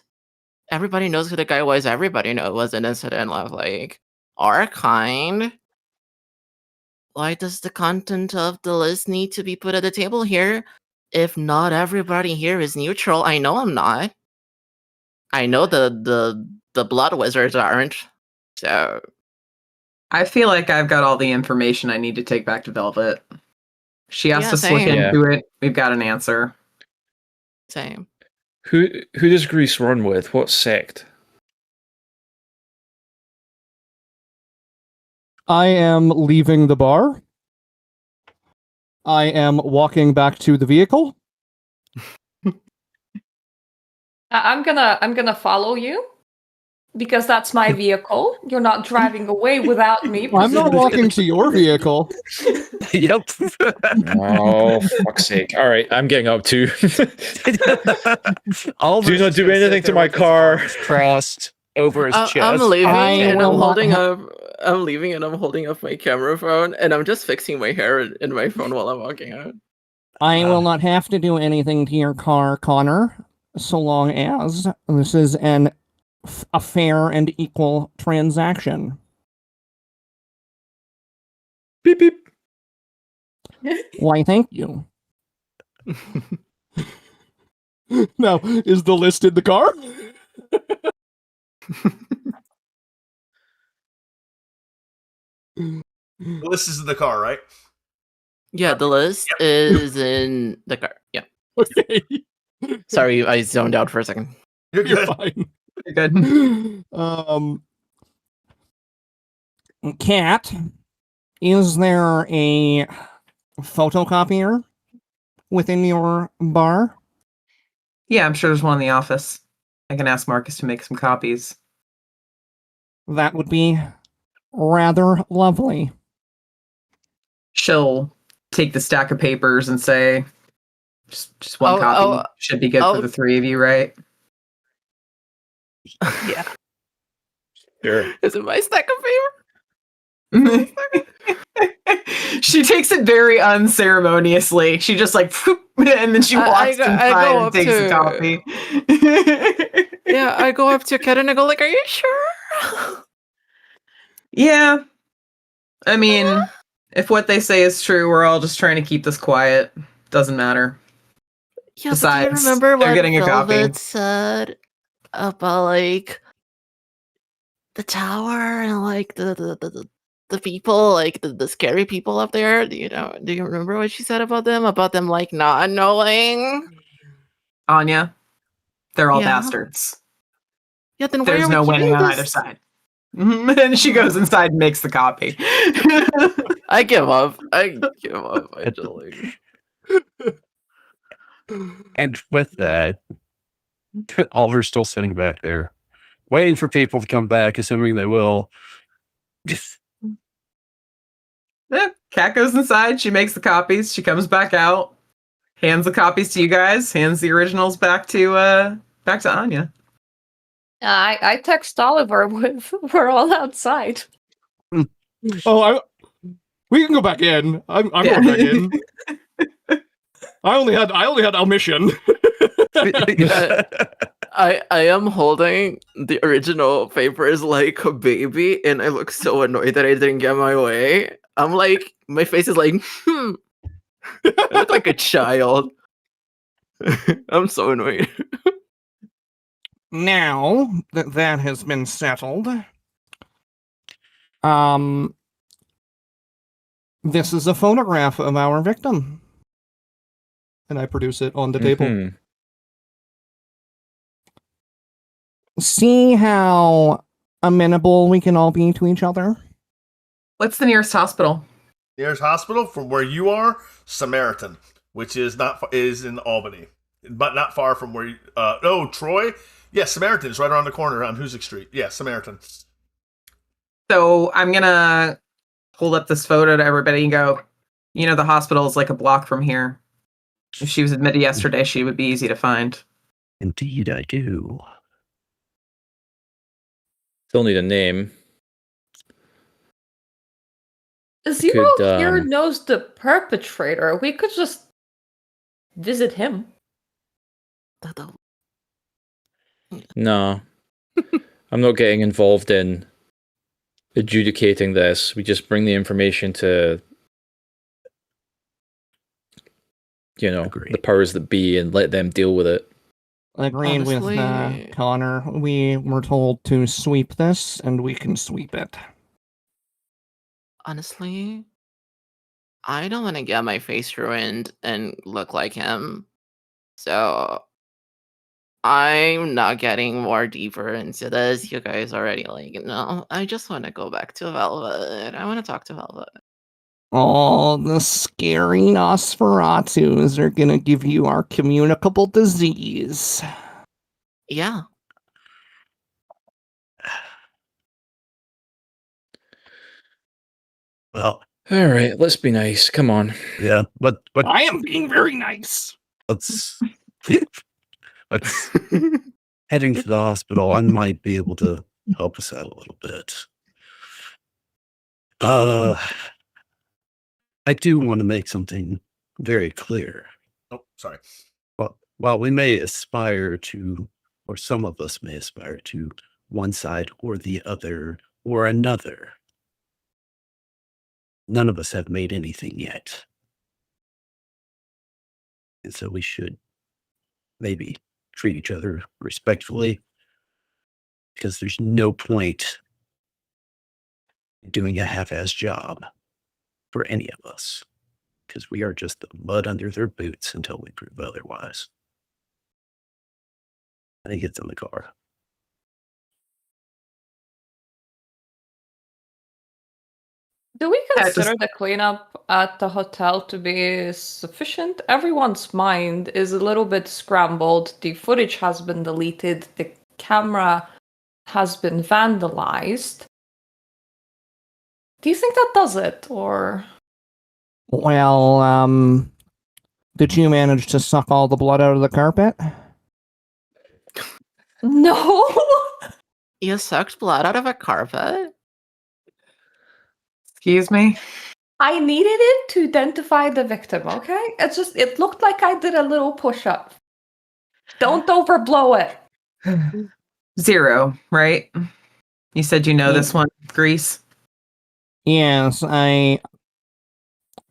everybody knows who the guy was. Everybody knows it was an incident of like our kind. Why does the content of the list need to be put at the table here? If not everybody here is neutral, I know I'm not. I know the blood wizards aren't. So I feel like I've got all the information I need to take back to Velvet. She asked Yeah, us to look same. into it. We've got an answer. same. Who does Greece run with? What sect? I am leaving the bar. I am walking back to the vehicle. I'm gonna follow you because that's my vehicle. You're not driving away without me. I'm not walking to your vehicle. Yep. Oh, fuck's sake. All right, I'm getting up too. All Do not do anything to my car. Crossed over his chest. I'm leaving I and will I'm not holding ha- up. I'm leaving and I'm holding up my camera phone and I'm just fixing my hair in my phone while I'm walking out. I will not have to do anything to your car, Connor, so long as this is a fair and equal transaction. Beep beep. Why, thank you. Now, is the list in the car? This is in the car, right? Yeah, the list is in the car. Yeah. Okay. Sorry, I zoned out for a second. You're You're good. fine. You're good. Cat, is there a photocopier within your bar? Yeah, I'm sure there's one in the office. I can ask Marcus to make some copies. That would be rather lovely. She'll take the stack of papers and say, just one copy should be good for the three of you, right? Yeah. Sure. Is it my stack of paper? She takes it very unceremoniously. She just like, and then she walks inside and takes a copy. Yeah, I go up to Kat and I go like, "Are you sure?" Yeah. I mean, if what they say is true, we're all just trying to keep this quiet. Doesn't matter. Yeah, Besides, but do you remember they're what getting a copy. Velvet said about like the tower and like the people, like the scary people up there? Do you remember what she said about them? About them like not knowing? Anya, they're all Yeah. bastards. Yeah, then why There's are we no winning keeping on this? either side. And she goes inside and makes the copy. I give up. I give up. I just like. And with that, Oliver's still sitting back there, waiting for people to come back, assuming they will. Yeah, Kat goes inside. She makes the copies. She comes back out, hands the copies to you guys, hands the originals back to Anya. I text Oliver with we're all outside. Oh, we can go back in. I'm Yeah. going back in. I only had omission. I am holding the original papers like a baby, and I look so annoyed that I didn't get my way. I'm like, my face is like, I look like a child. I'm so annoyed. Now that has been settled, this is a photograph of our victim. And I produce it on the table. Mhm. See how amenable we can all be to each other? What's the nearest hospital? Nearest hospital from where you are, Samaritan, which is is in Albany, but not far from where you. Troy. Yeah, Samaritan is right around the corner on Hoosick Street. Yeah, Samaritan. So I'm gonna hold up this photo to everybody and go, the hospital is like a block from here. If she was admitted yesterday, she would be easy to find. Indeed, I do. Still need a name. Zero could, here knows the perpetrator. We could just visit him. No. I'm not getting involved in adjudicating this. We just bring the information to, Agreed. the powers that be and let them deal with it. Agreed with Honestly- Connor. We were told to sweep this, and we can sweep it. Honestly, I don't want to get my face ruined and look like him. So I'm not getting more deeper into this. You guys already no. I just want to go back to Velvet. I want to talk to Velvet. All the scary Nosferatus are gonna give you our communicable disease. Yeah. Well, All right, let's be nice. Come on. yeah, but I am being very nice. let's let's heading to the hospital. I might be able to help us out a little bit. I do want to make something very clear. Oh, sorry. While we may aspire to, or some of us may aspire to, one side or the other or another, none of us have made anything yet. And so we should maybe treat each other respectfully, because there's no point in doing a half-assed job for any of us, because we are just the mud under their boots until we prove otherwise. And he gets in the car. Do we Yeah, just- consider the cleanup at the hotel to be sufficient? Everyone's mind is a little bit scrambled. The footage has been deleted. The camera has been vandalized. Do you think that does it, or? Well, did you manage to suck all the blood out of the carpet? No! You sucked blood out of a carpet? Excuse me? I needed it to identify the victim, okay? It looked like I did a little push-up. Don't overblow it. 0, right? You said you know this one, Grease? Yes, I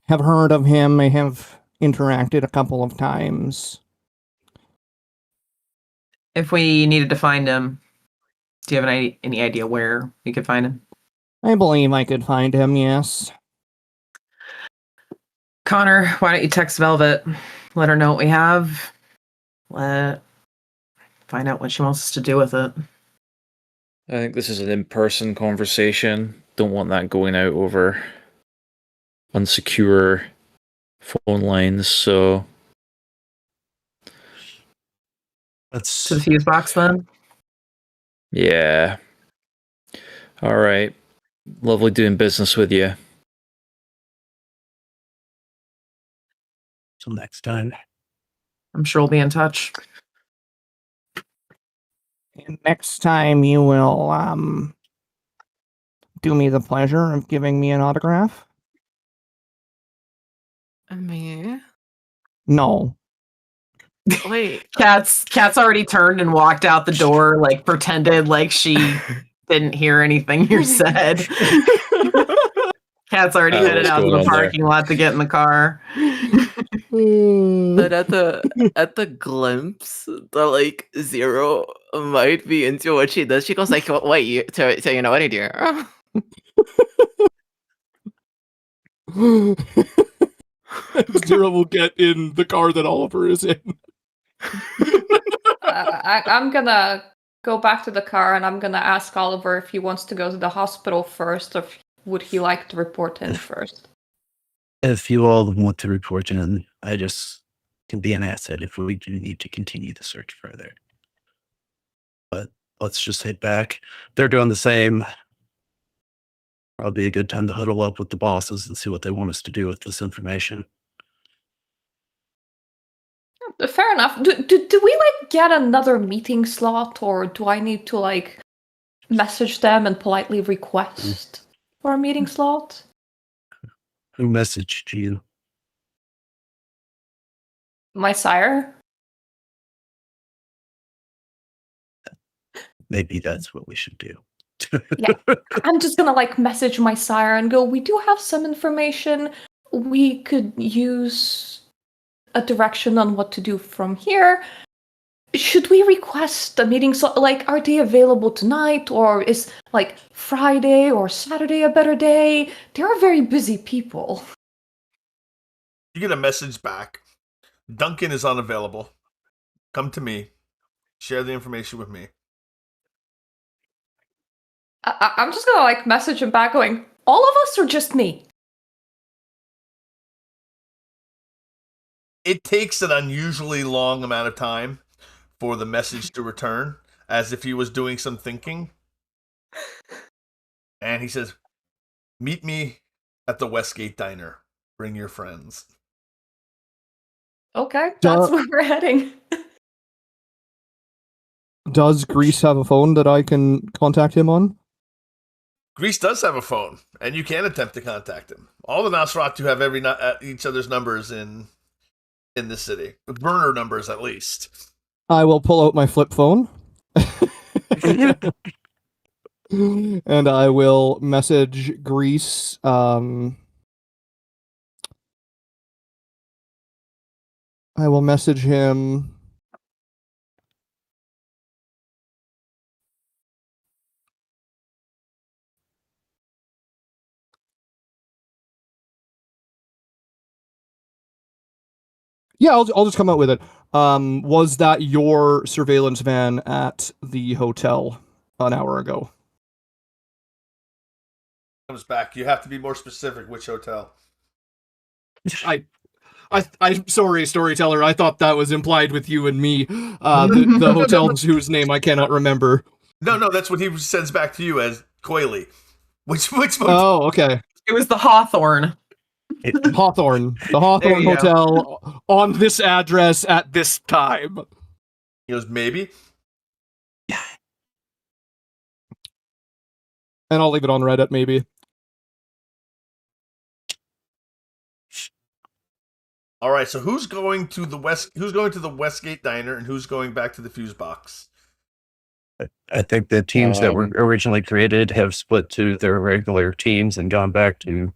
have heard of him. I have interacted a couple of times. If we needed to find him, do you have any idea where we could find him? I believe I could find him, yes. Connor, why don't you text Velvet? Let her know what we have. Find out what she wants us to do with it. I think this is an in-person conversation. Don't want that going out over unsecure phone lines, so Let's To the fuse box then? yeah. All right. Lovely doing business with you. till next time. I'm sure we'll be in touch. And next time you will, do me the pleasure of giving me an autograph? Me? No. Wait. Cat's already turned and walked out the door, like pretended like she didn't hear anything you said. Cat's already headed what's out to going the on there? parking lot to get in the car. But at the glimpse that 0 might be into what she does, she goes like, "Wait, you know what I do?" Zero will get in the car that Oliver is in. I'm gonna go back to the car and I'm gonna ask Oliver if he wants to go to the hospital first, or would he like to report in first. If you all want to report in, I just can be an asset if we do need to continue the search further. But let's just head back. They're doing the same. Probably a good time to huddle up with the bosses and see what they want us to do with this information. Fair enough. Do we get another meeting slot, or do I need to message them and politely request for a meeting slot? Who messaged you? My sire? maybe that's what we should do. Yeah. I'm just gonna message my sire and go, we do have some information. We could use a direction on what to do from here. Should we request a meeting? So, are they available tonight, or is Friday or Saturday a better day? They are very busy people. You get a message back. Duncan is unavailable. Come to me. Share the information with me. I'm just gonna message him back, going, all of us or just me? It takes an unusually long amount of time for the message to return, as if he was doing some thinking. And he says, meet me at the Westgate Diner. Bring your friends. Okay, that's where we're heading. Does Grease have a phone that I can contact him on? Greece does have a phone, and you can attempt to contact him. All the Nosferatu have each other's numbers in this city. Burner numbers, at least. I will pull out my flip phone. And I will message Grease. I will message him. Yeah, I'll just come out with it. Was that your surveillance van at the hotel an hour ago? Comes back. You have to be more specific. Which hotel? I'm sorry, storyteller. I thought that was implied with you and me. The hotel whose name I cannot remember. No, that's what he sends back to you as Coily. Which motel? Oh, okay. It was the Hawthorne. Hawthorne. The Hawthorne There you go. Hotel on this address at this time. He goes, maybe. And I'll leave it on Reddit, maybe. All right, so who's going to the Westgate Diner and who's going back to the fuse box? I think the teams that were originally created have split to their regular teams and gone back to.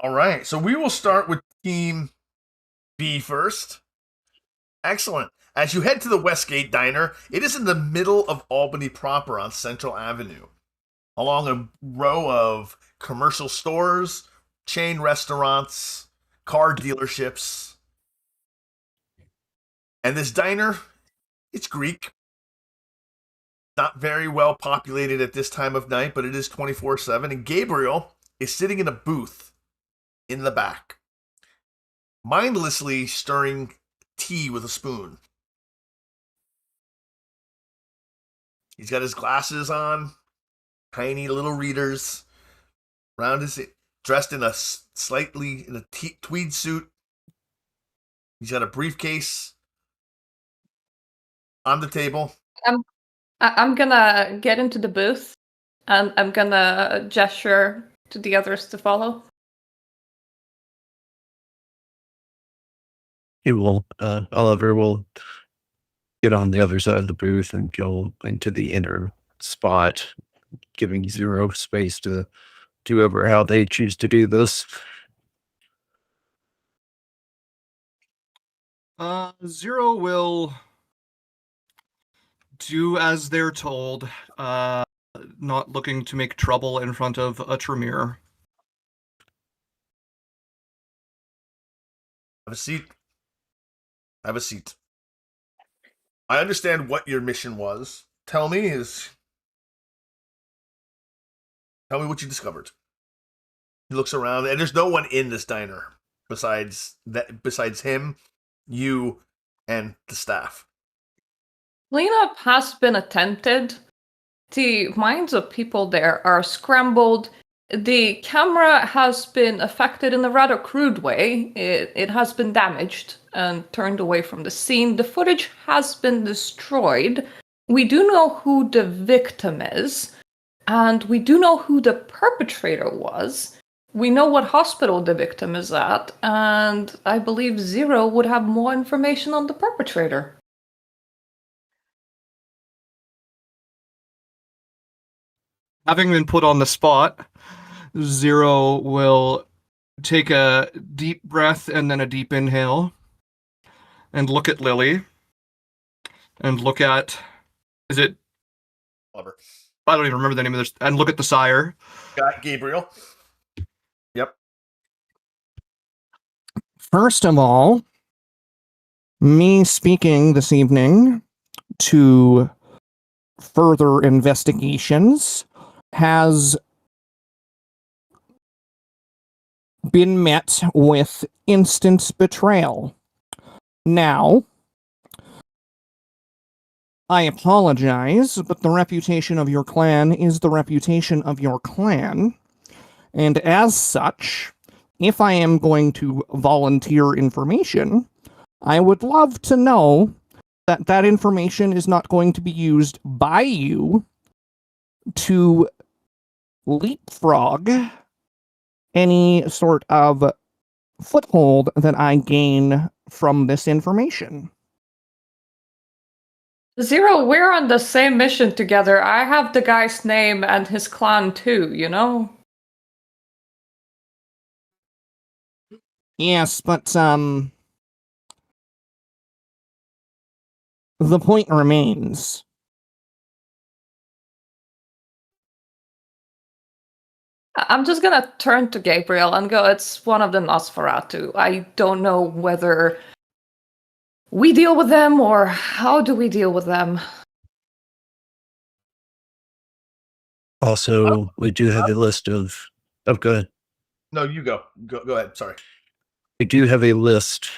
All right, so we will start with Team B first. Excellent. As you head to the Westgate Diner, it is in the middle of Albany proper on Central Avenue, along a row of commercial stores, chain restaurants, car dealerships. And this diner, it's Greek. Not very well populated at this time of night, but it is 24/7. And Gabriel is sitting in a booth in the back, mindlessly stirring tea with a spoon. He's got his glasses on, tiny little readers, dressed in a tweed suit. He's got a briefcase on the table. I'm gonna get into the booth, and I'm gonna gesture to the others to follow. He will. Oliver will get on the other side of the booth and go into the inner spot, giving Zero space to do over how they choose to do this. Zero will do as they're told, not looking to make trouble in front of a Tremere. Have a seat. Have a seat. I understand what your mission was. Tell me what you discovered. He looks around, and there's no one in this diner besides him, you, and the staff. Cleanup has been attempted. The minds of people there are scrambled. The camera has been affected in a rather crude way. It has been damaged and turned away from the scene. The footage has been destroyed. We do know who the victim is, and we do know who the perpetrator was. We know what hospital the victim is at, and I believe Zero would have more information on the perpetrator. Having been put on the spot, Zero will take a deep breath and then a deep inhale and look at Lily and look at, is it, Clever. I don't even remember the name of this, and look at the sire. Got Gabriel. Yep. First of all, me speaking this evening to further investigations has been met with instant betrayal. Now, I apologize, but the reputation of your clan is the reputation of your clan, and as such, if I am going to volunteer information, I would love to know that that information is not going to be used by you to leapfrog any sort of foothold that I gain from this information. Zero, we're on the same mission together. I have the guy's name and his clan too, you know? Yes, but, the point remains. I'm just gonna turn to Gabriel and go, it's one of the Nosferatu. I don't know whether we deal with them or how do we deal with them. Also, we do have a list of. Oh, go ahead. No, you go. Go ahead. Sorry. We do have a list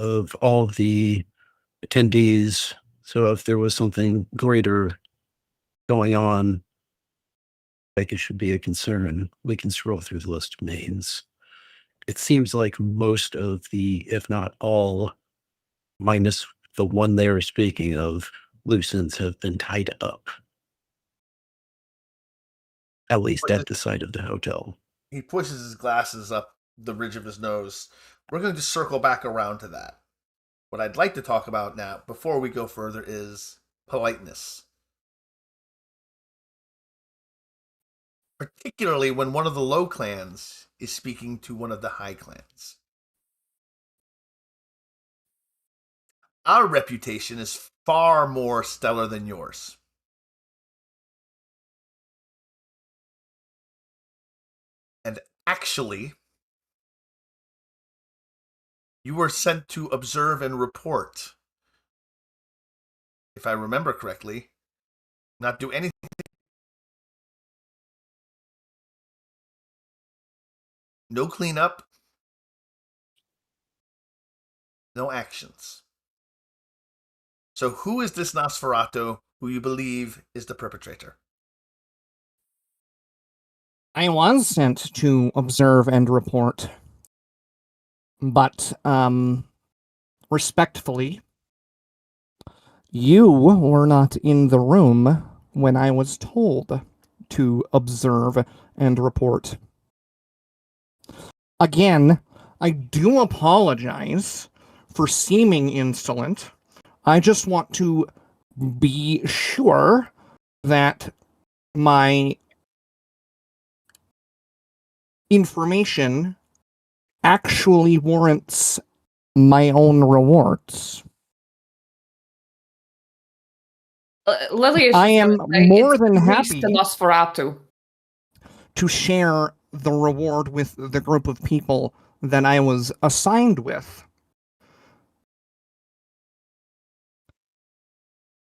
of all the attendees. So if there was something greater going on, like it should be a concern, we can scroll through the list of names. It seems like most of the, if not all, minus the one they are speaking of, loose ends have been tied up. At least at the site of the hotel. He pushes his glasses up the ridge of his nose. We're going to circle back around to that. What I'd like to talk about now, before we go further, is politeness. Particularly when one of the low clans is speaking to one of the high clans. Our reputation is far more stellar than yours. And actually, you were sent to observe and report. If I remember correctly, not do anything. No cleanup. No actions. So who is this Nosferatu who you believe is the perpetrator? I was sent to observe and report, but, respectfully, you were not in the room when I was told to observe and report. Again, I do apologize for seeming insolent. I just want to be sure that my information actually warrants my own rewards. Lily is I am more than the happy Nosferatu. to share the reward with the group of people that I was assigned with.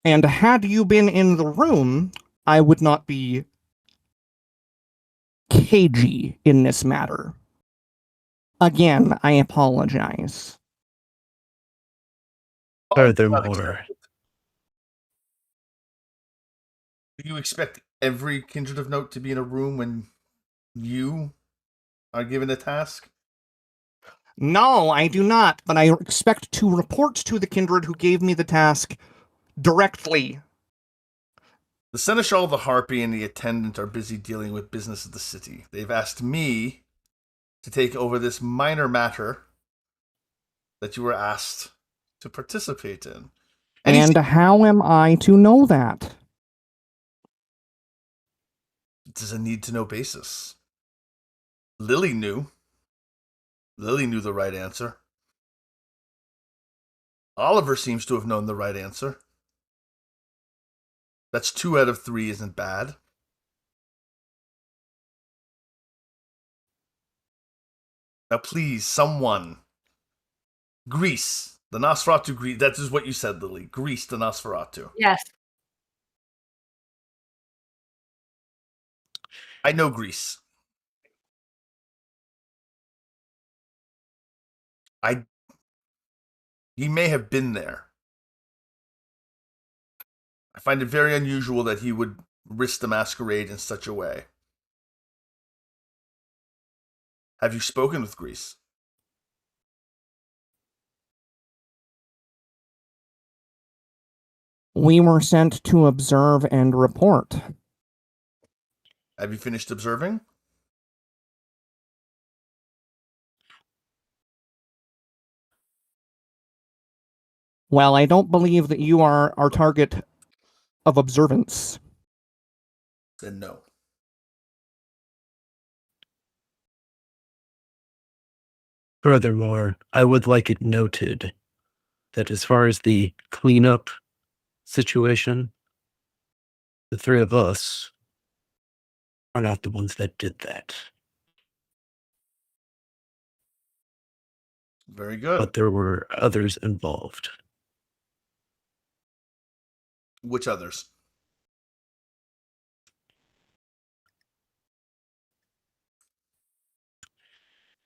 And had you been in the room, I would not be cagey in this matter. Again, I apologize. Furthermore, Do you expect every kindred of note to be in a room when you are given a task? No, I do not, but I expect to report to the kindred who gave me the task directly. The Seneschal, the Harpy, and the attendant are busy dealing with business of the city. They've asked me to take over this minor matter that you were asked to participate in. And how am I to know that? is a need-to-know basis. Lily knew. Lily knew the right answer. Oliver seems to have known the right answer. That's 2 out of 3 isn't bad. Now, please, someone. Grease. The Nosferatu Grease. That is what you said, Lily. Grease the Nosferatu. Yes. I know Grease. He may have been there. I find it very unusual that he would risk the masquerade in such a way. Have you spoken with Grease? We were sent to observe and report. Have you finished observing? Well, I don't believe that you are our target of observance. Then no. Furthermore, I would like it noted that as far as the cleanup situation, the 3 of us are not the ones that did that. Very good. But there were others involved. Which others?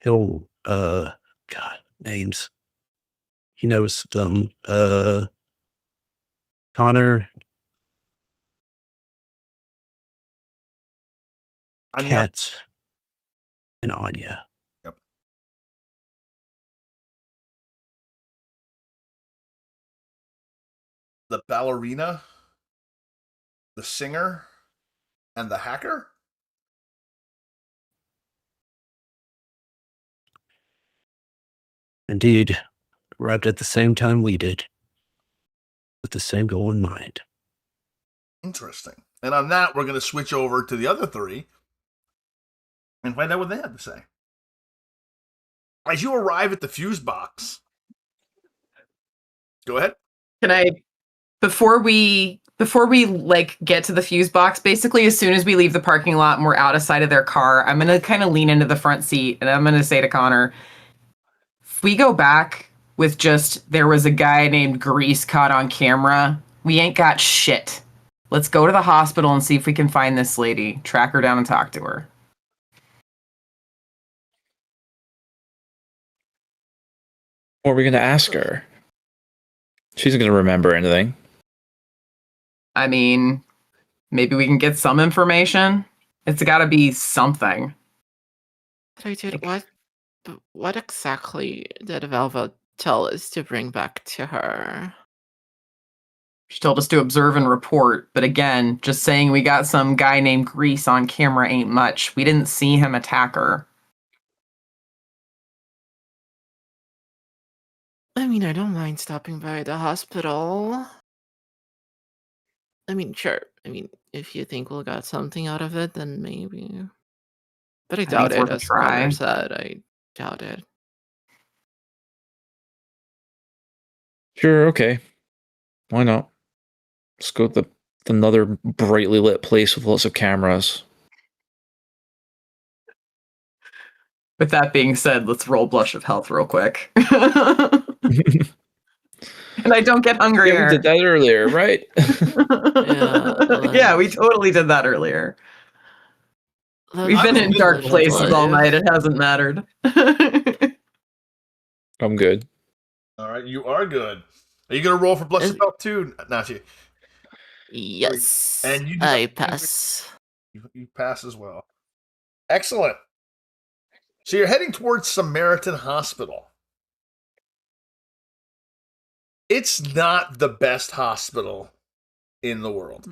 He'll, God, names. He knows them. Connor, Anya. Kat, and Anya. Yep. The ballerina, the singer, and the hacker? Indeed, arrived at the same time we did, with the same goal in mind. Interesting. And on that, we're going to switch over to the other 3 and find out what they have to say. As you arrive at the fuse box, go ahead. Can I, before we like get to the fuse box, basically as soon as we leave the parking lot and we're out of sight of their car, I'm gonna kind of lean into the front seat and I'm gonna say to Connor, if we go back with just there was a guy named Grease caught on camera, we ain't got shit. Let's go to the hospital and see if we can find this lady, track her down and talk to her. What are we going to ask her? She isn't going to remember anything. I mean, maybe we can get some information. It's got to be something. What exactly did Velva tell us to bring back to her? She told us to observe and report, but again, just saying we got some guy named Grease on camera ain't much. We didn't see him attack her. I mean, I don't mind stopping by the hospital. I mean, sure. I mean, if you think we'll get something out of it, then maybe. But I doubt it's it, worth a as try. Connor said. I doubt it. Sure, okay. Why not? Let's go to another brightly lit place with lots of cameras. With that being said, let's roll Blush of Health real quick. And I don't get hungrier. Yeah, we did that earlier, right? Yeah, we totally did that earlier. We've been in dark places all night. It hasn't mattered. I'm good. All right, you are good. Are you going to roll for Blush of Health too, Nachi? Yes. And you I pass. You pass as well. Excellent. So you're heading towards Samaritan Hospital. It's not the best hospital in the world.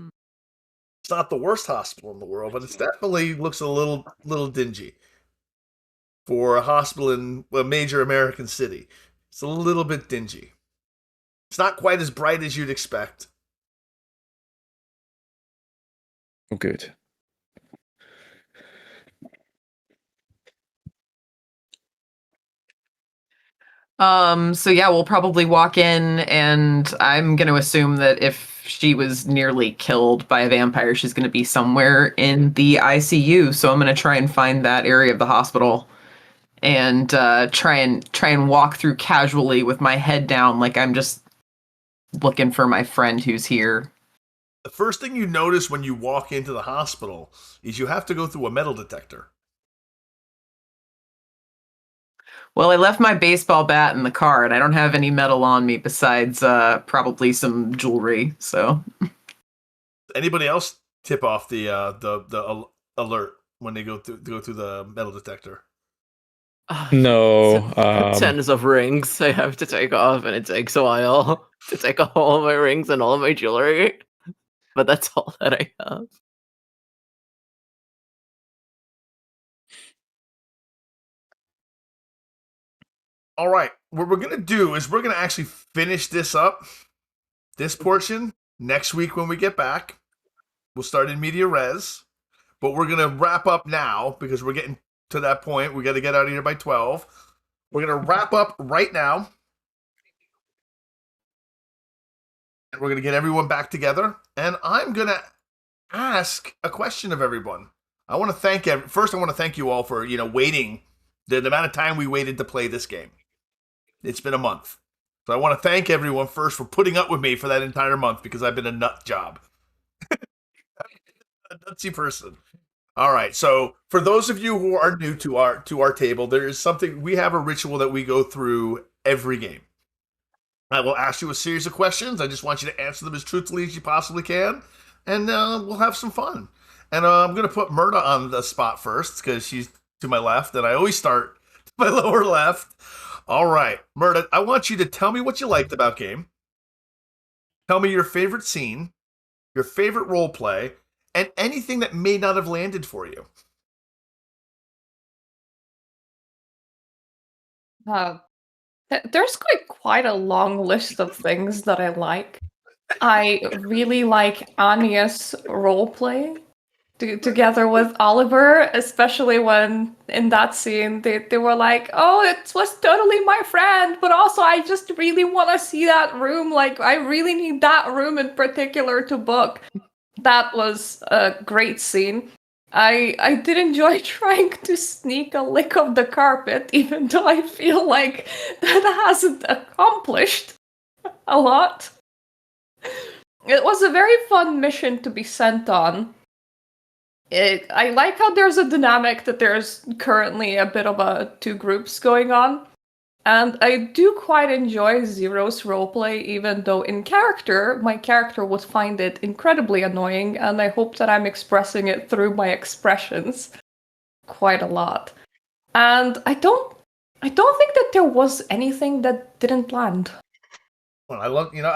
It's not the worst hospital in the world, but it definitely looks a little dingy for a hospital in a major American city. It's a little bit dingy. It's not quite as bright as you'd expect. Oh, good. So yeah, we'll probably walk in, and I'm going to assume that if she was nearly killed by a vampire, she's going to be somewhere in the ICU. So I'm going to try and find that area of the hospital and try and walk through casually with my head down, like I'm just looking for my friend who's here. The first thing you notice when you walk into the hospital is you have to go through a metal detector. Well, I left my baseball bat in the car, and I don't have any metal on me besides probably some jewelry. So, Anybody else tip off the alert when they go through the metal detector? No. Tens of rings I have to take off, and it takes a while to take off all of my rings and all of my jewelry. But that's all that I have. All right. What we're going to do is we're going to actually finish this up, this portion, next week when we get back. We'll start in media res. But we're going to wrap up now because we're getting to that point. We got to get out of here by 12. We're going to wrap up right now. And we're going to get everyone back together. And I'm going to ask a question of everyone. I want to thank first I want to thank you all for, waiting the amount of time we waited to play this game. It's been a month. So I want to thank everyone first for putting up with me for that entire month because I've been a nut job. A nutsy person. All right. So for those of you who are new to our table, there is something, we have a ritual that we go through every game. I will ask you a series of questions. I just want you to answer them as truthfully as you possibly can. And we'll have some fun. And I'm going to put Myrna on the spot first because she's to my left. And I always start to my lower left. All right, Myrna, I want you to tell me what you liked about game. Tell me your favorite scene, your favorite role play, and anything that may not have landed for you. There's quite a long list of things that I like. I really like Anya's roleplay together with Oliver, especially when in that scene they were like, oh, it was totally my friend, but also I just really want to see that room. Like, I really need that room in particular to book. That was a great scene. I did enjoy trying to sneak a lick of the carpet, even though I feel like that hasn't accomplished a lot. It was a very fun mission to be sent on. I like how there's a dynamic that there's currently a bit of two groups going on. And I do quite enjoy Zero's roleplay, even though in character, my character would find it incredibly annoying, and I hope that I'm expressing it through my expressions quite a lot. And I don't think that there was anything that didn't land. Well, I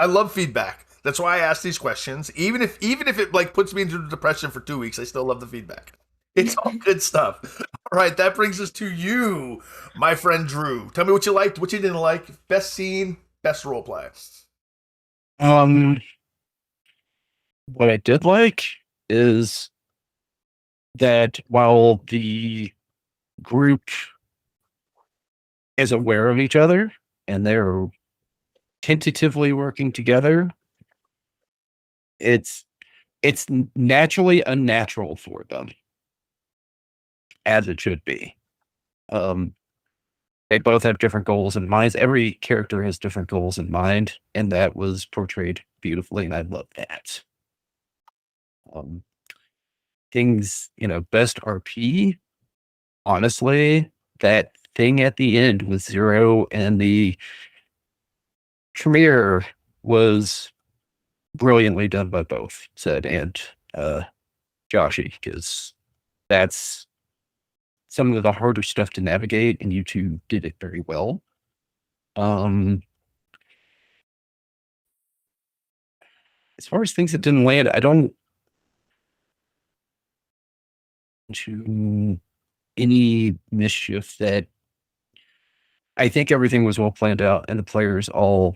love feedback. That's why I ask these questions. Even if it puts me into depression for 2 weeks, I still love the feedback. It's all good stuff. All right, that brings us to you, my friend Drew. Tell me what you liked, what you didn't like. Best scene, best role play. What I did like is that while the group is aware of each other and they're tentatively working together, it's naturally unnatural for them, as it should be. They both have different goals in mind. Every character has different goals in mind, and that was portrayed beautifully, and I love that. Things, best RP, honestly, that thing at the end with Zero and the Tremere was brilliantly done by both Zed and Joshi, because that's some of the harder stuff to navigate, and you two did it very well. As far as things that didn't land, I don't to any mischief. That I think everything was well planned out, and the players all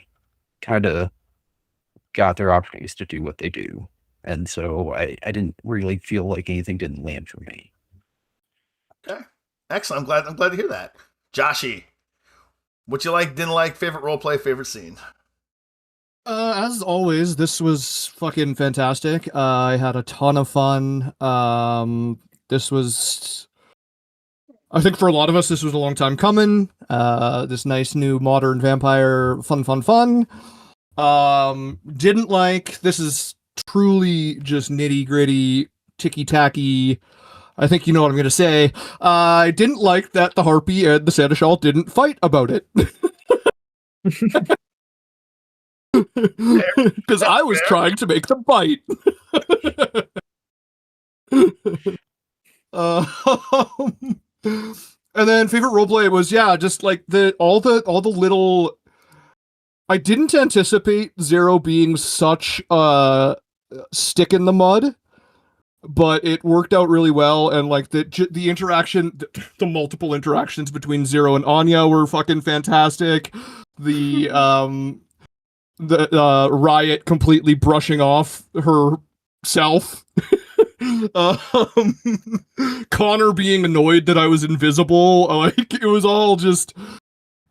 kind of got their opportunities to do what they do. And so I didn't really feel like anything didn't land for me. Okay. Excellent. I'm glad to hear that. Joshi, What you like, didn't like, favorite roleplay, favorite scene. As always, this was fucking fantastic. I had a ton of fun. This was, I think for a lot of us, this was a long time coming. This nice new modern vampire, fun. Didn't like, this is truly just nitty gritty, ticky tacky. I think you know what I'm gonna say. I didn't like that the Harpy and the Seneschal didn't fight about it. Because I was trying to make them bite. And then favorite roleplay was just like all the little. I didn't anticipate Zero being such a stick in the mud, but it worked out really well. And like the interaction, the multiple interactions between Zero and Anya were fucking fantastic. The Riot completely brushing off herself. Connor being annoyed that I was invisible. Like, it was all just...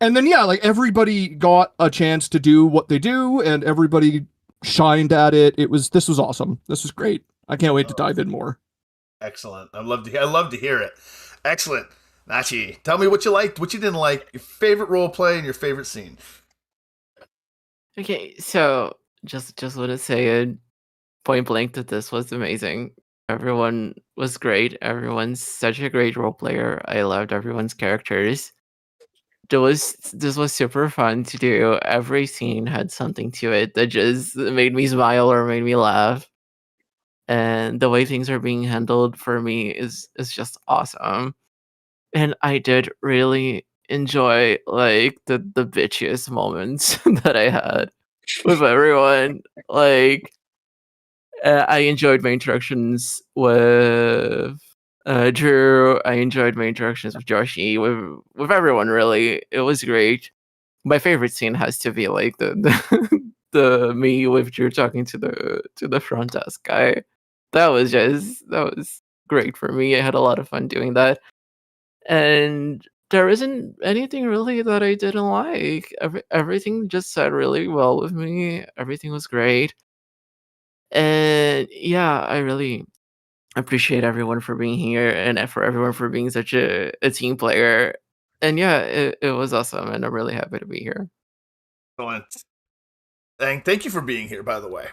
And then, like, everybody got a chance to do what they do, and everybody shined at it. This was awesome. This was great. I can't wait to dive in more. Excellent. I love to hear it. Excellent. Nachi, tell me what you liked, what you didn't like, your favorite roleplay, and your favorite scene. Okay, so just want to say it point blank that this was amazing. Everyone was great. Everyone's such a great role player. I loved everyone's characters. This was super fun to do. Every scene had something to it that just made me smile or made me laugh. And the way things are being handled for me is just awesome. And I did really enjoy like the bitchiest moments that I had with everyone. Like I enjoyed my interactions with Drew. I enjoyed my interactions with Joshi, with everyone. Really, it was great. My favorite scene has to be like the me with Drew talking to the front desk guy. That was great for me. I had a lot of fun doing that. And there isn't anything really that I didn't like. Everything just sat really well with me. Everything was great. And yeah, I really appreciate everyone for being here and for everyone for being such a team player. And yeah, it was awesome, and I'm really happy to be here. Excellent. Thank you for being here, by the way.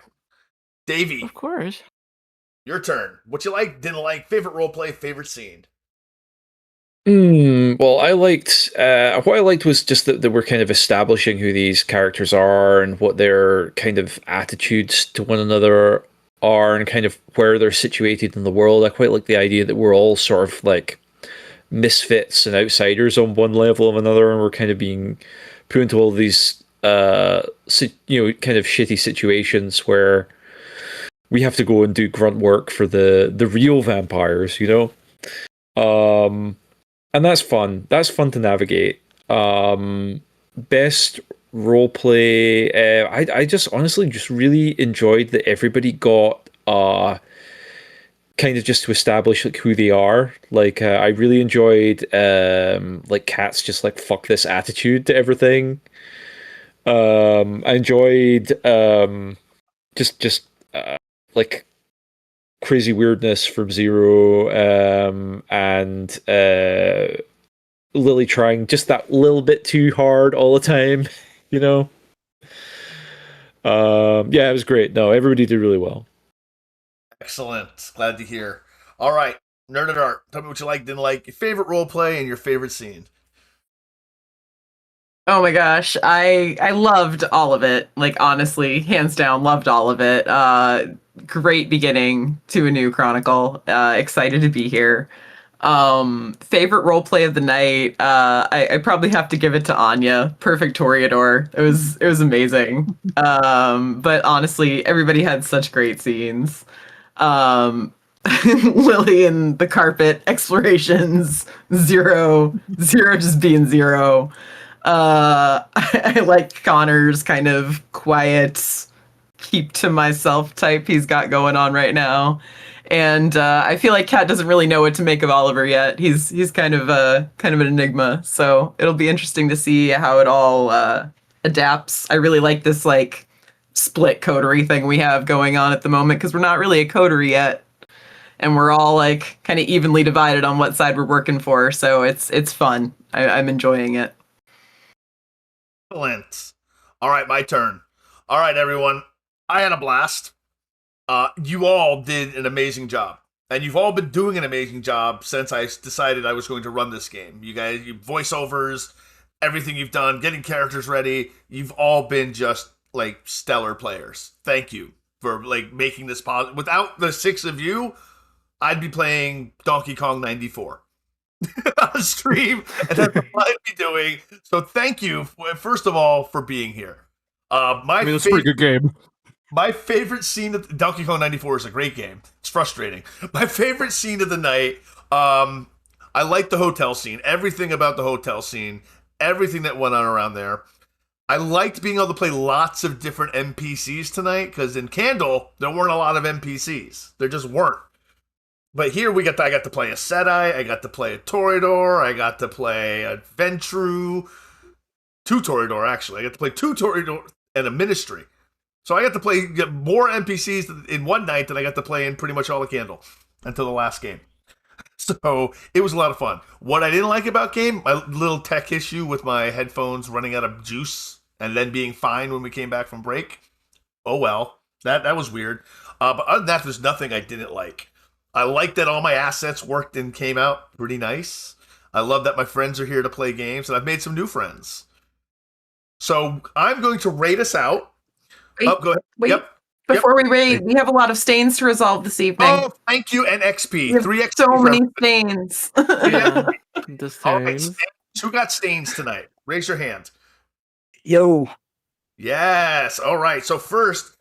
Davey, Of course. your turn. What you like, didn't like, favorite roleplay, favorite scene. Well, I liked what I liked was just that we're kind of establishing who these characters are and what their kind of attitudes to one another are and kind of where they're situated in the world. I quite like the idea that we're all sort of like misfits and outsiders on one level or another, and we're kind of being put into all these kind of shitty situations where we have to go and do grunt work for the real vampires, and that's fun. That's fun to navigate. Best roleplay. I just honestly just really enjoyed that everybody got kind of just to establish like who they are. Like I really enjoyed like Kat's just like fuck this attitude to everything. I enjoyed just like crazy weirdness from Zero, and Lily trying just that little bit too hard all the time, Yeah, it was great. No, everybody did really well. Excellent. Glad to hear. All right, Nerd at Art. Tell me what you like, didn't like, your favorite roleplay, and your favorite scene. Oh my gosh, I loved all of it. Like, honestly, hands down, loved all of it. Great beginning to a new chronicle. Excited to be here. Favorite roleplay of the night. I probably have to give it to Anya. Perfect Toreador. It was amazing. But honestly, everybody had such great scenes. Lily and the carpet explorations. Zero just being Zero. I like Connor's kind of quiet, keep to myself type he's got going on right now. And I feel like Kat doesn't really know what to make of Oliver yet. He's kind of an enigma. So it'll be interesting to see how it all adapts. I really like this like split coterie thing we have going on at the moment because we're not really a coterie yet, and we're all like kind of evenly divided on what side we're working for. So it's fun. I'm enjoying it. Excellent. All right, my turn. All right, everyone. I had a blast. You all did an amazing job. And you've all been doing an amazing job since I decided I was going to run this game. You guys, you voiceovers, everything you've done, getting characters ready, you've all been just like stellar players. Thank you for like making this possible. Without the 6 of you, I'd be playing Donkey Kong 94 on stream, and that's what I'd be doing. So thank you, first of all, for being here. It's a pretty good game. My favorite scene of Donkey Kong 94 is a great game. It's frustrating. My favorite scene of the night, I like the hotel scene. Everything about the hotel scene, everything that went on around there. I liked being able to play lots of different NPCs tonight, because in Candle, there weren't a lot of NPCs. There just weren't. But here I got to play a Sedai, I got to play a Toreador, I got to play a Ventru, 2 Toreador actually. I got to play 2 Toreador and a Ministry. So I got to play more NPCs in one night than I got to play in pretty much all the Candle until the last game. So it was a lot of fun. What I didn't like about game, my little tech issue with my headphones running out of juice and then being fine when we came back from break. Oh well, that was weird. But other than that, there's nothing I didn't like. I like that all my assets worked and came out pretty nice. I love that my friends are here to play games, and I've made some new friends. So I'm going to rate us out. Wait, go ahead. wait. Yep. Before we raid, we have a lot of stains to resolve this evening. Oh, thank you, and XP. We have 3 XP. so many stains. Yeah. The All right, stains. who got stains tonight? Raise your hand. Yo. Yes. All right. So first,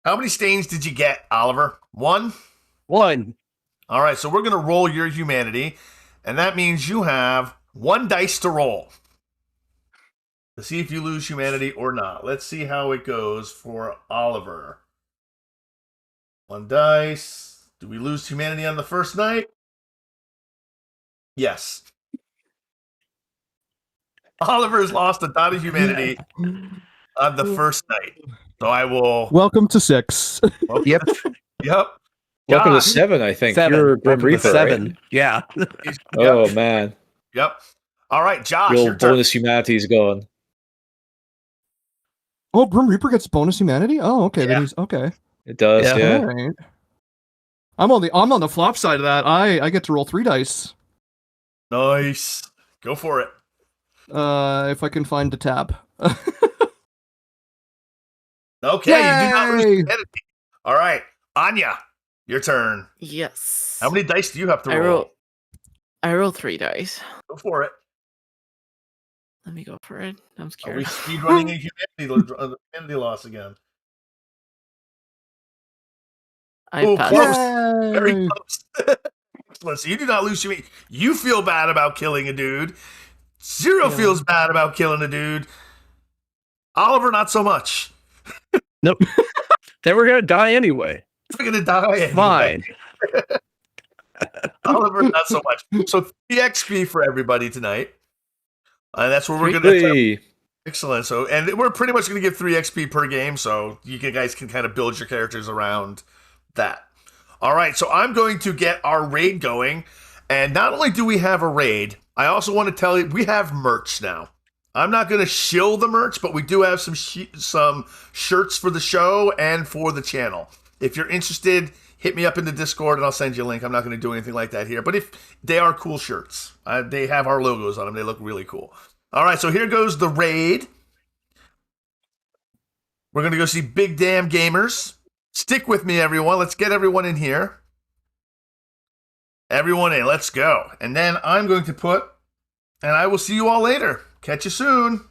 how many stains did you get, Oliver? 1? 1. All right. So we're going to roll your humanity, and that means you have 1 dice to roll to see if you lose humanity or not. Let's see how it goes for Oliver. 1 dice. Do we lose humanity on the first night? Yes. Oliver's lost a dot of humanity on the first night. So I will... Welcome to 6. Yep. Yep. Welcome to Josh. 7, I think. 7. You're Grim Welcome to Reaper, 7. right? Yeah. Yep. Oh, man. Yep. All right, Josh, Your your turn. bonus humanity is gone. Oh, Grim Reaper gets bonus humanity? Oh, okay. Yeah. Then he's okay. It does, Yeah. yeah. All right. I'm on the flop side of that. I get to roll 3 dice. Nice. Go for it. If I can find the tab. Okay, you do not lose Yay! humanity. All right, Anya, your turn. Yes. How many dice do you have to I roll? roll 3 dice. Go for it. Let me go for it. I'm Are scared. we speedrunning a humanity loss again? I Ooh, passed. close. Very Yay! close. Excellent. So you do not lose humanity. You feel bad about killing a dude. Zero Yeah. feels bad about killing a dude. Oliver, not so much. Nope. They were going to die anyway. We're gonna die. anyway. Fine. Oliver, not so much. So 3 XP for everybody tonight. And that's where we're gonna. Hey. Excellent. So, and we're pretty much going to give 3 XP per game, so guys can kind of build your characters around that. All right, so I'm going to get our raid going, and not only do we have a raid, I also want to tell you we have merch now. I'm not going to shill the merch, but we do have some shirts for the show and for the channel. If you're interested, hit me up in the Discord, and I'll send you a link. I'm not going to do anything like that here, but if they are cool shirts, they have our logos on them. They look really cool. All right, so here goes the raid. We're going to go see Big Damn Gamers. Stick with me, everyone. Let's get everyone in here. Everyone in. Let's go. And then I'm going to and I will see you all later. Catch you soon.